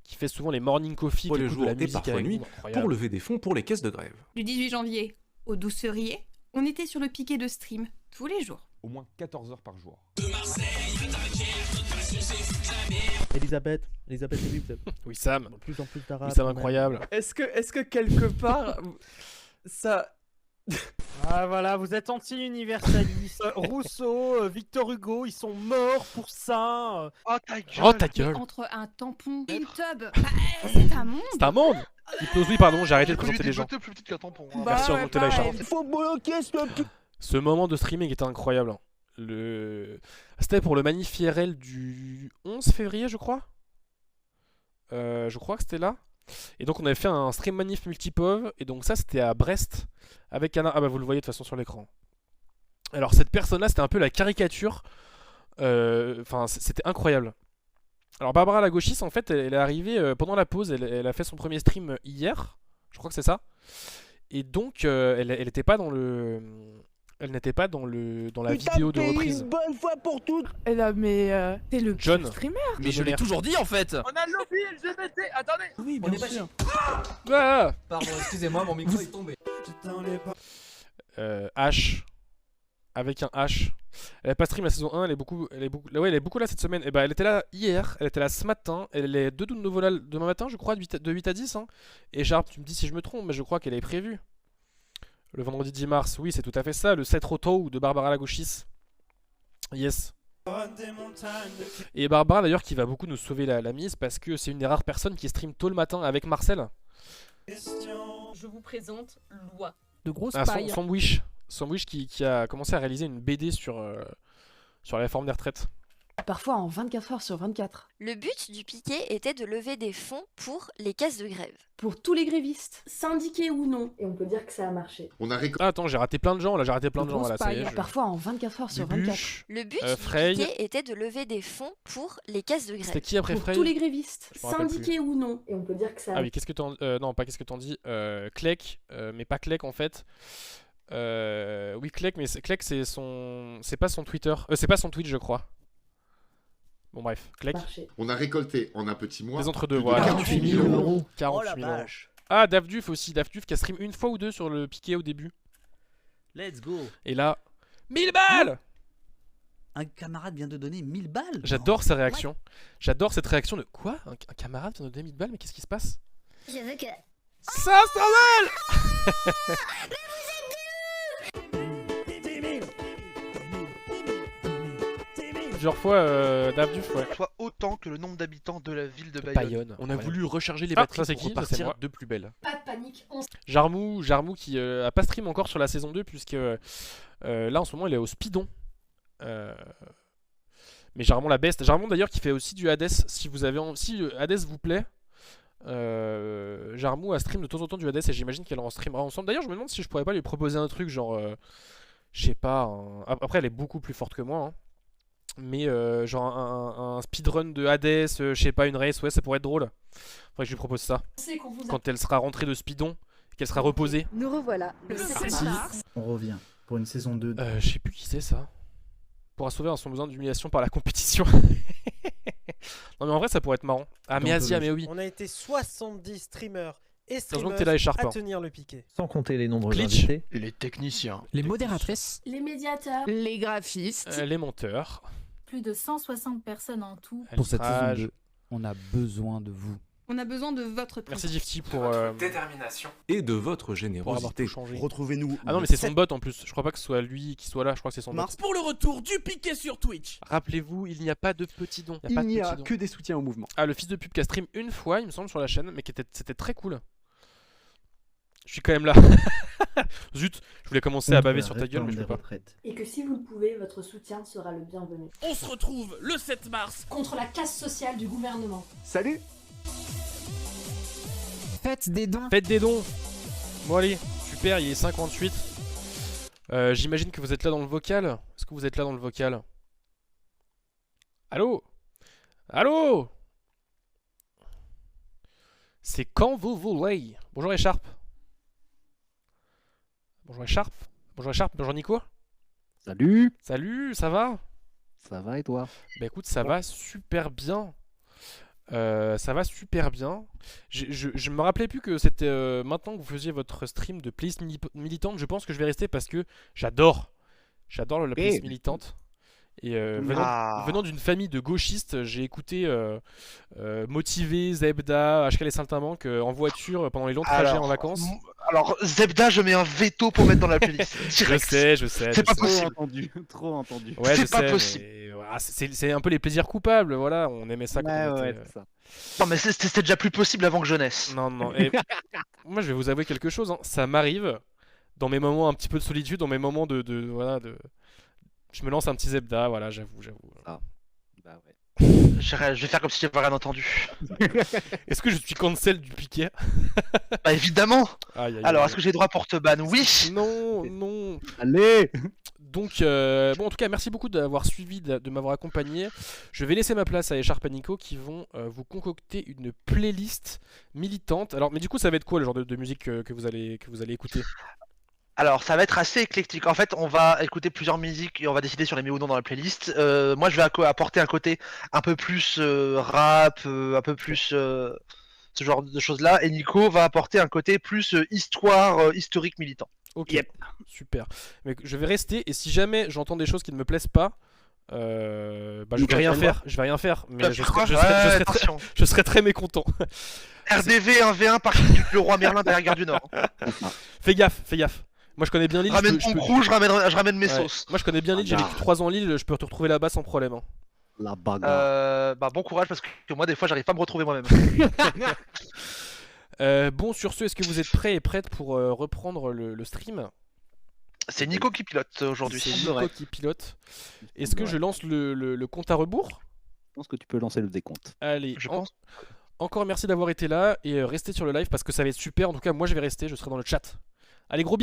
Qui fait souvent les morning coffee, Pour qui les écoute jours de la et musique parfois avec nuit, vous. Incroyable. pour lever des fonds pour les caisses de grève. Du 18 janvier au 12 février, on était sur le piquet de stream tous les jours. Au moins 14 heures par jour. Elisabeth et Wib. Oui, Sam. De plus en plus d'arabes. Oui, Sam incroyable. Est-ce que quelque part, ça... Ah voilà, vous êtes anti-universaliste. Rousseau, Victor Hugo, ils sont morts pour ça. Oh ta gueule. Oh ta gueule. Entre un tampon et une tub, c'est un monde. C'est un monde. Hypnose, oui, pardon, j'ai arrêté de présenter les gens. Plus petite qu'un tampon. Bah Merci ouais, de monter la pareil. écharpe. Faut bloquer Ce moment de streaming était incroyable. Hein. C'était pour le manif IRL du 11 février, je crois. Je crois que c'était là. Et donc on avait fait un stream manif multipov. Et donc ça c'était à Brest. Avec Anna. Ah bah vous le voyez de toute façon sur l'écran. Alors cette personne-là c'était un peu la caricature. Enfin c'était incroyable. Alors Barbara la gauchiste en fait elle est arrivée pendant la pause. Elle a fait son premier stream hier. Je crois que c'est ça. Et donc elle n'était pas dans le... Elle n'était pas dans la vidéo de reprise. Une bonne fois pour toutes. Eh non, mais t'es le John. streamer. Mais je l'ai toujours dit en fait. On a le lobby LGBT. Attendez. Oui, bien sûr. Ah Pardon, excusez-moi, mon micro est tombé. H. Avec un H. Elle a pas stream la saison 1, elle est beaucoup là cette semaine. Et bah elle était là hier, elle était là ce matin, elle est de nouveau là demain matin je crois, de 8 à 10 hein. Et Sharp, tu me dis si je me trompe, mais je crois qu'elle est prévue. Le vendredi 10 mars, oui c'est tout à fait ça, le 7 Roto de Barbara Lagauchis. Yes. Et Barbara d'ailleurs qui va beaucoup nous sauver la mise parce que c'est une des rares personnes qui stream tôt le matin avec Marcel. Je vous présente Loi. De grosses Ah, pailles. Sandwich qui a commencé à réaliser une BD sur la réforme des retraites. Parfois en 24 heures sur 24. Le but du piquet était de lever des fonds pour les caisses de grève. Pour tous les grévistes, syndiqués ou non. Et on peut dire que ça a marché. On a Ah, attends, j'ai raté plein de gens là, De grosses ça y est. pailles. Parfois en 24 heures sur 24. Bubuche, Le but Frey. du piquet était de lever des fonds pour les caisses de C'était grève. qui après Pour Frey? tous les grévistes, Je me rappelle syndiqués ou non. Et on peut dire que ça a Ah oui, qu'est-ce que t'en... non, pas qu'est-ce que t'en dis. Clec, mais pas Clec en fait. Oui, Clec, mais Clec c'est son... C'est pas son Twitter. C'est pas son Twitch, je crois. Bon bref, clac. On a récolté en un petit mois. Des entre-deux, plus de voilà. 48 000 euros. 48 000 euros. Ah, Dafduf aussi, Dafduf qui a stream une fois ou deux sur le piqué au début. Let's go. Et là, 1000 balles. Un camarade vient de donner 1000 balles. J'adore sa réaction. J'adore cette réaction de quoi? Un camarade vient de donner 1000 balles, mais qu'est-ce qui se passe? Je veux que... 500 balles. Plusieurs fois, Dafduf, ouais. Soit autant que le nombre d'habitants de la ville de Bayonne. Bayonne. On a voulu recharger les Ah, batteries ça, c'est pour qui? Ça, c'est repartir moi. de plus belle. Pas de panique, on... Jarmou qui a pas stream encore sur la saison 2 puisque là en ce moment il est au Speedon. Mais Jarmon la best. Jarmon d'ailleurs qui fait aussi du Hades. Si vous avez si Hades vous plaît, Jarmou a stream de temps en temps du Hades et j'imagine qu'elle en streamera ensemble. D'ailleurs je me demande si je pourrais pas lui proposer un truc genre je sais pas. Après elle est beaucoup plus forte que moi. Hein. Mais genre un speedrun de Hades, je sais pas, une race, ouais ça pourrait être drôle. Faudrait que je lui propose ça. Quand elle sera rentrée de Speedon, qu'elle sera reposée. Nous revoilà. Le 7 mars. On revient pour une saison 2. Je sais plus qui c'est ça. Pourra sauver son besoin d'humiliation par la compétition. Non mais en vrai ça pourrait être marrant. Ah mais Asia, mais oui. On a été 70 streamers et Heureusement que t'es là, streamers Echarpe. à tenir le piqué. Sans compter les nombreux Glitch. invités. Et les techniciens. Les modératrices. Les médiateurs. Les graphistes. Les monteurs. Plus de 160 personnes en tout. Pour cette saison Alitrage. 2, on a besoin de vous. On a besoin de votre Merci Difty pour Détermination. Et de votre pour avoir générosité. tout changé. Retrouvez-nous. Ah non mais c'est son bot en plus. Je crois pas que ce soit lui qui soit là. Je crois que c'est son bot. Mars. Pour le retour du piqué sur Twitch. Rappelez-vous, il n'y a pas de petit don. Il pas de n'y petit a don. que des soutiens au mouvement. Ah le fils de pub qui a stream une fois il me semble sur la chaîne, mais c'était très cool. Je suis quand même là. Zut, je voulais commencer à baver sur ta gueule mais je peux pas. Et que si vous le pouvez, votre soutien sera le bienvenu. On se retrouve le 7 mars. Contre la casse sociale du gouvernement. Salut. Faites des dons. Faites des dons. Bon allez, super, il est 58. J'imagine que vous êtes là dans le vocal. Est-ce que vous êtes là dans le vocal? Allô? Allô? C'est quand vous voulez. Bonjour Echarpe. Bonjour Echarpe. Bonjour Echarpe. Bonjour Nico. Salut. Salut, ça va? Ça va et toi? Bah écoute, ça va super bien. Ça va super bien. Je me rappelais plus que c'était maintenant que vous faisiez votre stream de playlist militante. Je pense que je vais rester parce que j'adore la playlist militante. Et venant d'une famille de gauchistes, j'ai écouté Motivé, Zebda, HK les Saltimbanques en voiture pendant les longs trajets en vacances. Alors, Zebda, je mets un veto pour mettre dans la playlist. Direct. Je sais. C'est pas je sais. possible. Trop entendu. Ouais, C'est je pas sais, possible. mais voilà, c'est un peu les plaisirs coupables, voilà, on aimait ça quand on était... c'est ça. Non, mais c'était déjà plus possible avant que jeunesse. Non, et moi je vais vous avouer quelque chose, hein. Ça m'arrive dans mes moments un petit peu de solitude, dans mes moments voilà, je me lance un petit Zebda, voilà, j'avoue. Ah, bah ouais. Je vais faire comme si j'avais rien entendu. Est-ce que je suis cancel du piquet? Bah évidemment. Aïe, aïe, Alors, aïe. est-ce que j'ai droit pour te ban? Oui. Non. Allez. Donc, bon, en tout cas, merci beaucoup d'avoir suivi, de m'avoir accompagné. Je vais laisser ma place à Echarpe et Nico qui vont vous concocter une playlist militante. Alors, mais du coup, ça va être quoi le genre de musique que vous allez écouter? Alors, ça va être assez éclectique. En fait, on va écouter plusieurs musiques et on va décider sur les met ou non dans la playlist. Moi, je vais apporter un côté un peu plus rap, un peu plus ce genre de choses-là. Et Nico va apporter un côté plus historique militant. Ok, super. Mais je vais rester et si jamais j'entends des choses qui ne me plaisent pas, je vais rien faire. Mais je serai très mécontent. RDV 1v1 par le roi Merlin derrière Gare du Nord. Fais gaffe. Moi je connais bien l'île. Ramène ton crew, je ramène mes sauces. Moi je connais bien l'île, j'ai vécu 3 ans en Lille, je peux te retrouver là-bas sans problème. Hein. La bagarre. Bah bon courage parce que moi des fois j'arrive pas à me retrouver moi-même. Bon sur ce, est-ce que vous êtes prêts et prêtes pour reprendre le stream? C'est Nico qui pilote aujourd'hui. C'est Nico qui pilote. Est-ce que je lance le compte à rebours? Je pense que tu peux lancer le décompte. Allez, je pense. Encore merci d'avoir été là et restez sur le live parce que ça va être super. En tout cas, moi je vais rester, je serai dans le chat. Allez, gros bisous.